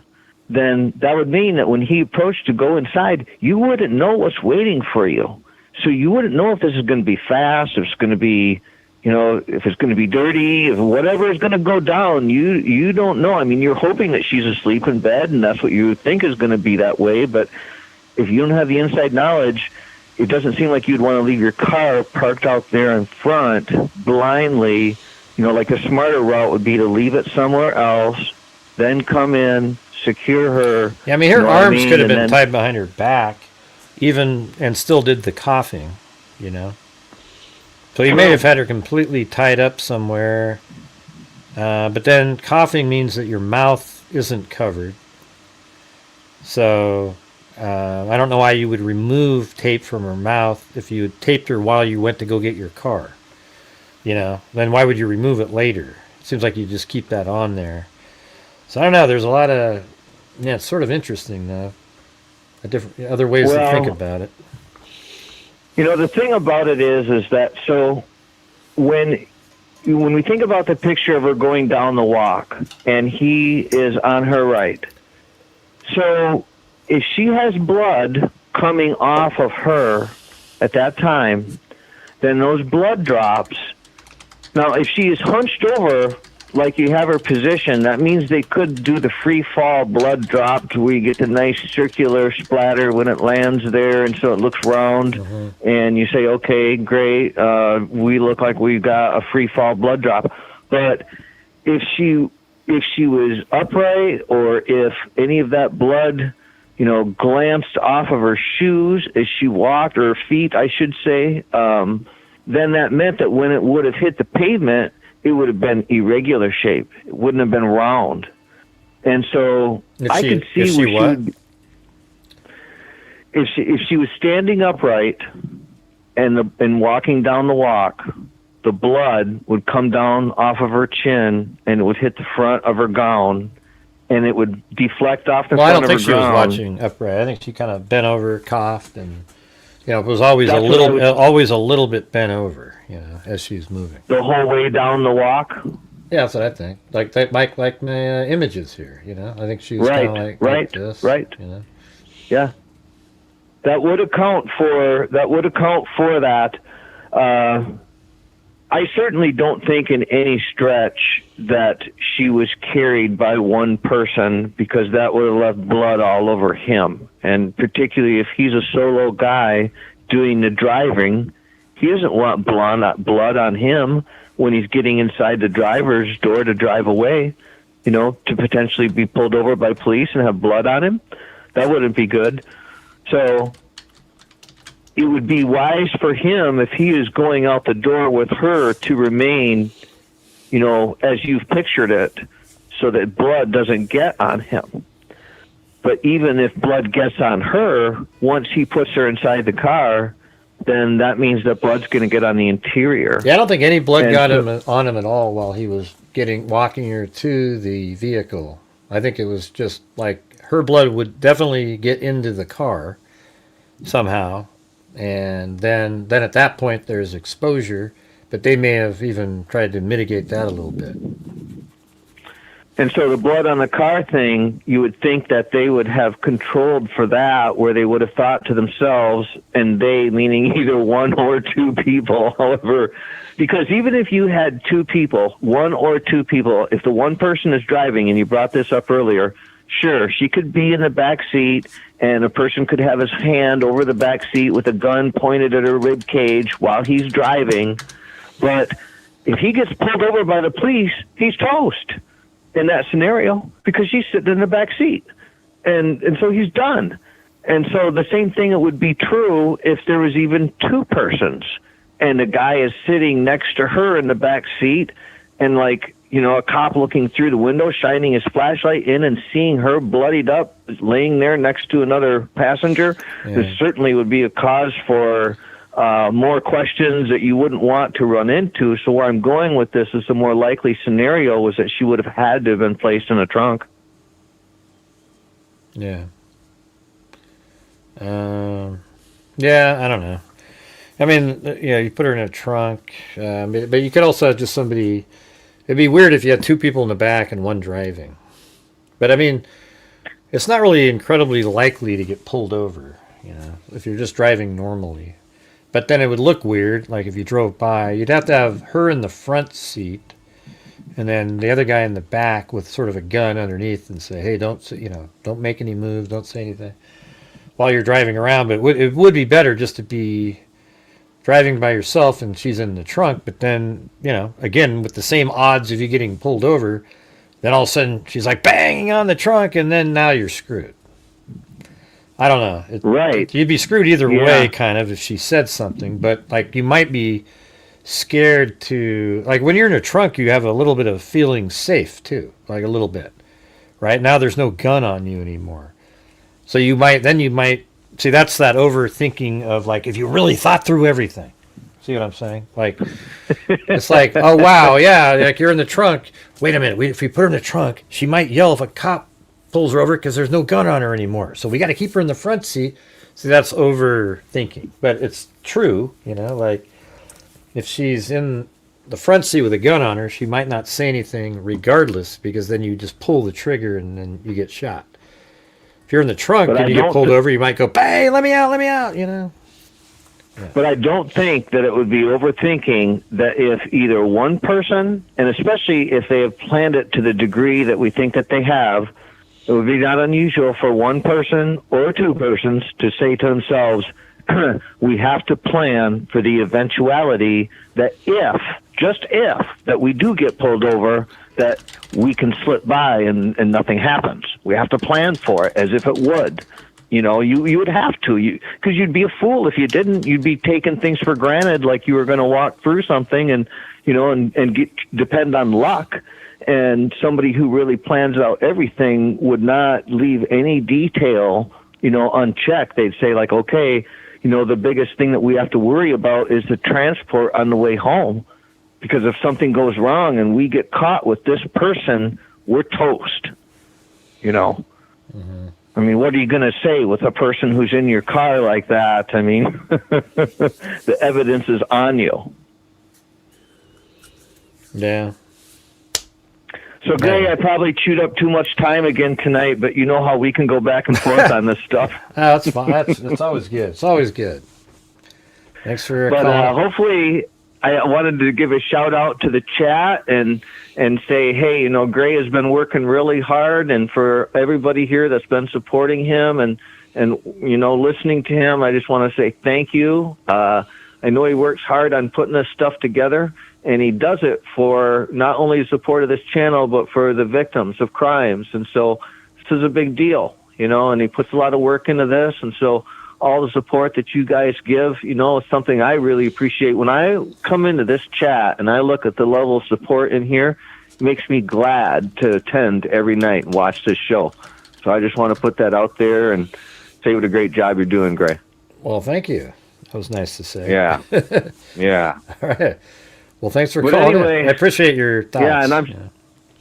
then that would mean that when he approached to go inside, you wouldn't know what's waiting for you. So you wouldn't know if this is going to be fast, if it's going to be, if it's going to be dirty, if whatever is going to go down. You don't know. I mean, you're hoping that she's asleep in bed, and that's what you think is going to be that way. But if you don't have the inside knowledge, it doesn't seem like you'd want to leave your car parked out there in front blindly. Like the smarter route would be to leave it somewhere else, then come in, secure her. Yeah, I mean, her arms could have been tied behind her back, and still did the coughing, So he may have had her completely tied up somewhere, but then coughing means that your mouth isn't covered. So I don't know why you would remove tape from her mouth if you had taped her while you went to go get your car. Then why would you remove it later? It seems like you just keep that on there. So I don't know. There's a lot of, it's sort of interesting though. Other ways to think about it. The thing about it is that, so when we think about the picture of her going down the walk and he is on her right, so if she has blood coming off of her at that time, then those blood drops. Now, if she is hunched over like you have her position, that means they could do the free fall blood drop where you get the nice circular splatter when it lands there, and so it looks round, and you say, okay, great, we look like we've got a free fall blood drop. But if she was upright, or if any of that blood glanced off of her shoes as she walked, or her feet, I should say, then that meant that when it would have hit the pavement, it would have been irregular shape. It wouldn't have been round. And so I could see where if she was standing upright and walking down the walk, the blood would come down off of her chin and it would hit the front of her gown, and it would deflect off the front of her gown. Well, I don't think she was watching upright. I think she kind of bent over, coughed, and it was always a little bit bent over, as she's moving. The whole way down the walk? Yeah, that's what I think. Like my images here, I think she was kind of like this. Right. Yeah. That would account for that. I certainly don't think in any stretch that she was carried by one person, because that would have left blood all over him. And particularly if he's a solo guy doing the driving, he doesn't want blood on him when he's getting inside the driver's door to drive away, to potentially be pulled over by police and have blood on him. That wouldn't be good. So it would be wise for him, if he is going out the door with her, to remain, as you've pictured it, so that blood doesn't get on him. But even if blood gets on her, once he puts her inside the car, then that means that blood's going to get on the interior. Yeah, I don't think any blood got on him at all while he was walking her to the vehicle. I think it was just like her blood would definitely get into the car somehow. And then at that point there's exposure, but they may have even tried to mitigate that a little bit. And so the blood on the car thing, you would think that they would have controlled for that, where they would have thought to themselves, and they meaning either one or two people, however, because even if you had two people, one or two people, if the one person is driving, and you brought this up earlier, sure, she could be in the back seat, and a person could have his hand over the back seat with a gun pointed at her rib cage while he's driving. But if he gets pulled over by the police, he's toast in that scenario, because she's sitting in the back seat, and so he's done. And so the same thing, it would be true if there was even two persons, and the guy is sitting next to her in the back seat, and like, you know, a cop looking through the window, shining his flashlight in and seeing her bloodied up, laying there next to another passenger. This certainly would be a cause for more questions that you wouldn't want to run into. So where I'm going with this is the more likely scenario was that she would have had to have been placed in a trunk. Yeah. Yeah, I don't know. I mean, yeah, you put her in a trunk, but you could also have just somebody. It'd be weird if you had two people in the back and one driving. But I mean, it's not really incredibly likely to get pulled over, you know, if you're just driving normally. But then it would look weird, like if you drove by. You'd have to have her in the front seat, and then the other guy in the back with sort of a gun underneath, and say, "Hey, don't make any moves, don't say anything," while you're driving around. But it would be better just to be driving by yourself and she's in the trunk. But then, you know, again, with the same odds of you getting pulled over, then all of a sudden she's like banging on the trunk, and then now you're screwed. I don't know. Right. You'd be screwed either way, kind of, if she said something. But, like, you might be scared to... Like, when you're in a trunk, you have a little bit of feeling safe, too. Like, a little bit. Right? Now there's no gun on you anymore. So you might... See, that's that overthinking of, like, if you really thought through everything. See what I'm saying? Like, it's like, oh, wow, yeah, like, you're in the trunk. Wait a minute. If we put her in the trunk, she might yell if a cop pulls her over because there's no gun on her anymore. So we got to keep her in the front seat. See, that's overthinking. But it's true, you know, like if she's in the front seat with a gun on her, she might not say anything regardless, because then you just pull the trigger and then you get shot. If you're in the trunk and you get pulled over, you might go, "Hey, let me out," you know. Yeah. But I don't think that it would be overthinking that if either one person, and especially if they have planned it to the degree that we think that they have, it would be not unusual for one person or two persons to say to themselves, we have to plan for the eventuality that just if, that we do get pulled over, that we can slip by and nothing happens. We have to plan for it as if it would. You know, you would have to, because you'd be a fool if you didn't. You'd be taking things for granted, like you were going to walk through something and, you know, and depend on luck. And somebody who really plans out everything would not leave any detail, you know, unchecked. They'd say, like, okay, you know, the biggest thing that we have to worry about is the transport on the way home. Because if something goes wrong and we get caught with this person, we're toast, you know. Mm-hmm. I mean, what are you going to say with a person who's in your car like that? I mean, the evidence is on you. Yeah. So, Gray, I probably chewed up too much time again tonight, but you know how we can go back and forth on this stuff. That's fine. That's always good. It's always good. Thanks for calling. Hopefully, I wanted to give a shout out to the chat and say, hey, you know, Gray has been working really hard, and for everybody here that's been supporting him and you know, listening to him, I just want to say thank you. I know he works hard on putting this stuff together, and he does it for not only the support of this channel, but for the victims of crimes. And so this is a big deal, you know, and he puts a lot of work into this. And so all the support that you guys give, you know, is something I really appreciate. When I come into this chat and I look at the level of support in here, it makes me glad to attend every night and watch this show. So I just want to put that out there and say what a great job you're doing, Gray. Well, thank you. That was nice to say. Yeah. Yeah. All right. Well, thanks for calling in. I appreciate your thoughts. Yeah, and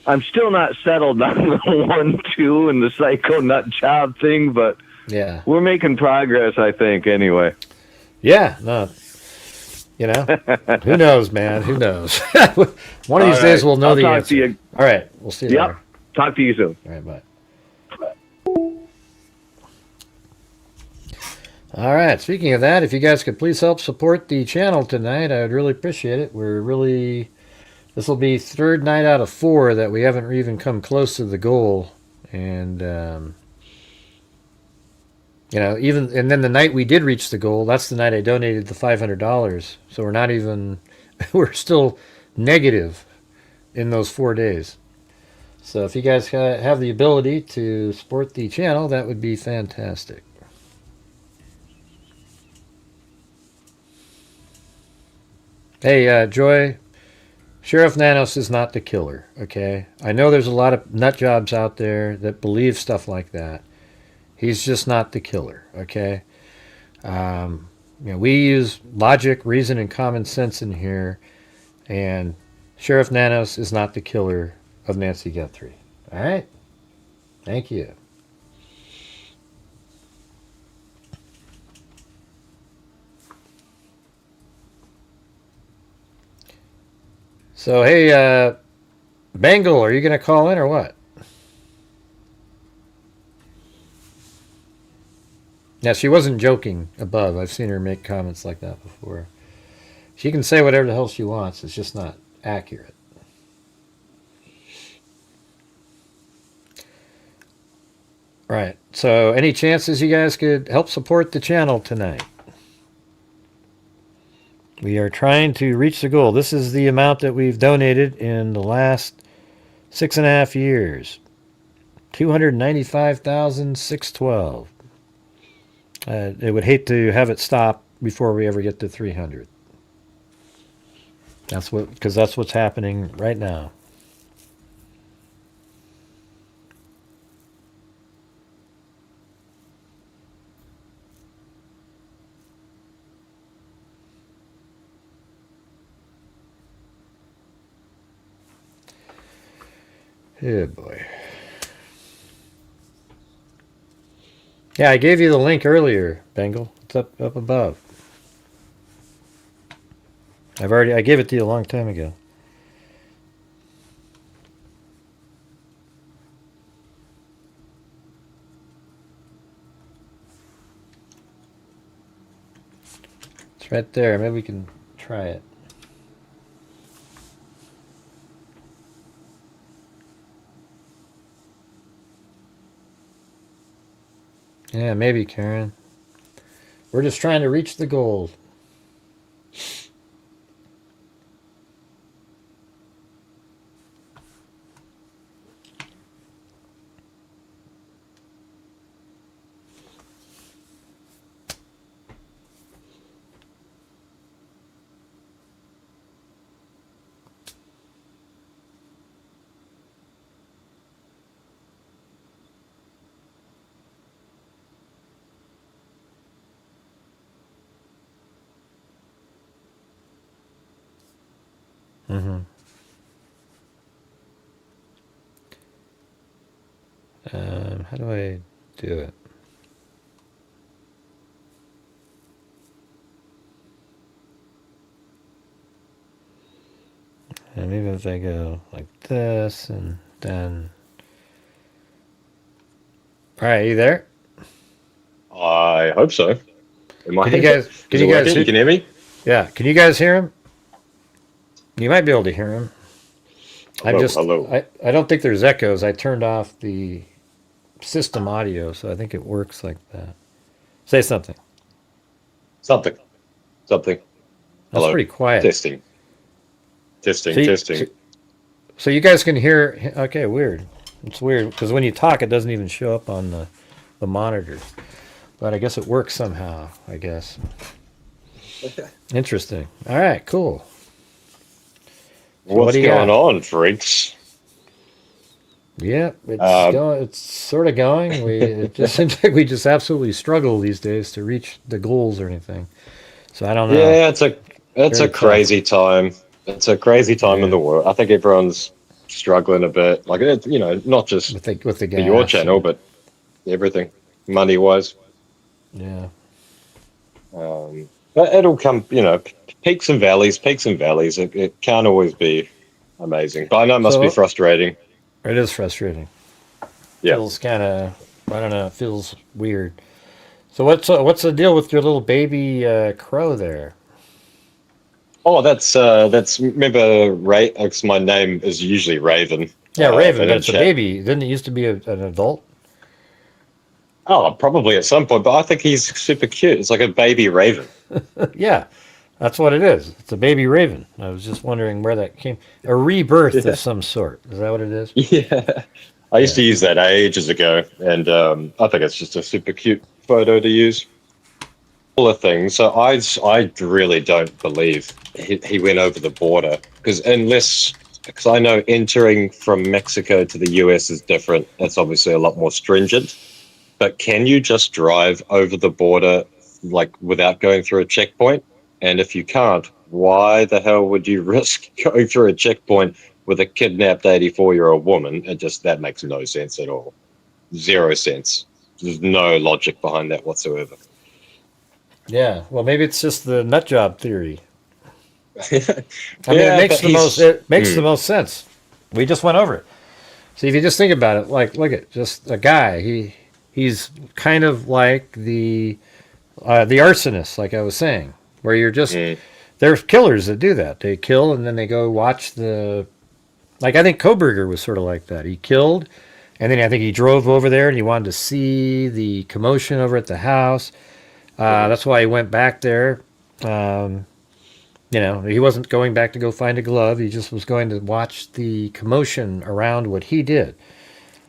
I'm still not settled on the 1-2 and the psycho nut job thing, but yeah, we're making progress, I think, anyway. Yeah, no. You know, who knows, man? Who knows? One of these days we'll know the answer. You. All right, we'll see you later. Talk to you soon. All right, bye. All right, speaking of that, if you guys could please help support the channel tonight, I would really appreciate it. This will be third night out of 4 that we haven't even come close to the goal. And, and then the night we did reach the goal, that's the night I donated the $500. So we're still negative in those 4 days. So if you guys have the ability to support the channel, that would be fantastic. Hey, Joy, Sheriff Nanos is not the killer, okay? I know there's a lot of nut jobs out there that believe stuff like that. He's just not the killer, okay? We use logic, reason, and common sense in here, and Sheriff Nanos is not the killer of Nancy Guthrie. All right? Thank you. So, hey, Bengal, are you going to call in or what? Yeah, she wasn't joking above. I've seen her make comments like that before. She can say whatever the hell she wants. It's just not accurate. Right. So, any chances you guys could help support the channel tonight? We are trying to reach the goal. This is the amount that we've donated in the last 6.5 years. $295,612. I would hate to have it stop before we ever get to 300. Because that's what's happening right now. Oh boy. Yeah, I gave you the link earlier, Bengal. It's up above. I gave it to you a long time ago. It's right there. Maybe we can try it. Yeah, maybe, Karen. We're just trying to reach the goal. Mm-hmm. How do I do it? And even if I go like this and then... All right, you there? I hope so. Can you guys you can hear me? Yeah, can you guys hear him? You might be able to hear him. Hello. I don't think there's echoes. I turned off the system audio, so I think it works like that. Say something. Something. That's Hello. pretty quiet. Testing. So you guys can hear... Okay, weird. It's weird, because when you talk, it doesn't even show up on the monitors. But I guess it works somehow, I guess. Okay. Interesting. All right, cool. What's going on, freaks? Yeah, it's sort of going. It just seems like we just absolutely struggle these days to reach the goals or anything. So I don't know. Yeah, it's a crazy time. It's a crazy time in the world. I think everyone's struggling a bit. Like, not just with the gas, for your channel, but everything, money-wise. Yeah. But it'll come, peaks and valleys. It can't always be amazing. But I know it must be frustrating. It is frustrating. Yeah. Feels kind of, I don't know, it feels weird. So what's the deal with your little baby crow there? Oh, that's remember Ray? Because my name is usually Raven. Yeah, Raven, in but it's a chat. baby. Didn't it used to be an adult? Oh, probably at some point, but I think he's super cute. It's like a baby raven. Yeah, that's what it is. It's a baby raven. I was just wondering where that came. A rebirth Yeah. of some sort. Is that what it is? Yeah, I used to use that ages ago, and I think it's just a super cute photo to use. All the things. So I really don't believe he went over the border because I know entering from Mexico to the US is different. It's obviously a lot more stringent. But can you just drive over the border like without going through a checkpoint? And if you can't, why the hell would you risk going through a checkpoint with a kidnapped 84-year-old woman? That makes no sense at all. 0 sense. There's no logic behind that whatsoever. Yeah. Well, maybe it's just the nut job theory. I mean, Yeah, it makes the most sense. We just went over it. So if you just think about it, like, look at just a guy. He's kind of like the arsonist, like I was saying, where you're just there's killers that do that. They kill and then they go watch the. Like I think Koberger was sort of like that. He killed, and then I think he drove over there and he wanted to see the commotion over at the house. That's why he went back there. He wasn't going back to go find a glove. He just was going to watch the commotion around what he did.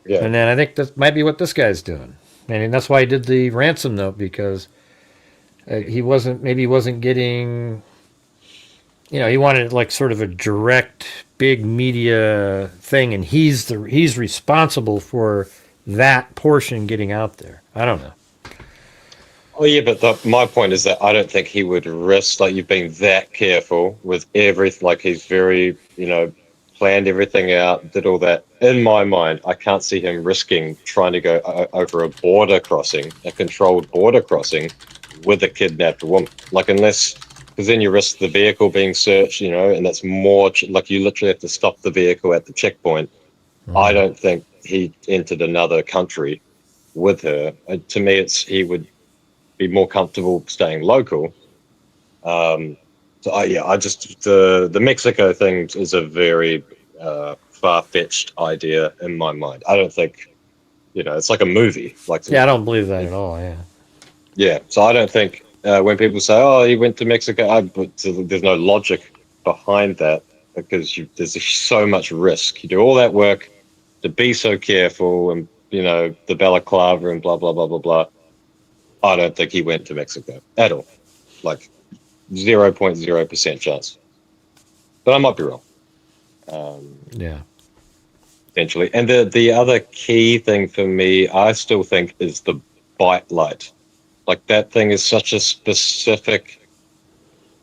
Yeah. And then I think that might be what this guy's doing. And that's why he did the ransom note, because he wasn't getting, he wanted like sort of a direct big media thing, and he's responsible for that portion getting out there. I don't know. Oh yeah, but my point is that I don't think he would risk, like, you've been that careful with everything, like he's very, planned everything out, did all that. In my mind, I can't see him risking trying to go over a border crossing, a controlled border crossing with a kidnapped woman. Like, because then you risk the vehicle being searched, and that's more, like you literally have to stop the vehicle at the checkpoint. I don't think he entered another country with her. To me, he would be more comfortable staying local. The Mexico thing is a very far-fetched idea in my mind. I don't think, it's like a movie. I don't believe that at all. Yeah. Yeah, so I don't think when people say, "Oh, he went to Mexico," there's no logic behind that, because there's so much risk. You do all that work to be so careful, and the balaclava and blah blah blah blah blah. I don't think he went to Mexico at all. Like 0.0% chance. But I might be wrong. Yeah. Potentially. And the other key thing for me, I still think, is the bite light. Like, that thing is such a specific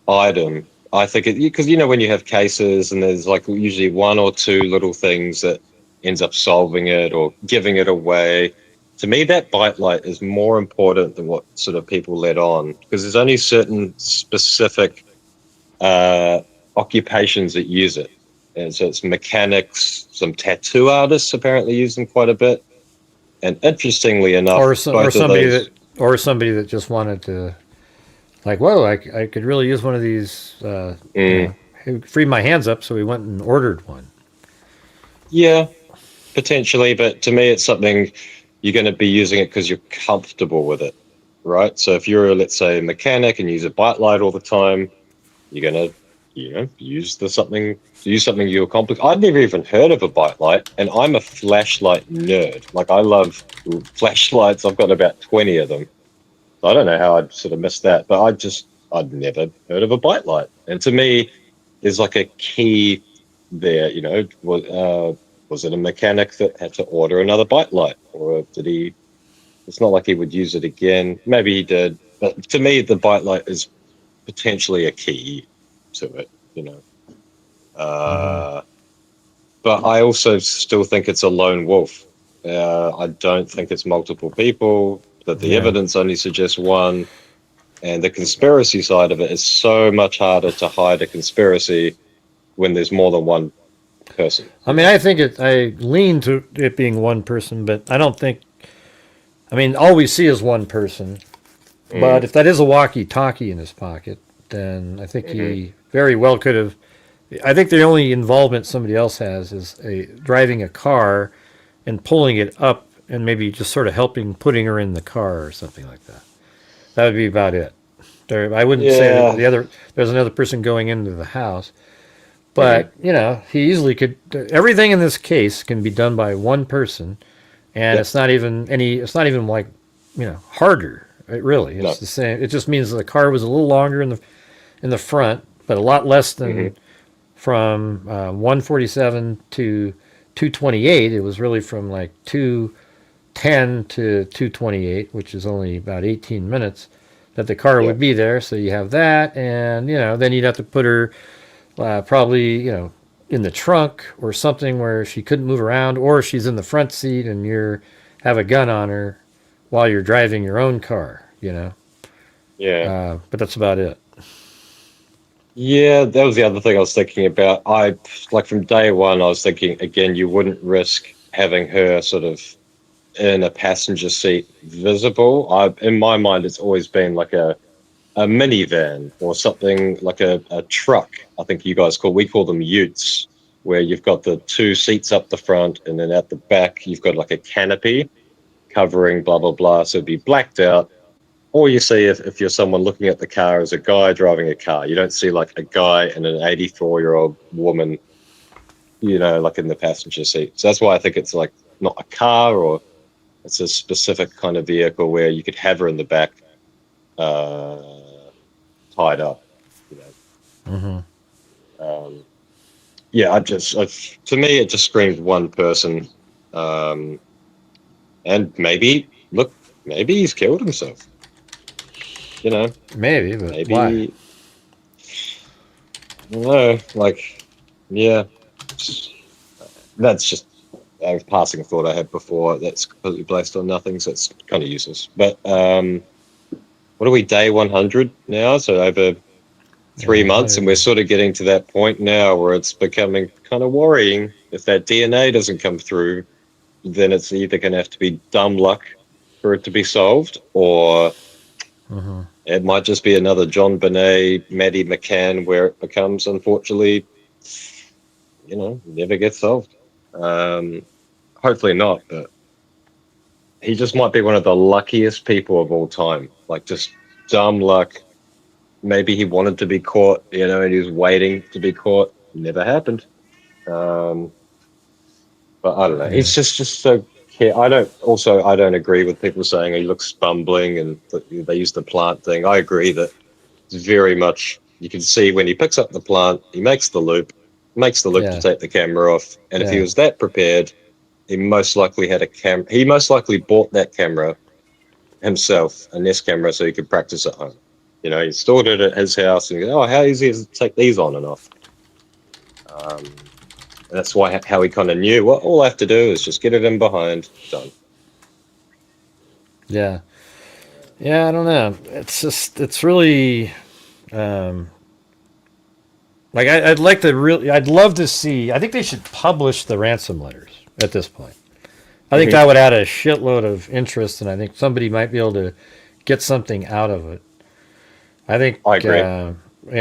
item. I think because when you have cases and there's like usually one or two little things that ends up solving it or giving it away. To me, that bite light is more important than what sort of people let on, because there's only certain specific occupations that use it. And so it's mechanics, some tattoo artists apparently use them quite a bit. And interestingly enough, or somebody that just wanted to, like, whoa, I could really use one of these. He freed my hands up, so he went and ordered one. Yeah, potentially, but to me, it's something you're going to be using it because you're comfortable with it, right? So if you're, let's say, a mechanic and use a bite light all the time, you're going to, use something you're comfortable. I'd never even heard of a bite light, and I'm a flashlight nerd. Like, I love flashlights. I've got about 20 of them. So I don't know how I'd sort of missed that, but I'd never heard of a bite light. And to me, there's like a key there, was it a mechanic that had to order another bite light, or did he? It's not like he would use it again. Maybe he did, but to me, the bite light is potentially a key to it, But I also still think it's a lone wolf. I don't think it's multiple people. That the evidence only suggests one, and the conspiracy side of it is so much harder to hide a conspiracy when there's more than one person. I mean, I lean to it being one person, but I don't think. I mean, all we see is one person. But if that is a walkie-talkie in his pocket, then I think he very well could have. I think the only involvement somebody else has is driving a car and pulling it up and maybe just sort of putting her in the car or something like that. That would be about it. I wouldn't say that there's another person going into the house. But, you know, he easily could. Everything in this case can be done by one person, and it's not even like, you know, harder. It really, it's the same. It just means the car was a little longer in the front, but a lot less than from 147 to 228. It was really from like 210 to 228, which is only about 18 minutes that the car would be there. So you have that, and you know, then you'd have to put her probably, you know, in the trunk or something where she couldn't move around, or she's in the front seat and have a gun on her while you're driving your own car, you know. Yeah. But that's about it. Yeah, that was the other thing I was thinking about. Like from day one, I was thinking, again, you wouldn't risk having her sort of in a passenger seat visible. In my mind, it's always been like a minivan or something like a truck. I think we call them utes, where you've got the two seats up the front and then at the back, you've got like a canopy covering blah, blah, blah. So it'd be blacked out. Or you see if you're someone looking at the car as a guy driving a car. You don't see like a guy and an 84-year-old woman, you know, like in the passenger seat. So that's why I think it's like not a car, or it's a specific kind of vehicle where you could have her in the back tied up, you know. Yeah, to me, it just screamed one person. And maybe he's killed himself. You know, maybe, but why? I don't know. Like, yeah, that's just a passing thought I had before. That's completely based on nothing, so it's kind of useless. But what are we, day 100 now? So over 3 months, and we're sort of getting to that point now where it's becoming kind of worrying. If that DNA doesn't come through, then it's either going to have to be dumb luck for it to be solved, or it might just be another John Bonet, Maddie McCann, where it becomes, unfortunately, you know, never gets solved. Hopefully not, but he just might be one of the luckiest people of all time. Like, just dumb luck. Maybe he wanted to be caught, you know, and he was waiting to be caught. Never happened. But I don't know. It's just so. I don't agree with people saying he looks bumbling and they use the plant thing. I agree that it's very much, you can see when he picks up the plant, he makes the loop to take the camera off. And if he was that prepared, he most likely had a camera. He most likely bought that camera himself, a Nest camera, so he could practice at home. You know, he stored it at his house and how easy is it to take these on and off? And that's how he kind of knew, well, all I have to do is just get it in behind, done. Yeah. Yeah, I don't know. It's really, like I'd love to see, I think they should publish the ransom letters at this point. I think that would add a shitload of interest, and I think somebody might be able to get something out of it. I agree.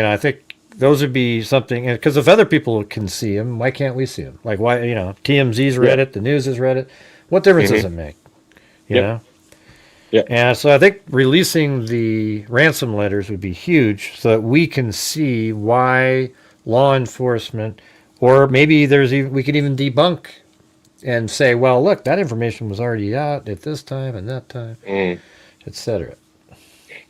I think those would be something, because if other people can see him, why can't we see him? Like, why, you know, TMZ's read it, the news has read it. What difference does it make? You know? Yeah. And so I think releasing the ransom letters would be huge, so that we can see why law enforcement, or maybe we could even debunk and say, well, look, that information was already out at this time and that time, etc.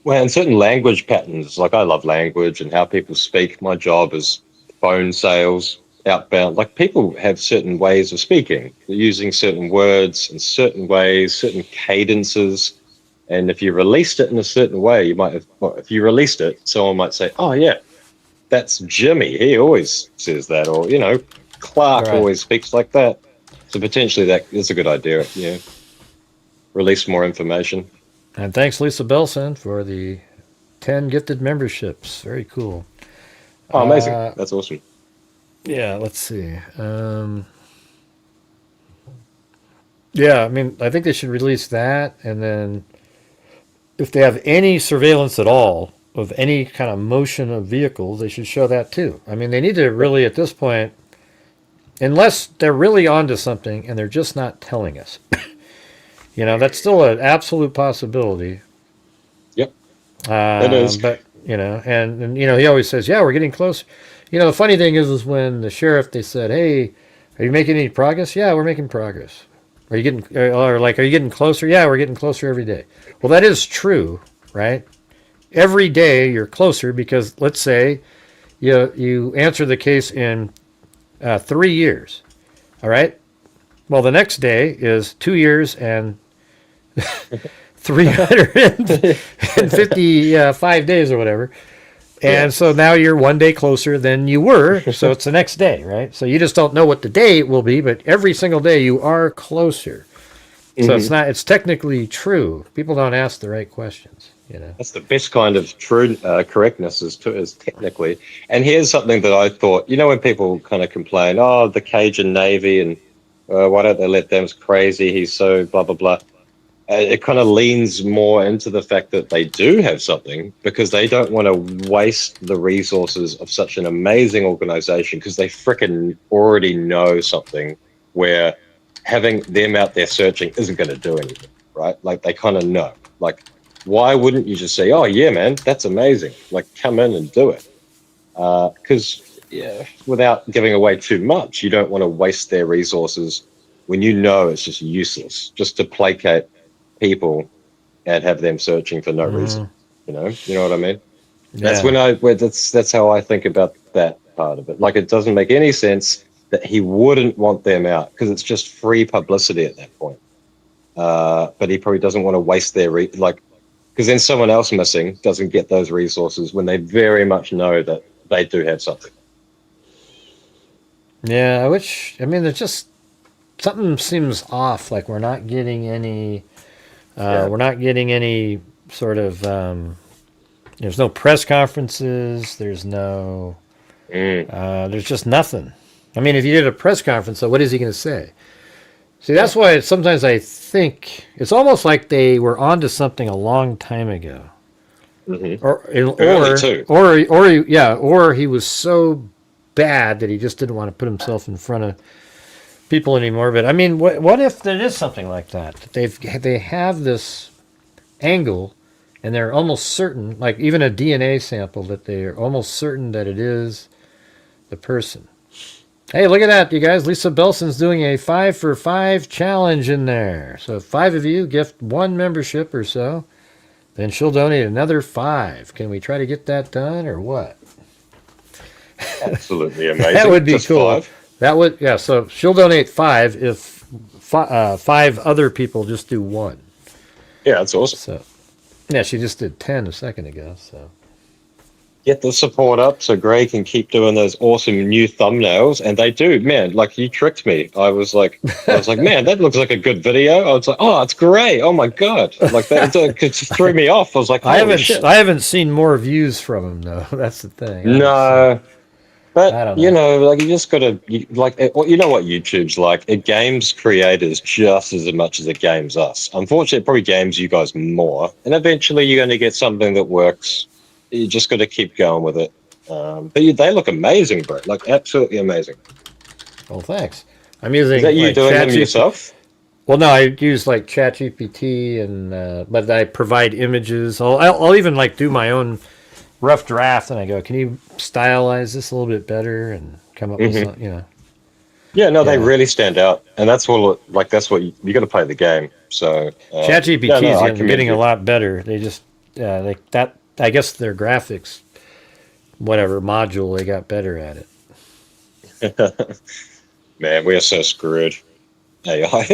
Well, and certain language patterns, like I love language and how people speak. My job is phone sales, outbound. Like, people have certain ways of speaking. They're using certain words in certain ways, certain cadences. And if you released it in a certain way, if you released it, someone might say, oh, yeah, that's Jimmy. He always says that. Or, you know, Clark always speaks like that. So potentially that is a good idea. Yeah. Release more information. And thanks, Lisa Belson, for the 10 gifted memberships. Very cool. Oh, amazing. That's awesome. Yeah, let's see. Yeah, I mean, I think they should release that, and then if they have any surveillance at all of any kind of motion of vehicles, they should show that too. I mean, they need to really, at this point, unless they're really onto something and they're just not telling us. That's still an absolute possibility. Yep. It is. But, and he always says, yeah, we're getting close. The funny thing is when the sheriff, they said, hey, are you making any progress? Yeah, we're making progress. Are you getting closer? Yeah, we're getting closer every day. Well, that is true, right? Every day you're closer because let's say you answer the case in 3 years. All right. Well, the next day is 2 years and 355 days or whatever. And so now you're 1 day closer than you were. So it's the next day, right? So you just don't know what the day will be, but every single day you are closer. So it's technically true. People don't ask the right questions, That's the best kind of true correctness is technically. And here's something that I thought, when people kind of complain, oh, the Cajun Navy and why don't they let them? It's crazy. He's so blah, blah, blah. It kind of leans more into the fact that they do have something because they don't want to waste the resources of such an amazing organization because they frickin' already know something where having them out there searching isn't going to do anything, right? Like they kind of know. Like, why wouldn't you just say, oh, yeah, man, that's amazing. Like, come in and do it. Because without giving away too much, you don't want to waste their resources when you know it's just useless, just to placate people and have them searching for no reason. You know what I mean? Yeah. That's how I think about that part of it. Like, it doesn't make any sense that he wouldn't want them out because it's just free publicity at that point. But he probably doesn't want to waste their because then someone else missing doesn't get those resources when they very much know that they do have something. Yeah, there's just something seems off. Like we're not getting any. We're not getting any sort of. There's no press conferences. There's no. There's just nothing. I mean, if you did a press conference, so what is he going to say? See, that's why sometimes I think it's almost like they were onto something a long time ago, or he was so bad that he just didn't want to put himself in front of people anymore. But I mean, what if there is something like that? They have this angle, and they're almost certain, like even a DNA sample, that they are almost certain that it is the person. Hey, look at that, you guys. Lisa Belson's doing a 5 for 5 challenge in there. So if 5 of you gift 1 membership or so, then she'll donate another 5. Can we try to get that done or what? Absolutely amazing. That would be just cool. 5. That would, yeah. So she'll donate 5 if 5 other people just do 1. Yeah, that's awesome. So, yeah, she just did 10 a second ago. So get the support up so Gray can keep doing those awesome new thumbnails. And they do, man. Like, you tricked me. I was like, man, that looks like a good video. I was like, oh, it's Gray. Oh my god, like that it threw me off. I was like, I haven't seen more views from him though. That's the thing. No. But, like, you just got to, what YouTube's like. It games creators just as much as it games us. Unfortunately, it probably games you guys more. And eventually you're going to get something that works. You just got to keep going with it. But they look amazing, bro. Like, absolutely amazing. Well, thanks. I'm using. Is that you doing them yourself? Well, no, I use like ChatGPT, and but I provide images. I'll even do my own rough draft, and I go, can you stylize this a little bit better and come up with something, Yeah, no, they really stand out, and that's what you got to play the game. So ChatGPT is getting a lot better. They just I guess their graphics, whatever module, they got better at it. Man, we are so screwed. AI.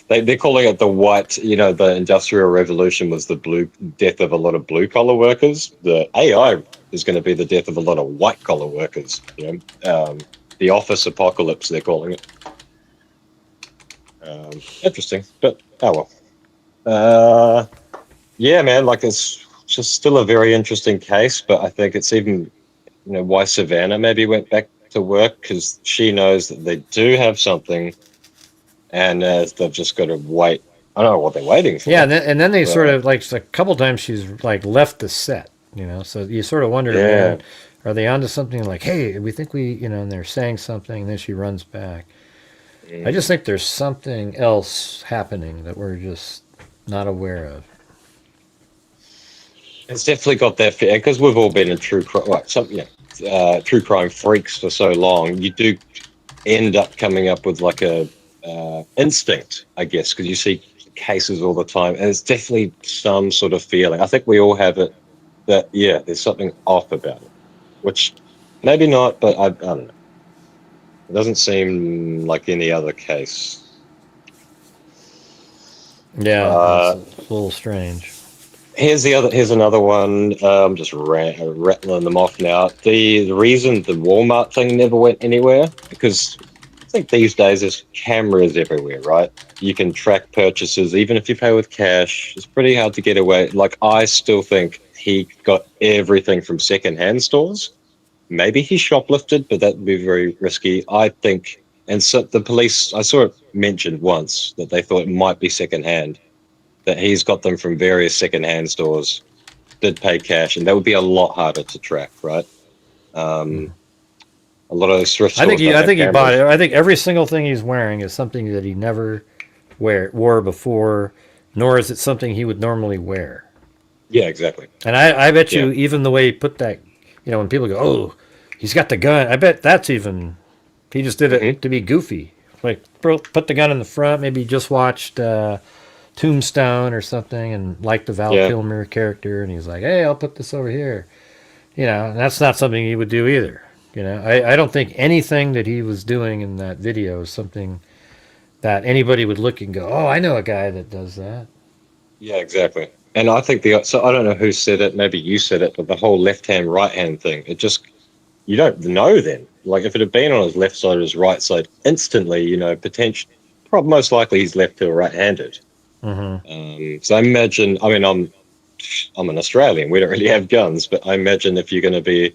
They're calling it the white, the Industrial Revolution was the death of a lot of blue collar workers. The AI is going to be the death of a lot of white collar workers. The office apocalypse, they're calling it. Interesting, but oh well. Yeah, man, it's just still a very interesting case, but I think it's even, why Savannah maybe went back to work because she knows that they do have something, and they've just got to wait. I don't know what they're waiting for. Yeah, and then they sort of like a couple times she's like left the set, you know. So you sort of wonder, man, are they onto something? Like, hey, we think we, you know, and they're saying something, and then she runs back. I just think there's something else happening that we're just not aware of. It's definitely got that fear because we've all been in true crime, true crime freaks for so long. You do end up coming up with like a instinct, I guess, because you see cases all the time, and it's definitely some sort of feeling. I think we all have it that there's something off about it, which maybe not, but I don't know. It doesn't seem like any other case. Yeah, it's a little strange. Here's another one. I'm just rattling them off now. The reason the Walmart thing never went anywhere, because I think these days there's cameras everywhere, right? You can track purchases, even if you pay with cash. It's pretty hard to get away. Like, I still think he got everything from secondhand stores. Maybe he shoplifted, but that would be very risky. I think, and so the police, I saw it mentioned once that they thought it might be secondhand, that he's got them from various secondhand stores, did pay cash, and that would be a lot harder to track, right? A lot of those thrift stores. I think he bought it. I think every single thing he's wearing is something that he never wore before, nor is it something he would normally wear. Yeah, exactly. And I bet you even the way he put that, you know, when people go, oh, he's got the gun, I bet that's even, he just did it to be goofy. Like, put the gun in the front, maybe he just watched Tombstone or something and liked the Val Kilmer character, and he's like, hey, I'll put this over here. You know, and that's not something he would do either. You know, I don't think anything that he was doing in that video is something that anybody would look and go, oh, I know a guy that does that. Yeah, exactly. And I think so I don't know who said it, maybe you said it, but the whole left-hand, right-hand thing, it just, you don't know then. Like, if it had been on his left side or his right side, instantly, you know, most likely he's left or right-handed. So I imagine, I mean, I'm an Australian, we don't really have guns, but I imagine if you're going to be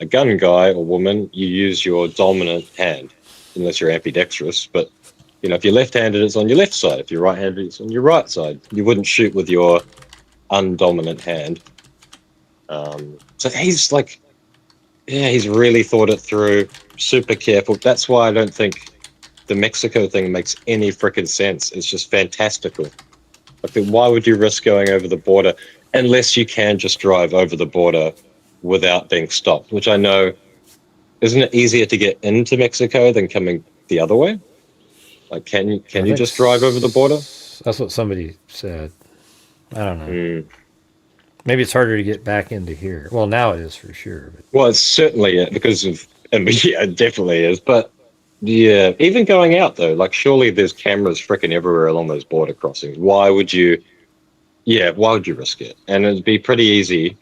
a gun guy or woman, you use your dominant hand, unless you're ambidextrous. But, you know, if you're left-handed, it's on your left side. If you're right-handed, it's on your right side. You wouldn't shoot with your undominant hand. So he's like, he's really thought it through, super careful. That's why I don't think the Mexico thing makes any freaking sense. It's just fantastical. Like, why would you risk going over the border unless you can just drive over the border without being stopped? Which I know, isn't it easier to get into Mexico than coming the other way? Like, can you just drive over the border? That's what somebody said. I don't know. Maybe it's harder to get back into here. Well, now it is for sure. But. Well, it's certainly because of, it definitely is. But yeah, even going out though, like, surely there's cameras freaking everywhere along those border crossings. Why would you risk it? And it'd be pretty easy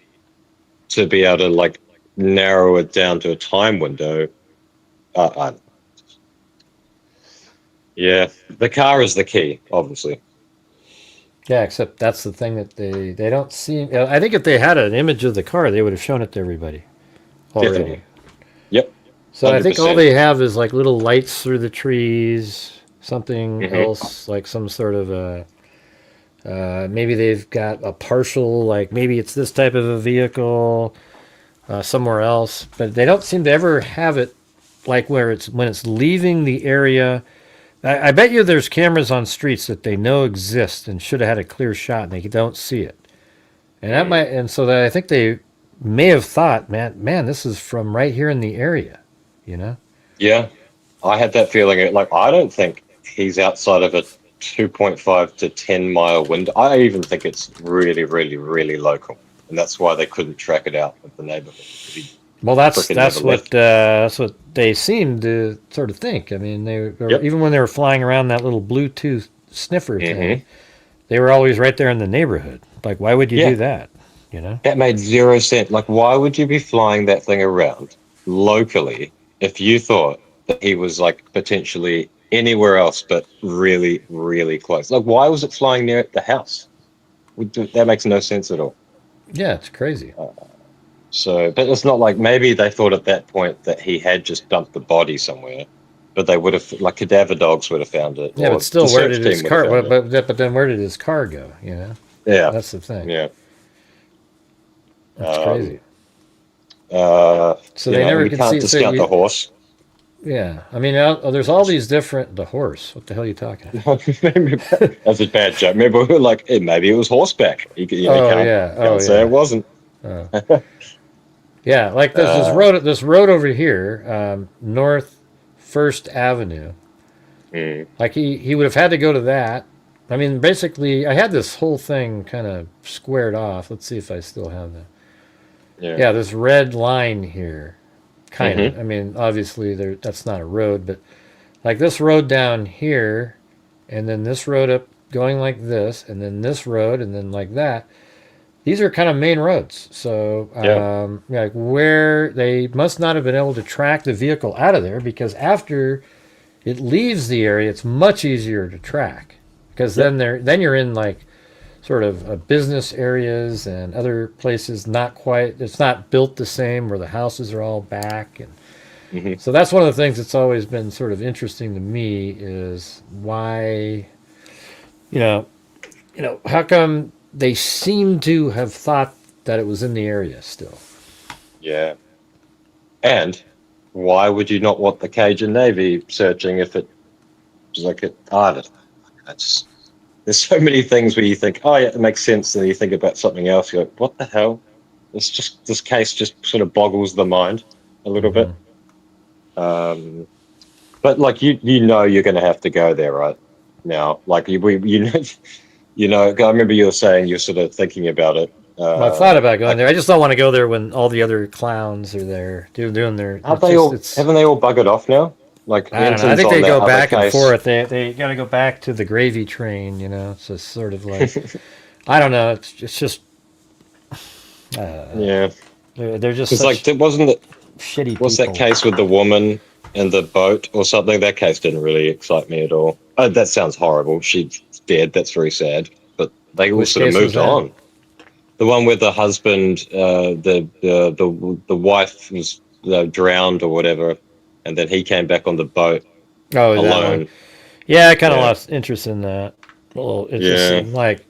to be able to, like, narrow it down to a time window. Yeah, the car is the key, obviously. Yeah, except that's the thing that they don't seem. I think if they had an image of the car, they would have shown it to everybody already. Definitely. Yep. So 100%. I think all they have is like little lights through the trees, something else, like some sort of a. Maybe they've got a partial, like maybe it's this type of a vehicle somewhere else, but they don't seem to ever have it like when it's leaving the area. I bet you there's cameras on streets that they know exist and should have had a clear shot, and they don't see it. And that might, and so that I think they may have thought, man, this is from right here in the area, you know? Yeah, I had that feeling. Like, I don't think he's outside of a 2.5 to 10 mile window. I even think it's really, really, really local, and that's why they couldn't track it out of the neighborhood. Well, that's what they seem to sort of think. I mean, even when they were flying around that little Bluetooth sniffer thing, they were always right there in the neighborhood. Like, why would you do that? You know, that made zero sense. Like, why would you be flying that thing around locally if you thought that he was, like, potentially anywhere else but really, really close? Like, why was it flying near the house? That makes no sense at all. Yeah, it's crazy. So, but it's not like maybe they thought at that point that he had just dumped the body somewhere, but they would have, like cadaver dogs would have found it. Yeah, or but still, the where search did his team would have car? found it. But then where did his car go? You know, Yeah, that's the thing. yeah. That's crazy. So they never we can can't see- so discount you- the horse. Yeah, I mean, there's all these different. The horse. What the hell are you talking about? That's a bad joke. Remember, we were like, hey, maybe it was horseback. You can't say it wasn't. Yeah, like there's this road over here, North First Avenue. Like he would have had to go to that. I mean, basically, I had this whole thing kind of squared off. Let's see if I still have that. Yeah, this red line here, kind of. I mean, obviously, that's not a road, but like this road down here, and then this road up going like this, and then this road, and then like that. These are kind of main roads. So, like where they must not have been able to track the vehicle out of there, because after it leaves the area, it's much easier to track, because then you're in like sort of business areas and other places. Not quite. It's not built the same where the houses are all back, and so that's one of the things that's always been sort of interesting to me is why, how come they seem to have thought that it was in the area still. Yeah. And why would you not want the Cajun Navy searching if it was like there's so many things where you think, oh yeah, it makes sense, and then you think about something else, you're like, what the hell? This case just sort of boggles the mind a little bit. But like you're going to have to go there right now. Like I remember you were saying you're sort of thinking about it. Well, I've thought about going there. I just don't want to go there when all the other clowns are there doing their. Haven't they all buggered off now? Like I don't know. I think they go back and forth. They got to go back to the gravy train. It's just sort of like I don't know. It's just they're just such like wasn't it shitty. What's people. that case with the woman and the boat or something? That case didn't really excite me at all. Oh, that sounds horrible. She's dead. That's very sad. But they all sort of moved on. The one where the husband, the wife was drowned or whatever, and then he came back on the boat alone. Yeah, I kind of lost interest in that. Well, it just seemed like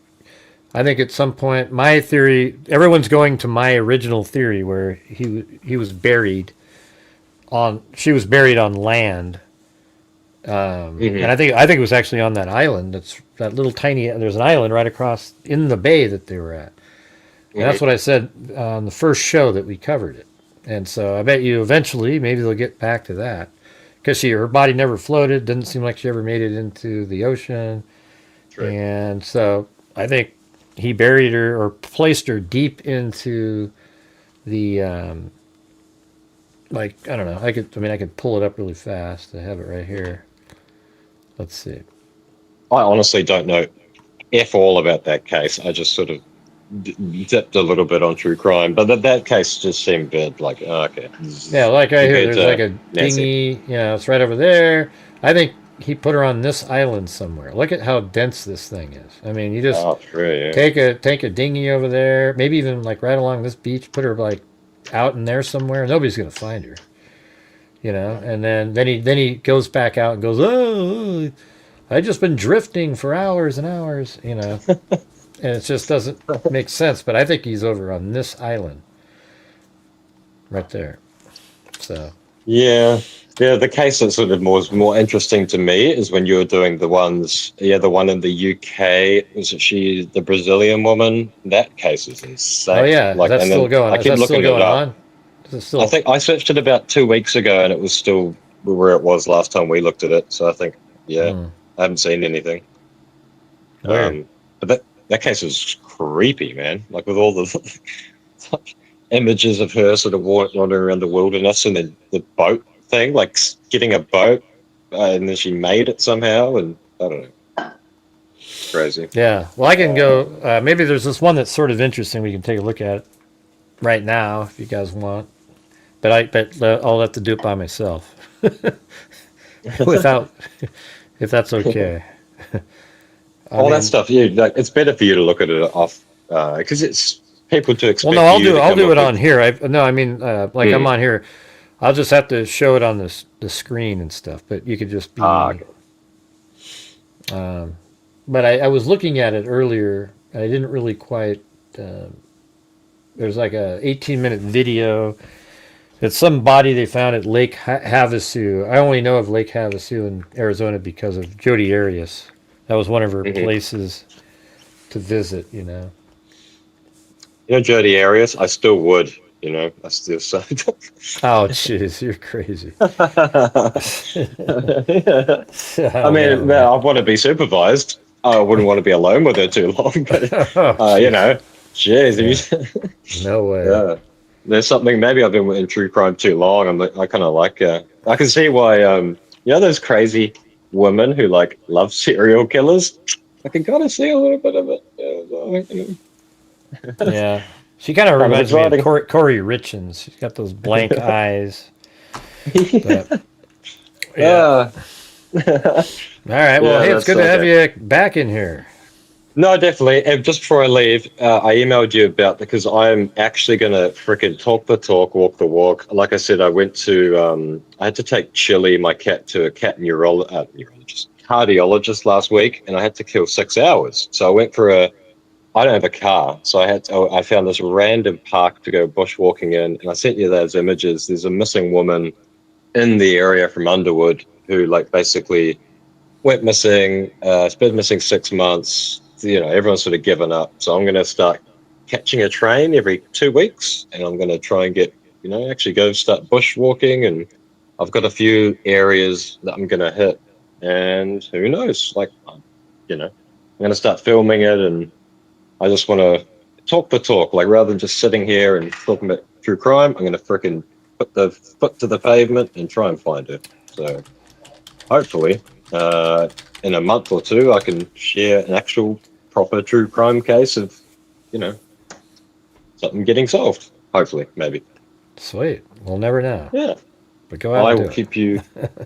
I think at some point my theory. Everyone's going to my original theory where he was buried on. She was buried on land. And I think it was actually on that island. That's that little tiny. There's an island right across in the bay that they were at. And that's what I said on the first show that we covered it. And so I bet you eventually maybe they'll get back to that, because her body never floated. Didn't seem like she ever made it into the ocean. Right. And so I think he buried her or placed her deep into the I don't know. I could pull it up really fast. I have it right here. Let's see. I honestly don't know all about that case. I just sort of dipped a little bit on true crime, but that case just seemed bad. Like, okay. Yeah, like I hear there's like a dinghy. It's right over there. I think he put her on this island somewhere. Look at how dense this thing is. I mean, you just take a dinghy over there, maybe even like right along this beach, put her like out in there somewhere. Nobody's gonna find her. And then he goes back out and goes, oh, I just been drifting for hours and hours, and it just doesn't make sense. But I think he's over on this island right there. So the case that sort of was more interesting to me is when you were doing the one in the UK. Was it the Brazilian woman? That case is insane. Oh yeah, that's still going. I keep looking it up. I think I searched it about 2 weeks ago, and it was still where it was last time we looked at it. So I think, I haven't seen anything. But that case is creepy, man. Like with all the images of her sort of wandering around the wilderness, and then the boat thing, like getting a boat, and then she made it somehow, and I don't know. Crazy. Yeah. Well, I can go. Maybe there's this one that's sort of interesting. We can take a look at right now if you guys want. But I'll have to do it by myself, without, if that's okay. That stuff, it's better for you to look at it off, because people to expect. Well, no, you to I'll come do up it on with- here. I'm on here. I'll just have to show it on the screen and stuff. But you could just be. Okay. But I was looking at it earlier. I didn't really quite. There's like a 18-minute video. It's some body they found at Lake Havasu. I only know of Lake Havasu in Arizona because of Jodi Arias. That was one of her places to visit. You know, Jodi Arias. I still would. I still say. Oh, jeez, you're crazy. I mean, I want to be supervised. I wouldn't want to be alone with her too long, but jeez. No way. Yeah. There's something. Maybe I've been in true crime too long. I kind of like. I can see why. Those crazy women who like love serial killers. I can kind of see a little bit of it. Yeah. She kind of reminds me of Corey Richins. She's got those blank eyes. But, yeah. All right. Well, hey, it's good to have you back in here. No, definitely. And just before I leave, I emailed you about because I'm actually going to freaking talk the talk, walk the walk. Like I said, I went to, I had to take Chili, my cat, to a cat cardiologist last week, and I had to kill 6 hours. So I went for I don't have a car, so I found this random park to go bushwalking in, and I sent you those images. There's a missing woman in the area from Underwood who basically went missing. It's been missing 6 months. Everyone's sort of given up. So I'm going to start catching a train every 2 weeks, and I'm going to try and get, actually go start bushwalking, and I've got a few areas that I'm going to hit, and who knows, I'm going to start filming it, and I just want to talk the talk, rather than just sitting here and talking about true crime. I'm going to frickin' put the foot to the pavement and try and find it. So hopefully, in a month or two, I can share an actual proper true crime case of, something getting solved. Hopefully, maybe. Sweet. We'll never know. Yeah. But go out. I will keep you.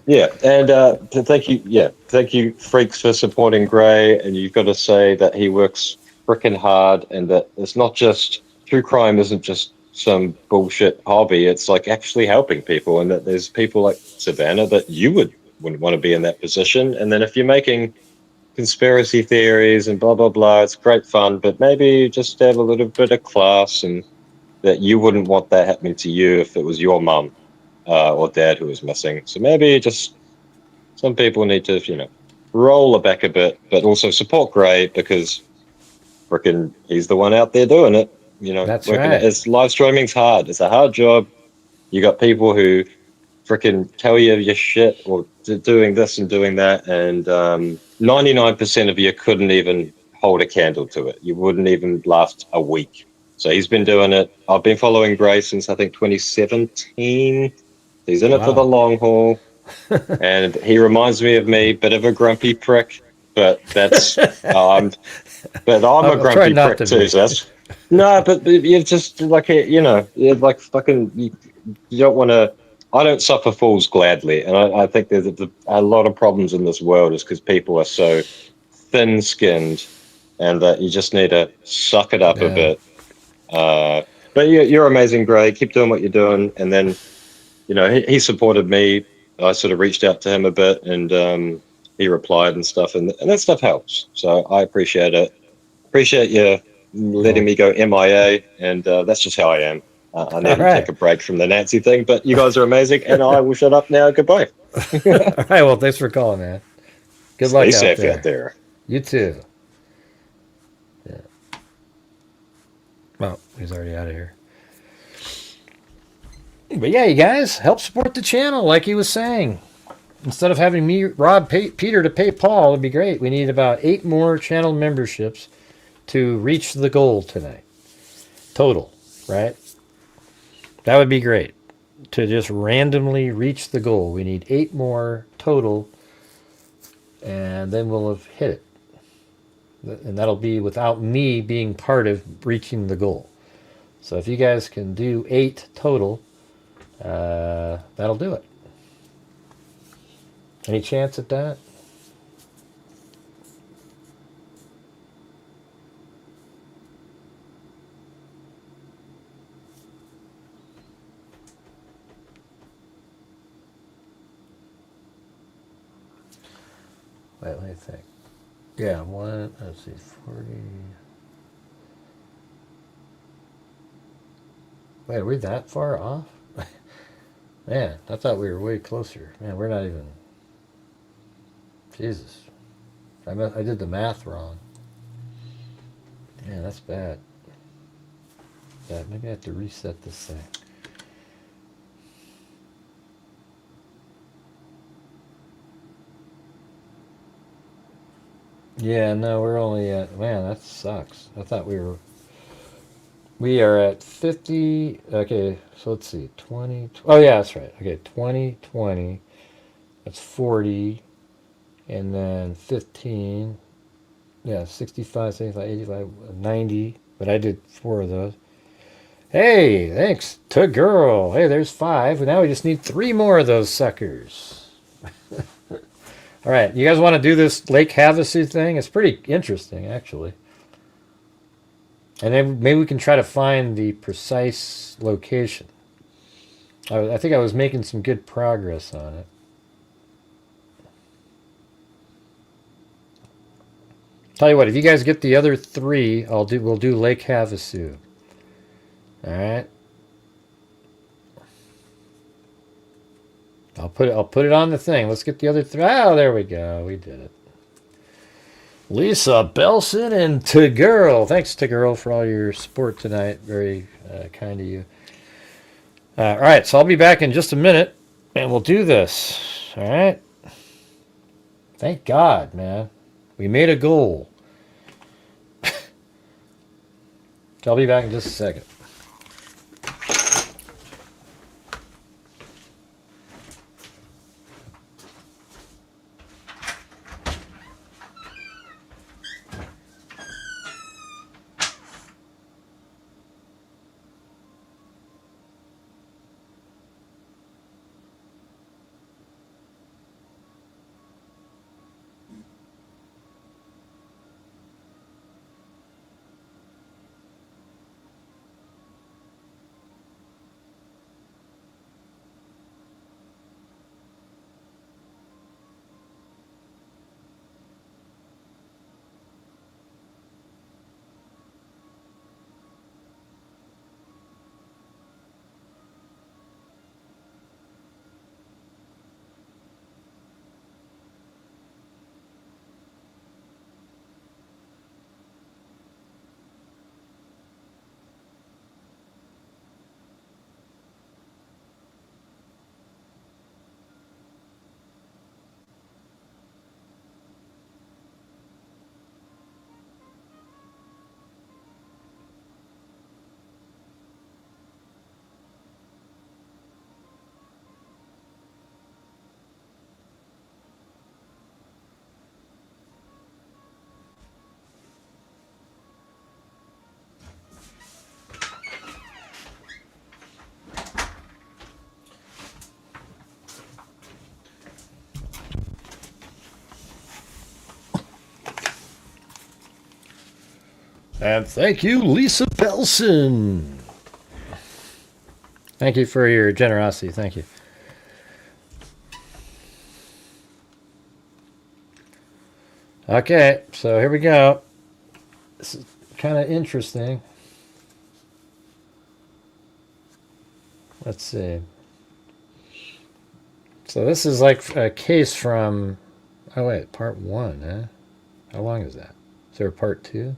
Yeah, and thank you. Yeah, thank you, freaks, for supporting Gray. And you've got to say that he works freaking hard, and that it's not just true crime isn't just some bullshit hobby. It's actually helping people, and that there's people like Savannah that you wouldn't want to be in that position. And then if you're making conspiracy theories and blah blah blah, it's great fun, but maybe just have a little bit of class, and that you wouldn't want that happening to you if it was your mum or dad who was missing. So maybe just some people need to roll it back a bit, but also support Gray, because freaking he's the one out there doing it. That's right. It's live streaming's hard. It's a hard job. You got people who freaking tell you your shit, or doing this and doing that, and 99% of you couldn't even hold a candle to it. You wouldn't even last a week. So he's been doing it. I've been following Gray since I think 2017. He's in it for the long haul, and he reminds me of me, bit of a grumpy prick, but that's I'm a grumpy prick too. So that's no, but you're just you're like fucking. You don't want to. I don't suffer fools gladly, and I think there's a lot of problems in this world is because people are so thin-skinned, and that you just need to suck it up a bit. But you're amazing, Gray. Keep doing what you're doing, and then he supported me. I sort of reached out to him a bit, and he replied and stuff, and that stuff helps. So I appreciate it. Appreciate you letting me go MIA, and that's just how I am. I need to take a break from the Nancy thing, but you guys are amazing, and I will shut up now. Goodbye. All right, well, thanks for calling, man. Good luck out there. You too. Yeah. Well, he's already out of here. But yeah, you guys, help support the channel, like he was saying. Instead of having me rob Peter to pay Paul, it'd be great. We need about 8 more channel memberships to reach the goal tonight. Total, right? That would be great. To just randomly reach the goal. We need 8 more total, and then we'll have hit it. And that'll be without me being part of reaching the goal. So if you guys can do 8 total, that'll do it. Any chance at that? Wait, let me think. Yeah, let's see, 40. Wait, are we that far off? Man, I thought we were way closer. Man, we're not even. Jesus. I did the math wrong. Man, that's bad. Yeah, maybe I have to reset this thing. Yeah, no, we're only at, man, that sucks. I thought we are at 50, okay, so let's see, 20, oh yeah, that's right, okay, 20, 20, that's 40, and then 15, yeah, 65, 75, 85, 90, but I did 4 of those. Hey, thanks to girl. Hey, there's 5, and now we just need 3 more of those suckers. All right, you guys want to do this Lake Havasu thing? It's pretty interesting, actually. And then maybe we can try to find the precise location. I think I was making some good progress on it. Tell you what, if you guys get the other 3, we'll do Lake Havasu. All right. I'll put it on the thing. Let's get the other 3. Oh, there we go. We did it. Lisa Belson and Tagirl. Thanks, Tagirl, for all your support tonight. Very kind of you. All right, so I'll be back in just a minute, and we'll do this. All right. Thank God, man. We made a goal. So I'll be back in just a second. And thank you, Lisa Belson. Thank you for your generosity. Thank you. Okay, so here we go. This is kind of interesting. Let's see. So this is like a case from, oh wait, part 1, huh? How long is that? Is there a part 2?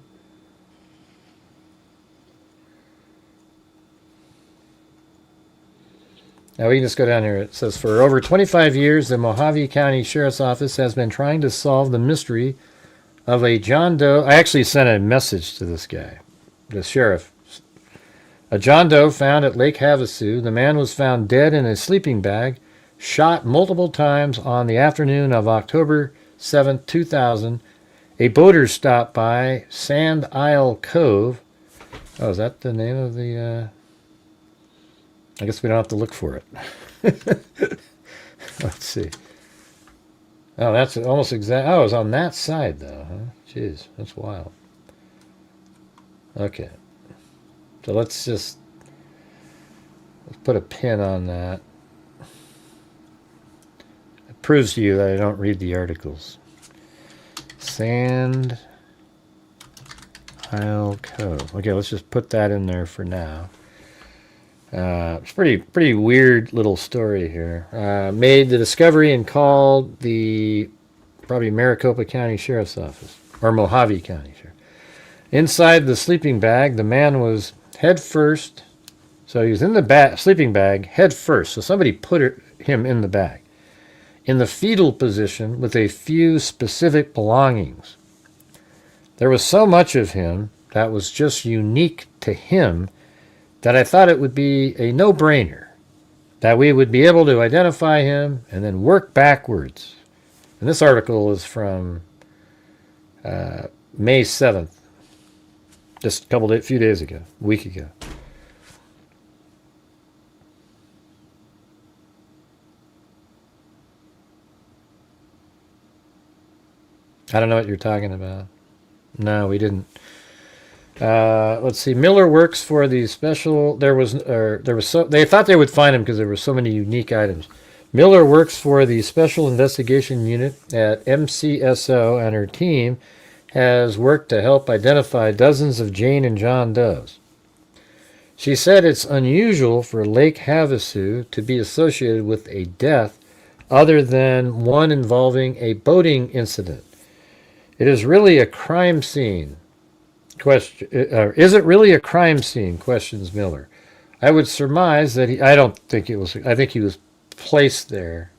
Now we can just go down here. It says, for over 25 years, the Mojave County Sheriff's Office has been trying to solve the mystery of a John Doe. I actually sent a message to this guy, the sheriff. A John Doe found at Lake Havasu. The man was found dead in a sleeping bag, shot multiple times on the afternoon of October 7th, 2000. A boater stopped by Sand Isle Cove. Oh, is that the name of the... I guess we don't have to look for it. Let's see. Oh, that's almost exact. Oh, it was on that side, though, huh? Jeez, that's wild. Okay. So let's put a pin on that. It proves to you that I don't read the articles. Sand Isle Cove. Okay, let's just put that in there for now. It's pretty weird little story here. Made the discovery and called the probably Maricopa County Sheriff's Office or Mojave County Sheriff. Inside the sleeping bag, the man was head first. So he was in the sleeping bag head first. So somebody put him in the bag, in the fetal position with a few specific belongings. There was so much of him that was just unique to him that I thought it would be a no-brainer that we would be able to identify him and then work backwards. And this article is from May 7th, just a few days ago, a week ago. I don't know what you're talking about. No, we didn't. Let's see. Miller works for the special. They thought they would find him because there were so many unique items. Miller works for the Special Investigation Unit at MCSO, and her team has worked to help identify dozens of Jane and John Does. She said it's unusual for Lake Havasu to be associated with a death other than one involving a boating incident. It is really a crime scene. Is it really a crime scene? Questions Miller. I would surmise that I don't think it was. I think he was placed there.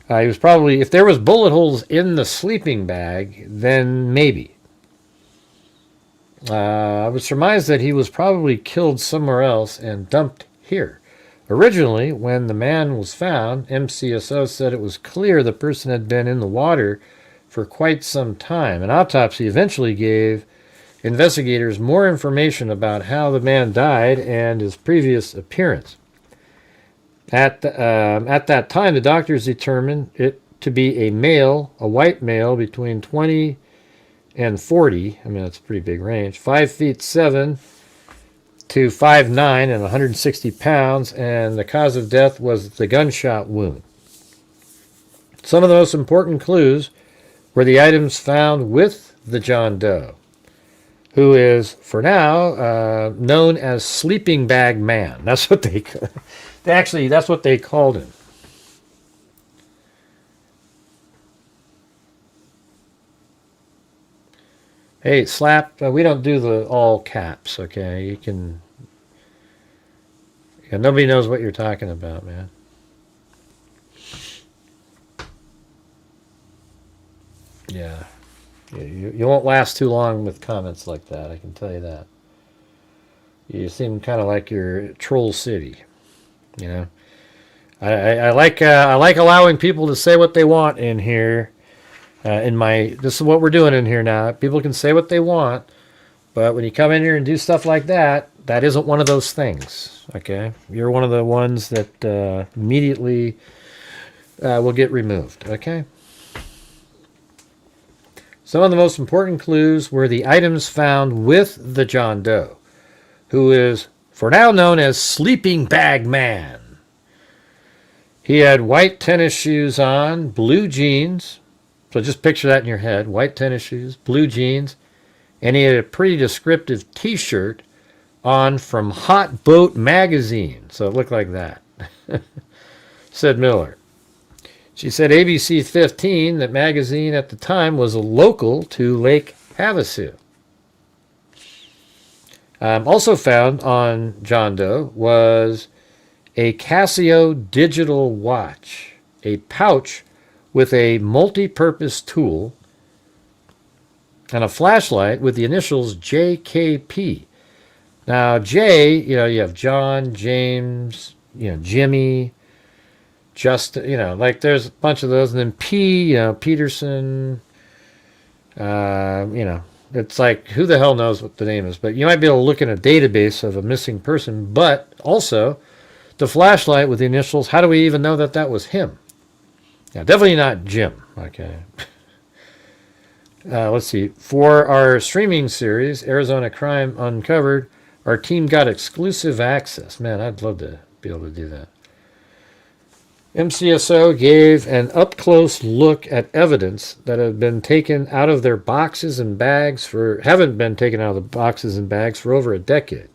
He was probably, if there was bullet holes in the sleeping bag, then maybe. I would surmise that he was probably killed somewhere else and dumped here. Originally, when the man was found, MCSO said it was clear the person had been in the water for quite some time. An autopsy eventually gave investigators more information about how the man died and his previous appearance. At that time, the doctors determined it to be a male, a white male between 20 and 40. I mean, that's a pretty big range. 5'7" to 5'9" and 160 pounds, and the cause of death was the gunshot wound. Some of the most important clues were the items found with the John Doe, who is, for now, known as Sleeping Bag Man. That's what that's what they called him. Hey, Slap, we don't do the all caps, okay? You can... Yeah, nobody knows what you're talking about, man. Yeah. You won't last too long with comments like that, I can tell you that. You seem kind of like you're Troll City, you know. I like allowing people to say what they want in here. This is what we're doing in here now. People can say what they want, but when you come in here and do stuff like that, that isn't one of those things. Okay, you're one of the ones that immediately will get removed. Okay. Some of the most important clues were the items found with the John Doe, who is for now known as Sleeping Bag Man. He had white tennis shoes on, blue jeans. So just picture that in your head. White tennis shoes, blue jeans, and he had a pretty descriptive T-shirt on from Hot Boat Magazine. So it looked like that, said Miller. She said ABC 15, that magazine at the time was a local to Lake Havasu. Also found on John Doe was a Casio digital watch, a pouch with a multi-purpose tool, and a flashlight with the initials JKP. Now, J, you have John, James, Jimmy, Justin, like there's a bunch of those. And then P, Peterson, it's like, who the hell knows what the name is? But you might be able to look in a database of a missing person. But also, the flashlight with the initials, how do we even know that that was him? Yeah, definitely not Jim. Okay. Let's see. For our streaming series, Arizona Crime Uncovered, our team got exclusive access. Man, I'd love to be able to do that. MCSO gave an up-close look at evidence that had been taken out of their boxes and bags haven't been taken out of the boxes and bags for over a decade.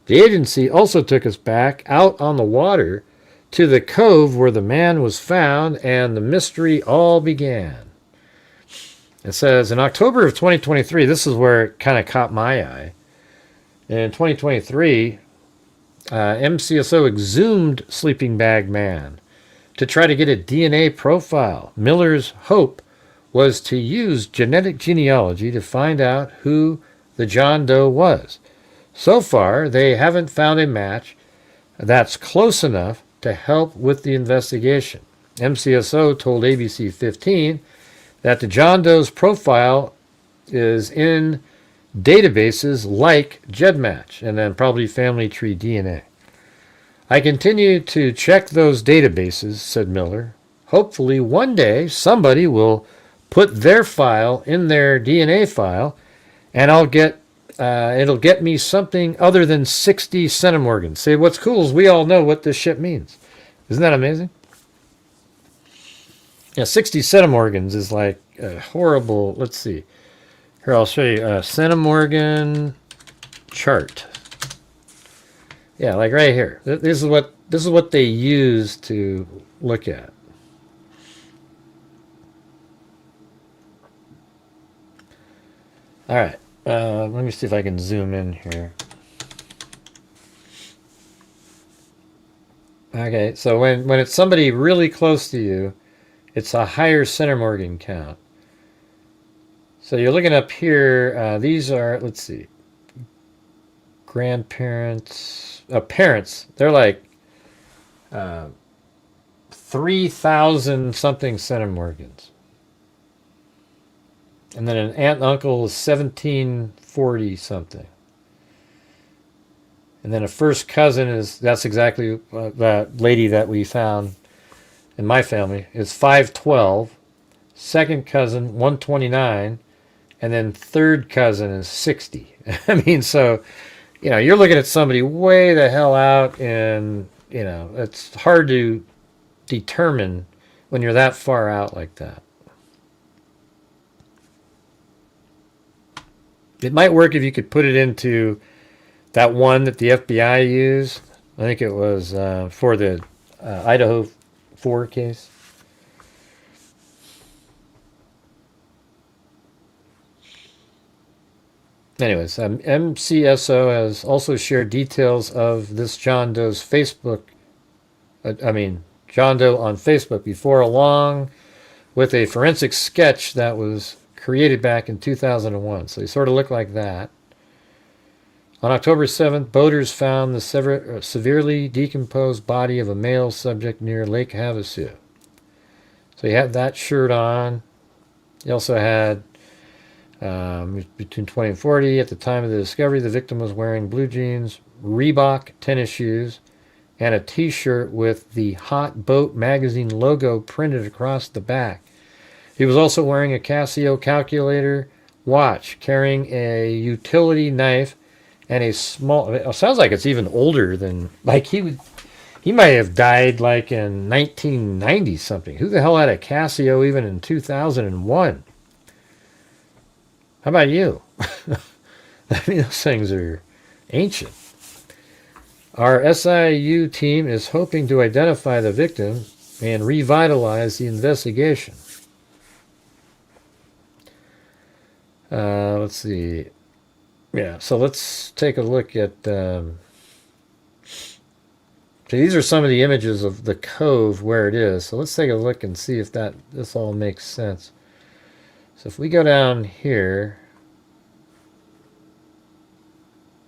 The agency also took us back out on the water to the cove where the man was found and the mystery all began. It says, in October of 2023, this is where it kind of caught my eye. In 2023, MCSO exhumed sleeping bag man to try to get a DNA profile. Miller's hope was to use genetic genealogy to find out who the John Doe was. So far, they haven't found a match that's close enough to help with the investigation. MCSO told ABC 15 that the John Doe's profile is in databases like GEDmatch and then probably Family Tree DNA. I continue to check those databases, said Miller. Hopefully one day somebody will put their file in their DNA file and it'll get me something other than 60 centimorgans. See, what's cool is we all know what this shit means. Isn't that amazing? Yeah, 60 centimorgans is like a horrible, let's see. Here, I'll show you a centimorgan chart. Yeah, like right here. This is what they use to look at. All right. Let me see if I can zoom in here. Okay, so when it's somebody really close to you, it's a higher centimorgan count. So you're looking up here. These are, let's see, grandparents, parents. They're like 3,000 something centimorgans. And then an aunt and uncle is 1,740 something. And then a first cousin that's exactly that lady that we found in my family, is 512. Second cousin, 129. And then third cousin is 60. I mean, so, you're looking at somebody way the hell out, and, it's hard to determine when you're that far out like that. It might work if you could put it into that one that the FBI used. I think it was for the Idaho 4 case. Anyways, MCSO has also shared details of this John Doe's Facebook. John Doe on Facebook before, along with a forensic sketch that was created back in 2001. So he sort of looked like that. On October 7th, boaters found the severely decomposed body of a male subject near Lake Havasu. So he had that shirt on. He also had between 20 and 40. At the time of the discovery, the victim was wearing blue jeans, Reebok tennis shoes, and a t-shirt with the Hot Boat magazine logo printed across the back. He was also wearing a Casio calculator watch, carrying a utility knife, and a small, it sounds like it's even older than, like he might have died like in 1990 something. Who the hell had a Casio even in 2001? How about you? Those things are ancient. Our SIU team is hoping to identify the victim and revitalize the investigation. Let's see. Yeah, so let's take a look at... so these are some of the images of the cove where it is. So let's take a look and see if this all makes sense. So if we go down here...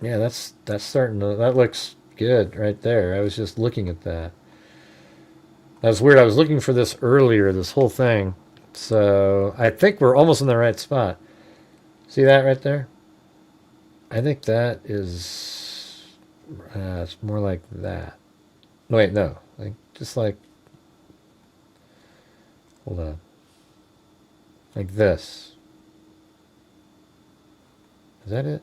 Yeah, that's starting to... That looks good right there. I was just looking at that. That's weird. I was looking for this earlier, this whole thing. So I think we're almost in the right spot. See that right there? I think that is... it's more like that. No, wait, no. Like, just like... Hold on. Like this. Is that it?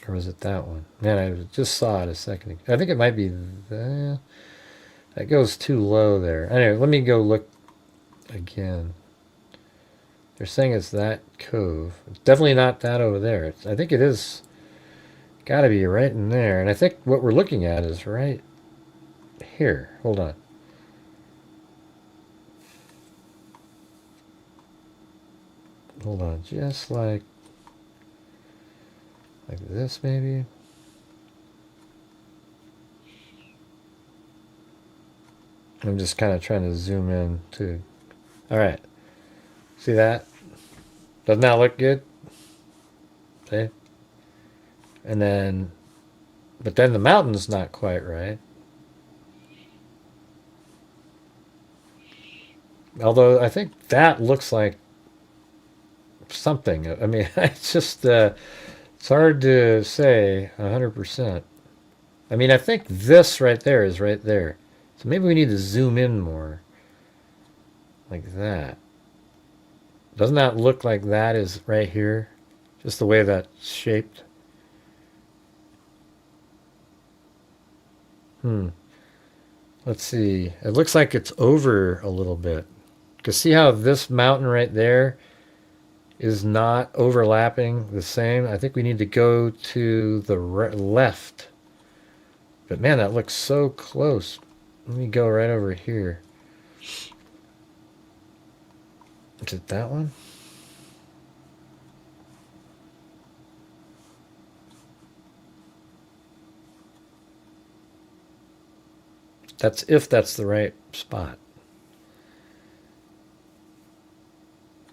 Or was it that one? Man, I just saw it a second ago. I think it might be that. That goes too low there. Anyway, let me go look again. They're saying it's that cove. It's definitely not that over there. I think it is. Got to be right in there. And I think what we're looking at is right here. Hold on. Hold on. Just like this, maybe. I'm just kind of trying to zoom in too. All right. See that? Doesn't that look good? See? And then, but then the mountain's not quite right. Although I think that looks like something. I mean, it's just, it's hard to say 100%. I mean, I think this right there is right there. So maybe we need to zoom in more. Like that. Doesn't that look like that is right here? Just the way that's shaped. Let's see. It looks like it's over a little bit. Because see how this mountain right there is not overlapping the same? I think we need to go to the left. But man, that looks so close. Let me go right over here. Is it that one? That's if that's the right spot.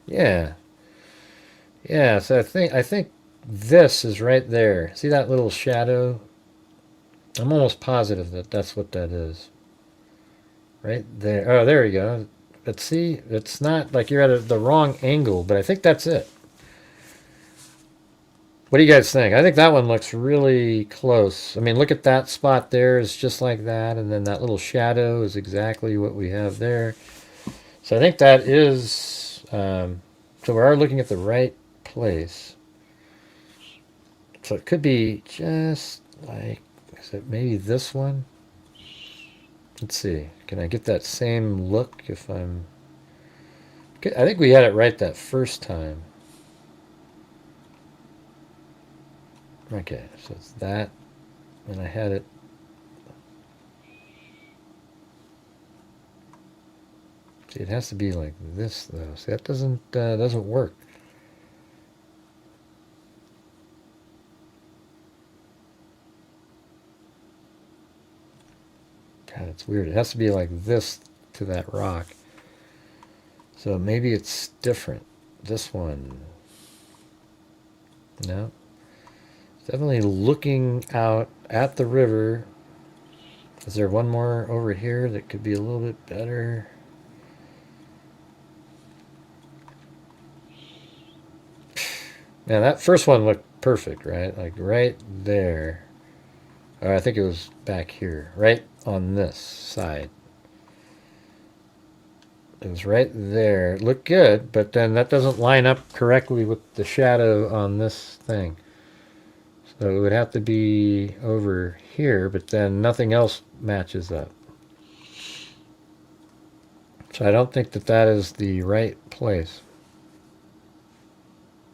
Yeah. Yeah, so I think this is right there. See that little shadow? I'm almost positive that that's what that is. Right there. Oh, there you go. But see, it's not like you're at the wrong angle, but I think that's it. What do you guys think? I think that one looks really close. I mean, look at that spot there. It's just like that. And then that little shadow is exactly what we have there. So I think that is... so we are looking at the right place. So it could be just like... Is it maybe this one? Let's see. Can I get that same look if I'm... I think we had it right that first time. Okay, so it's that, and I had it. See, it has to be like this, though. See, that doesn't work. God, it's weird. It has to be like this to that rock. So maybe it's different. This one. No. Definitely looking out at the river. Is there one more over here that could be a little bit better? Man, that first one looked perfect, right? Like right there. Or I think it was back here. Right on this side. It was right there. It looked good, but then that doesn't line up correctly with the shadow on this thing. So it would have to be over here, but then nothing else matches up. So I don't think that that is the right place.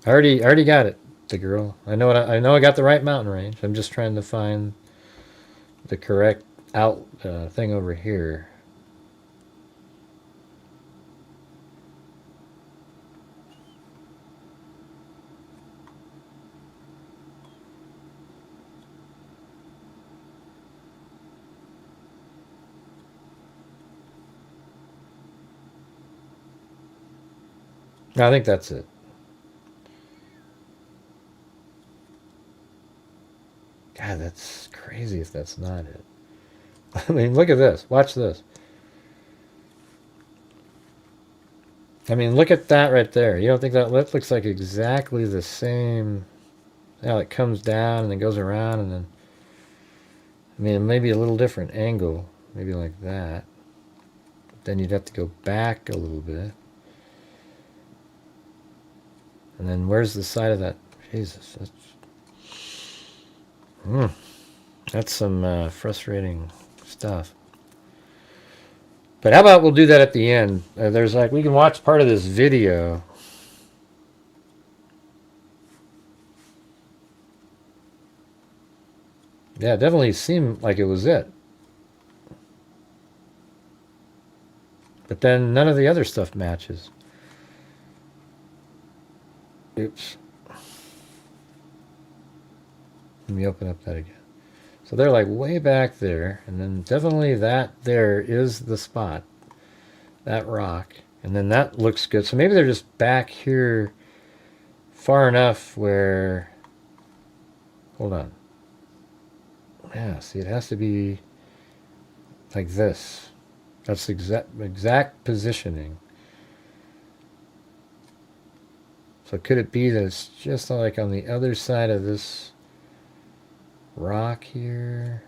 I already got it, the girl. I know I got the right mountain range. I'm just trying to find the correct thing over here. I think that's it. God, that's crazy if that's not it. I mean, look at this. Watch this. I mean, look at that right there. You don't think that looks like exactly the same? How it comes down and then goes around and then... I mean, maybe a little different angle. Maybe like that. But then you'd have to go back a little bit. And then where's the side of that? Jesus, that's some frustrating stuff. But how about we'll do that at the end? There's like, we can watch part of this video. Yeah, it definitely seemed like it was it. But then none of the other stuff matches. Oops. Let me open up that again. So they're like way back there, and then definitely that there is the spot, that rock, and then that looks good. So maybe they're just back here far enough where, hold on. Yeah, see, it has to be like this. That's exact positioning. So could it be that it's just like on the other side of this rock here?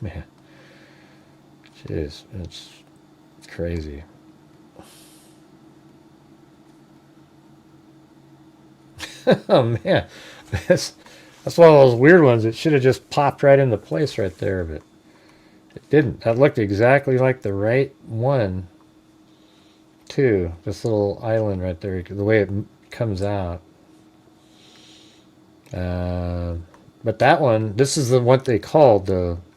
Man, jeez, it's crazy. Oh man, that's one of those weird ones. It should have just popped right into place right there, but it didn't. That looked exactly like the right one, too. This little island right there, the way it comes out. But that one, this is the what they called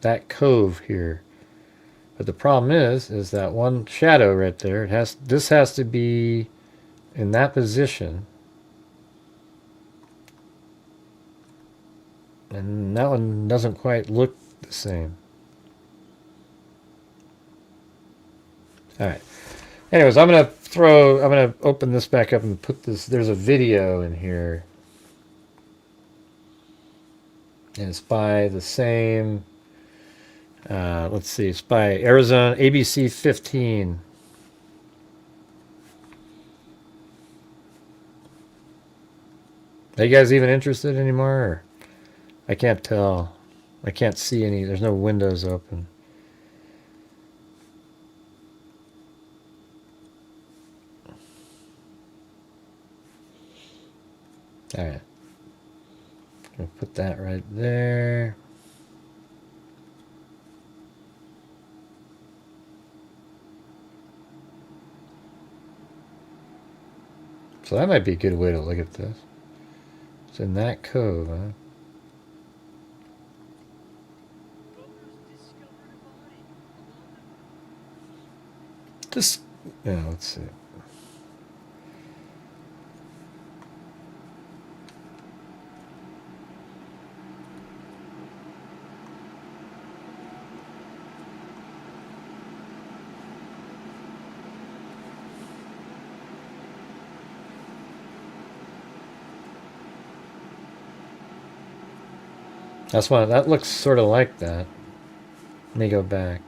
that cove here. But the problem is that one shadow right there. This has to be in that position. And that one doesn't quite look the same. All right. Anyways, I'm gonna open this back up and put this. There's a video in here, and it's by the same. Let's see. It's by Arizona ABC 15. Are you guys even interested anymore? Or? I can't tell. I can't see any. There's no windows open. All right. I'm going to put that right there. So that might be a good way to look at this. It's in that cove, huh? Just, yeah, let's see. That's one. That looks sort of like that. Let me go back.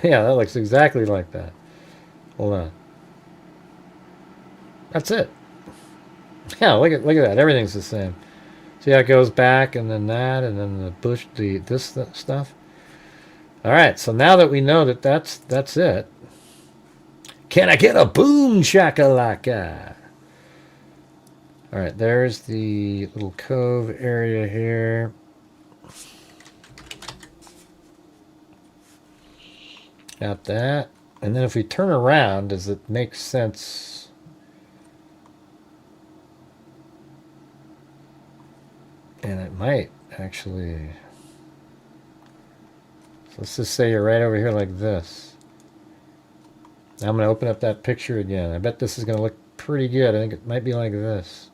Yeah, that looks exactly like that. Hold on. That's it. Yeah, look at that. Everything's the same. See how it goes back, and then that, and then the bush, this stuff. All right. So now that we know that that's it. Can I get a boom shakalaka? All right. There's the little cove area here. Got that. And then if we turn around, does it make sense? And it might, actually. So let's just say you're right over here like this. Now I'm going to open up that picture again. I bet this is going to look pretty good. I think it might be like this.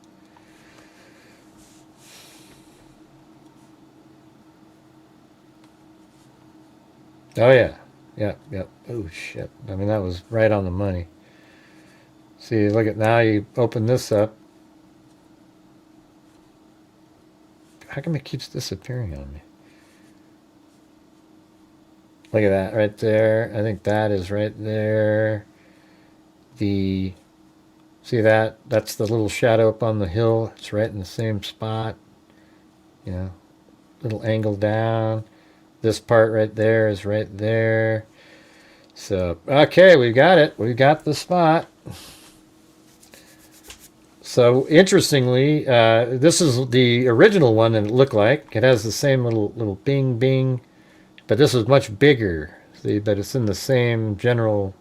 Oh, yeah. Yep, yep. Oh, shit. I mean, that was right on the money. See, look at now you open this up. How come it keeps disappearing on me? Look at that right there. I think that is right there. See that? That's the little shadow up on the hill. It's right in the same spot. You know, little angle down. This part right there is right there. So, okay, we got it. We got the spot. So interestingly, this is the original one, and it looked like it has the same little bing bing, but this is much bigger. See, but it's in the same general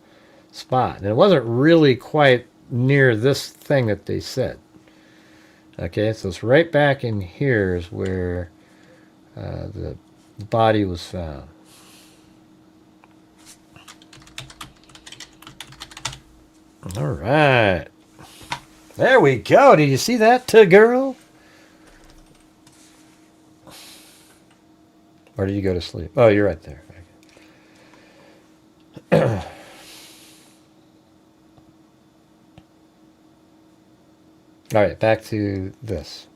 spot, and it wasn't really quite near this thing that they said. Okay, so it's right back in here is where the body was found. All right. There we go. Did you see that, girl? Or did you go to sleep? Oh, you're right there. All right, back to this.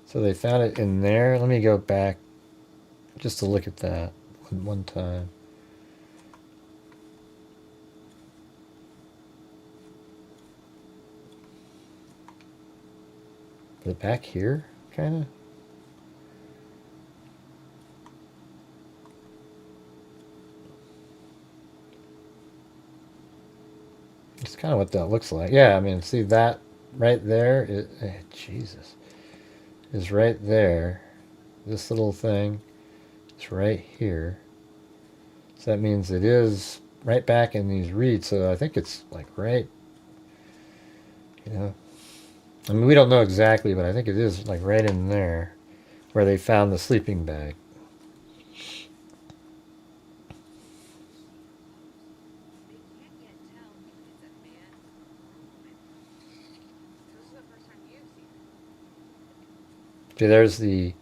So they found it in there. Let me go back just to look at that one time. Is it back here, kind of? It's kind of what that looks like. Yeah, I mean, see that right there? Jesus. Is right there. This little thing is right here. So that means it is right back in these reeds. So I think it's like right, you know. I mean, we don't know exactly, but I think it is like right in there where they found the sleeping bag. See, there's the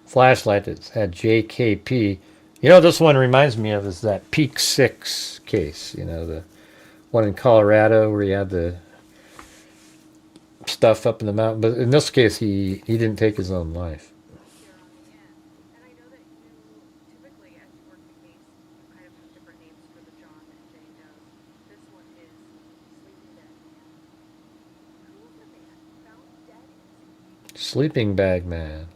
flashlight that's had JKP. You know, this one reminds me of is that Peak 6 case. You know, the one in Colorado where he had the stuff up in the mountain. But in this case, he didn't take his own life. Sleeping bag man.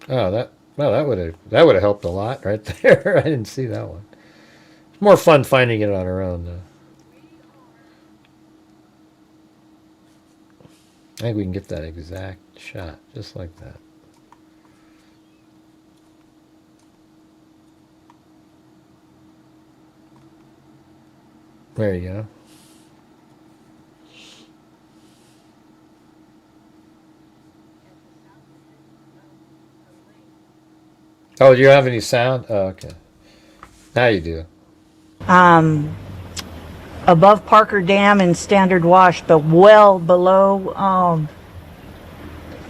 Oh, that would have helped a lot right there. I didn't see that one. It's more fun finding it on our own though. I think we can get that exact shot just like that. There you go. Oh, do you have any sound? Oh, okay. Now you do. Above Parker Dam and Standard Wash, but well below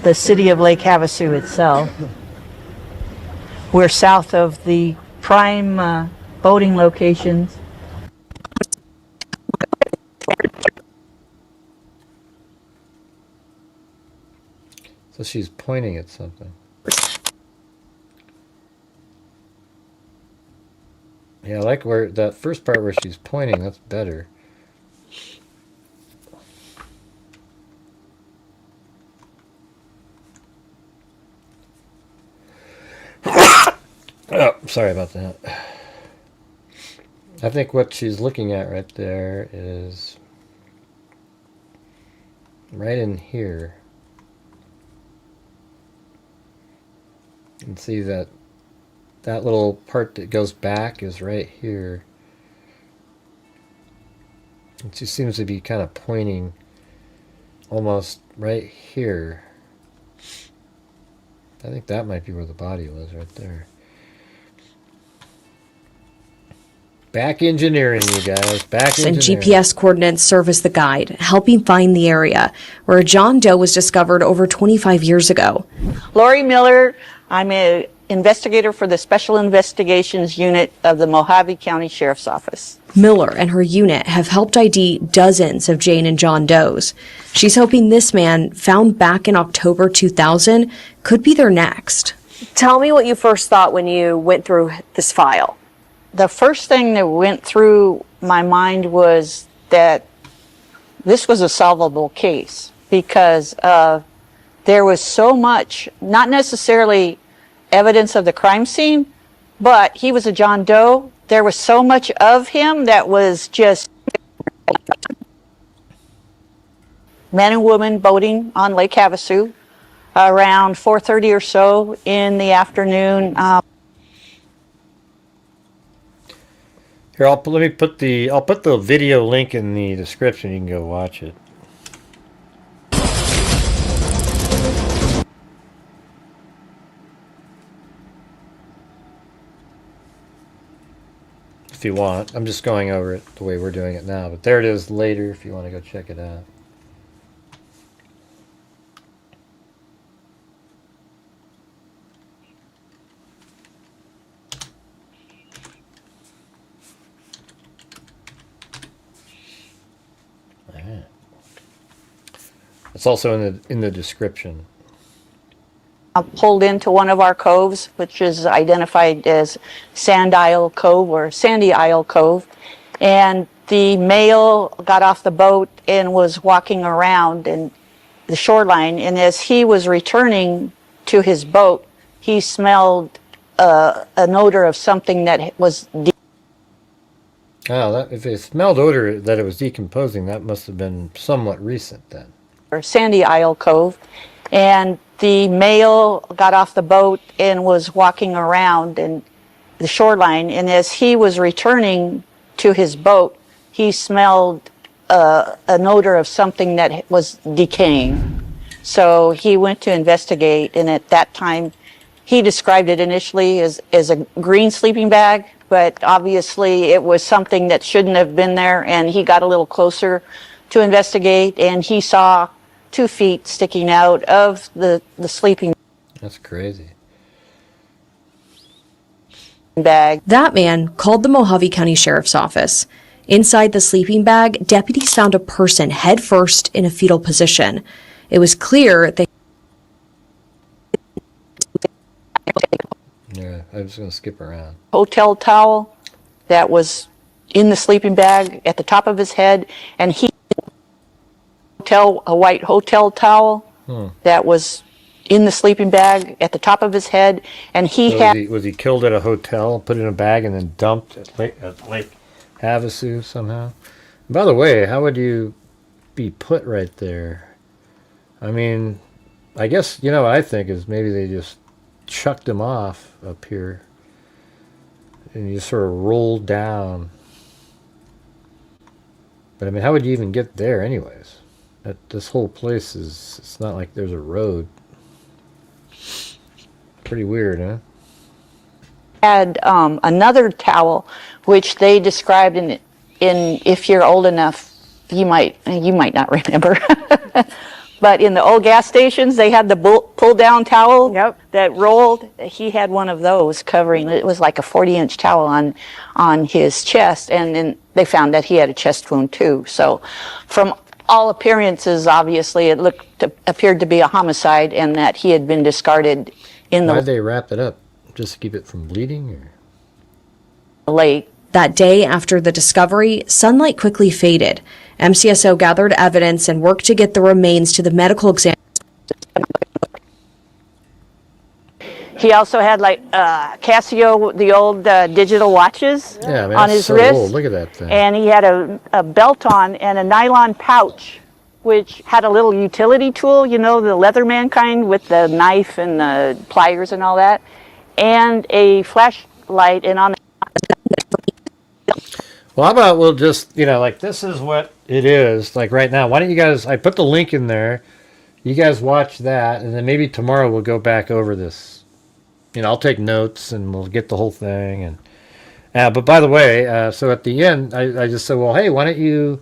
the city of Lake Havasu itself. We're south of the prime boating locations. So she's pointing at something. Yeah, I like where that first part where she's pointing, that's better. Oh, sorry about that. I think what she's looking at right there is right in here. And see that little part that goes back is right here. And she seems to be kind of pointing almost right here. I think that might be where the body was right there. Back engineering, you guys. Back engineering. And GPS coordinates serve as the guide, helping find the area where John Doe was discovered over 25 years ago. Lori Miller, I'm an investigator for the Special Investigations Unit of the Mojave County Sheriff's Office. Miller and her unit have helped ID dozens of Jane and John Does. She's hoping this man, found back in October 2000, could be their next. Tell me what you first thought when you went through this file. the first thing that went through my mind was that this was a solvable case because there was so much, not necessarily evidence of the crime scene, but he was a John Doe. There was so much of him that was just men and women boating on Lake Havasu around 4:30 or so in the afternoon. Here, I'll put the video link in the description. You can go watch it. If you want. I'm just going over it the way we're doing it now, but there it is later if you want to go check it out. It's also in the description. Pulled into one of our coves, which is identified as Sand Isle Cove or Sandy Isle Cove, and the male got off the boat and was walking around in the shoreline, and as he was returning to his boat, he smelled an odor of something that was if it smelled odor that it was decomposing, that must have been somewhat recent then. Sandy Isle Cove, and the male got off the boat and was walking around in the shoreline, and as he was returning to his boat, he smelled an odor of something that was decaying. So he went to investigate, and at that time he described it initially as a green sleeping bag, but obviously it was something that shouldn't have been there, and he got a little closer to investigate, and he saw 2 feet sticking out of the sleeping That's crazy. bag. That man called the Mojave County Sheriff's Office. Inside the sleeping bag, deputies found a person head first in a fetal position. It was clear that Yeah, I'm just going to skip around. Hotel towel that was in the sleeping bag at the top of his head, and he a white hotel towel that was in the sleeping bag at the top of his head, and was he killed at a hotel, put in a bag, and then dumped at Lake Havasu somehow? And by the way, how would you be put right there? I mean, I guess, you know what I think is maybe they just chucked him off up here and you sort of rolled down. But I mean, how would you even get there anyways? This whole place it's not like there's a road. Pretty weird, huh? had another towel, which they described in if you're old enough, you might not remember. But in the old gas stations, they had the pull-down towel that rolled. He had one of those covering. It was like a 40-inch towel on his chest, and then they found that he had a chest wound too. So, from all appearances, obviously, it appeared to be a homicide, and that he had been discarded in the. Why'd they wrap it up? Just to keep it from bleeding, or? Lake. That day after the discovery, sunlight quickly faded. MCSO gathered evidence and worked to get the remains to the medical exam. He also had like Casio, the old digital watches on his wrist. Old. Look at that thing. And he had a belt on and a nylon pouch, which had a little utility tool, you know, the Leatherman kind with the knife and the pliers and all that, and a flashlight. And on the Well, how about we'll just, like this is what it is, like right now. Why don't you guys, I put the link in there. You guys watch that, and then maybe tomorrow we'll go back over this. I'll take notes, and we'll get the whole thing. And but by the way, so at the end, I just said, well, hey, why don't you,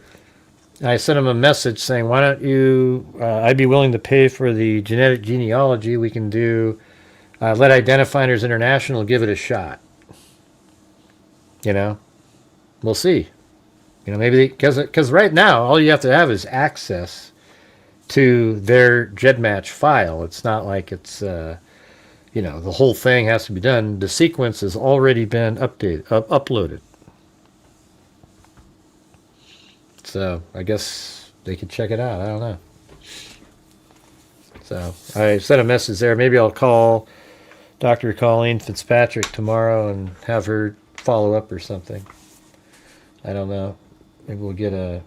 I sent him a message saying, why don't you, I'd be willing to pay for the genetic genealogy. We can do, let Identifiers International give it a shot. We'll see. Maybe because right now all you have to have is access to their GEDmatch file. It's not like it's you know, the whole thing has to be done. The sequence has already been uploaded. So I guess they could check it out. I don't know. So I sent a message there. Maybe I'll call Dr. Colleen Fitzpatrick tomorrow and have her follow up or something. I don't know. Maybe we'll get a...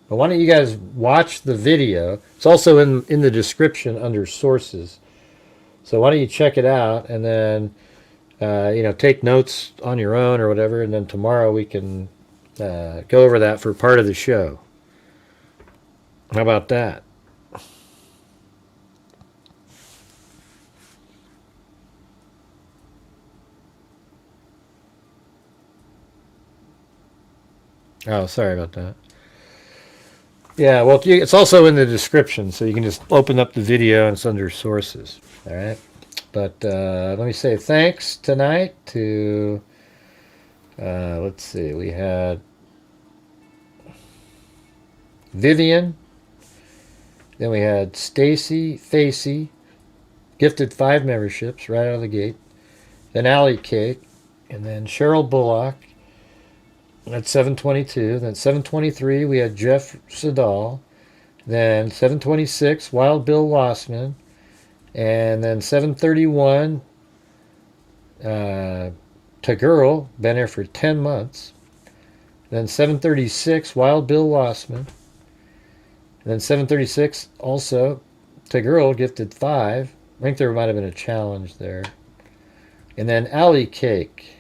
But why don't you guys watch the video? It's also in the description under sources. So why don't you check it out and then, you know, take notes on your own or whatever, and then tomorrow we can go over that for part of the show. How about that? Oh, sorry about that. Yeah, well, it's also in the description, so you can just open up the video and it's under sources. All right. But let me say thanks tonight to, let's see, we had Vivian, then we had Stacy Facey, gifted 5 memberships right out of the gate, then Allie Cake, and then Cheryl Bullock at 7:22. Then 7:23 we had Jeff Sedal, then 7:26 Wild Bill Wassman, and then 7:31 To Girl, been here for 10 months. Then 7:36 Wild Bill Wassman. And then 7:36 also To Girl, gifted 5. I think there might have been a challenge there. And then Alley Cake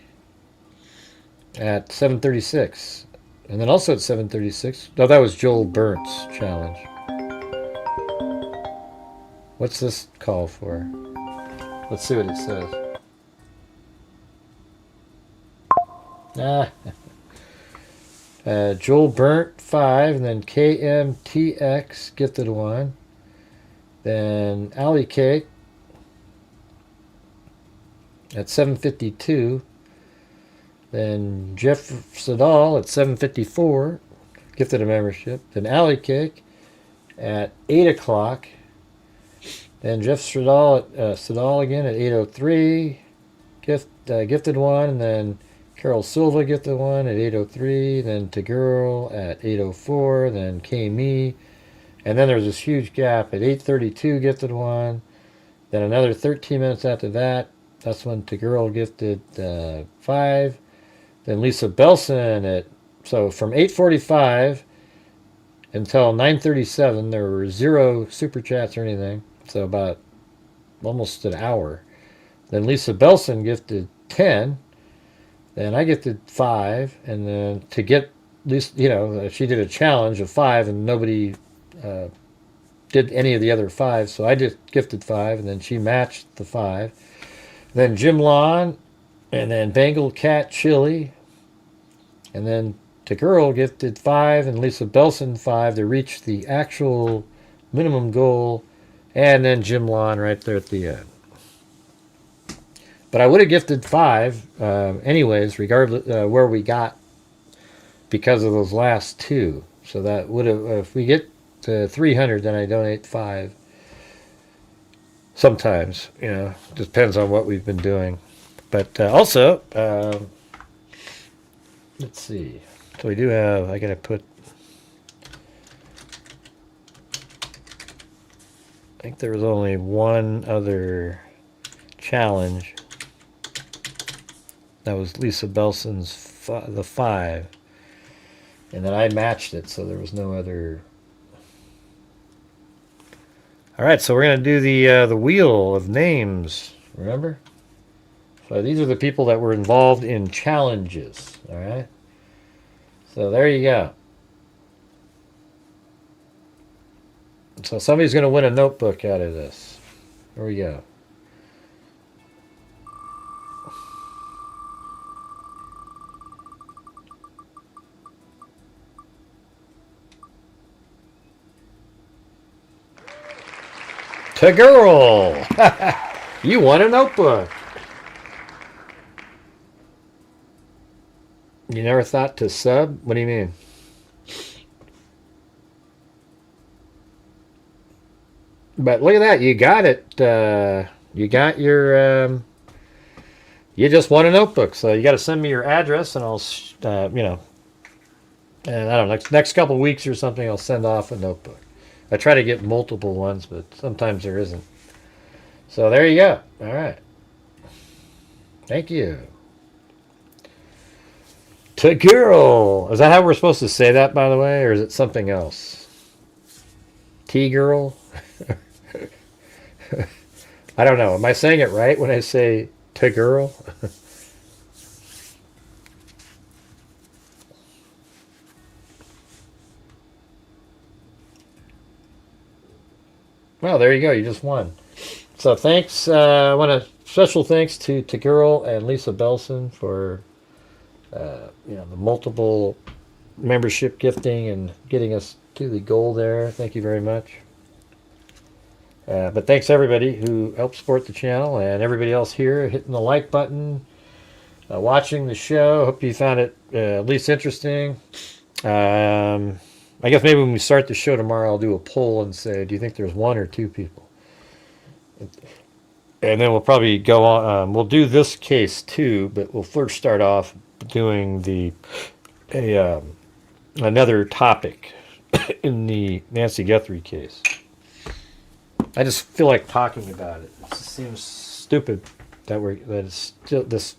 at 7:36. And then also at 7:36. No, that was Joel Burnt's challenge. What's this call for? Let's see what it says. Joel Burnt 5, and then KMTX gifted 1. Then Alley Cake at 7:52. Then Jeff Sedal at 7:54 gifted a membership. Then Alley Cake at 8 o'clock. Then Jeff Sedal again at 8:03 gifted 1. And then Carol Silva gifted 1 at 8:03. Then To Girl at 8:04. Then K-Me. And then there was this huge gap at 8:32 gifted 1. Then another 13 minutes after that, that's when To Girl gifted 5. Then Lisa Belson so from 8:45 until 9:37, there were 0 super chats or anything. So about almost an hour. Then Lisa Belson gifted 10. Then I gifted 5. And then to get, Lisa, you know, she did a challenge of 5 and nobody did any of the other 5. So I just gifted 5 and then she matched the 5. Then Jim Lawn, and then Bengal Cat Chili, and then To Girl gifted 5 and Lisa Belson 5 to reach the actual minimum goal, and then Jim Lawn right there at the end. But I would have gifted 5 anyways, regardless where we got, because of those last 2. So that would have, if we get to 300, then I donate 5. Sometimes, you know, depends on what we've been doing. But also, let's see. So we do have, I got to put, I think there was only one other challenge. That was Lisa Belson's the 5. And then I matched it, so there was no other. All right, so we're going to do the wheel of names, remember? So these are the people that were involved in challenges, all right? So there you go. So somebody's going to win a notebook out of this. Here we go. To Girl! You won a notebook. You never thought to sub? What do you mean? But look at that, you got it. You got your, you just want a notebook. So you got to send me your address and I'll, you know, and I don't know, next couple of weeks or something, I'll send off a notebook. I try to get multiple ones, but sometimes there isn't. So there you go. All right. Thank you. To girl. Is that how we're supposed to say that, by the way, or is it something else? T-girl? I don't know. Am I saying it right when I say to girl? Well, there you go. You just won. So thanks. I want a special thanks to Girl and Lisa Belson for you know, the multiple membership gifting and getting us to the goal there. Thank you very much. But thanks everybody who helped support the channel and everybody else here hitting the like button, watching the show. Hope you found it at least interesting. I guess maybe when we start the show tomorrow, I'll do a poll and say, do you think there's 1 or 2 people? And then we'll probably go on. We'll do this case too, but we'll first start off doing another topic in the Nancy Guthrie case. I just feel like talking about it. It seems stupid that it's still this.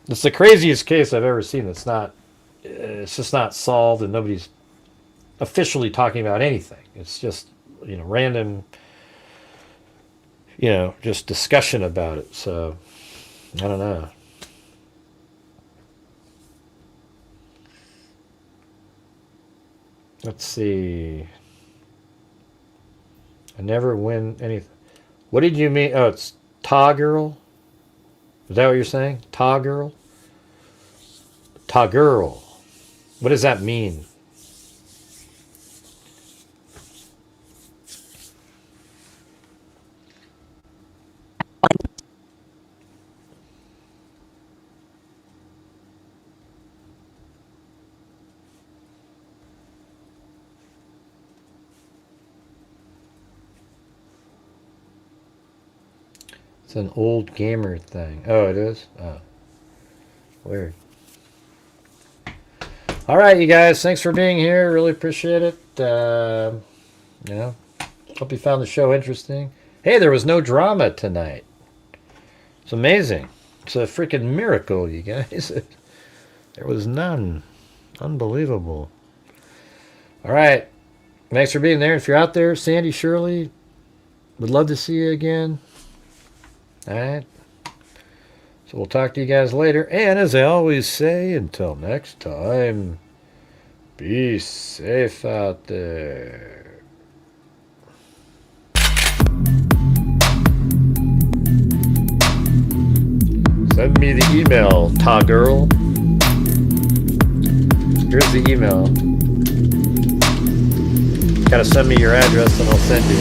It's the craziest case I've ever seen. It's just not solved, and nobody's officially talking about anything. It's just, you know, random, you know, just discussion about it. So I don't know. Let's see. I never win anything. What did you mean? Oh, it's Ta Girl? Is that what you're saying? Ta Girl? Ta Girl. What does that mean? It's an old gamer thing. Oh, it is? Oh. Weird. All right, you guys. Thanks for being here. Really appreciate it. You know, hope you found the show interesting. Hey, there was no drama tonight. It's amazing. It's a freaking miracle, you guys. There was none. Unbelievable. All right. Thanks for being there. If you're out there, Sandy, Shirley, would love to see you again. All right. So we'll talk to you guys later. And as I always say, until next time, be safe out there. Send me the email, Ta Girl. Here's the email. Gotta send me your address and I'll send you.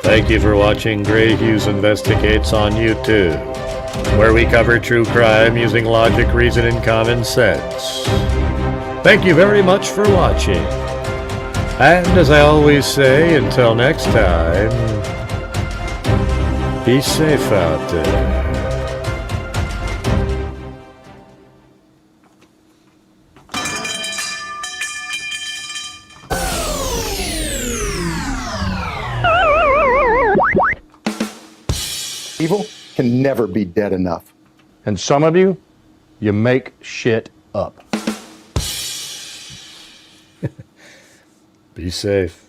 Thank you for watching Grant Hughes Investigates on YouTube, where we cover true crime using logic, reason, and common sense. Thank you very much for watching. And as I always say, until next time, be safe out there. Evil can never be dead enough. And some of you, you make shit up. Be safe.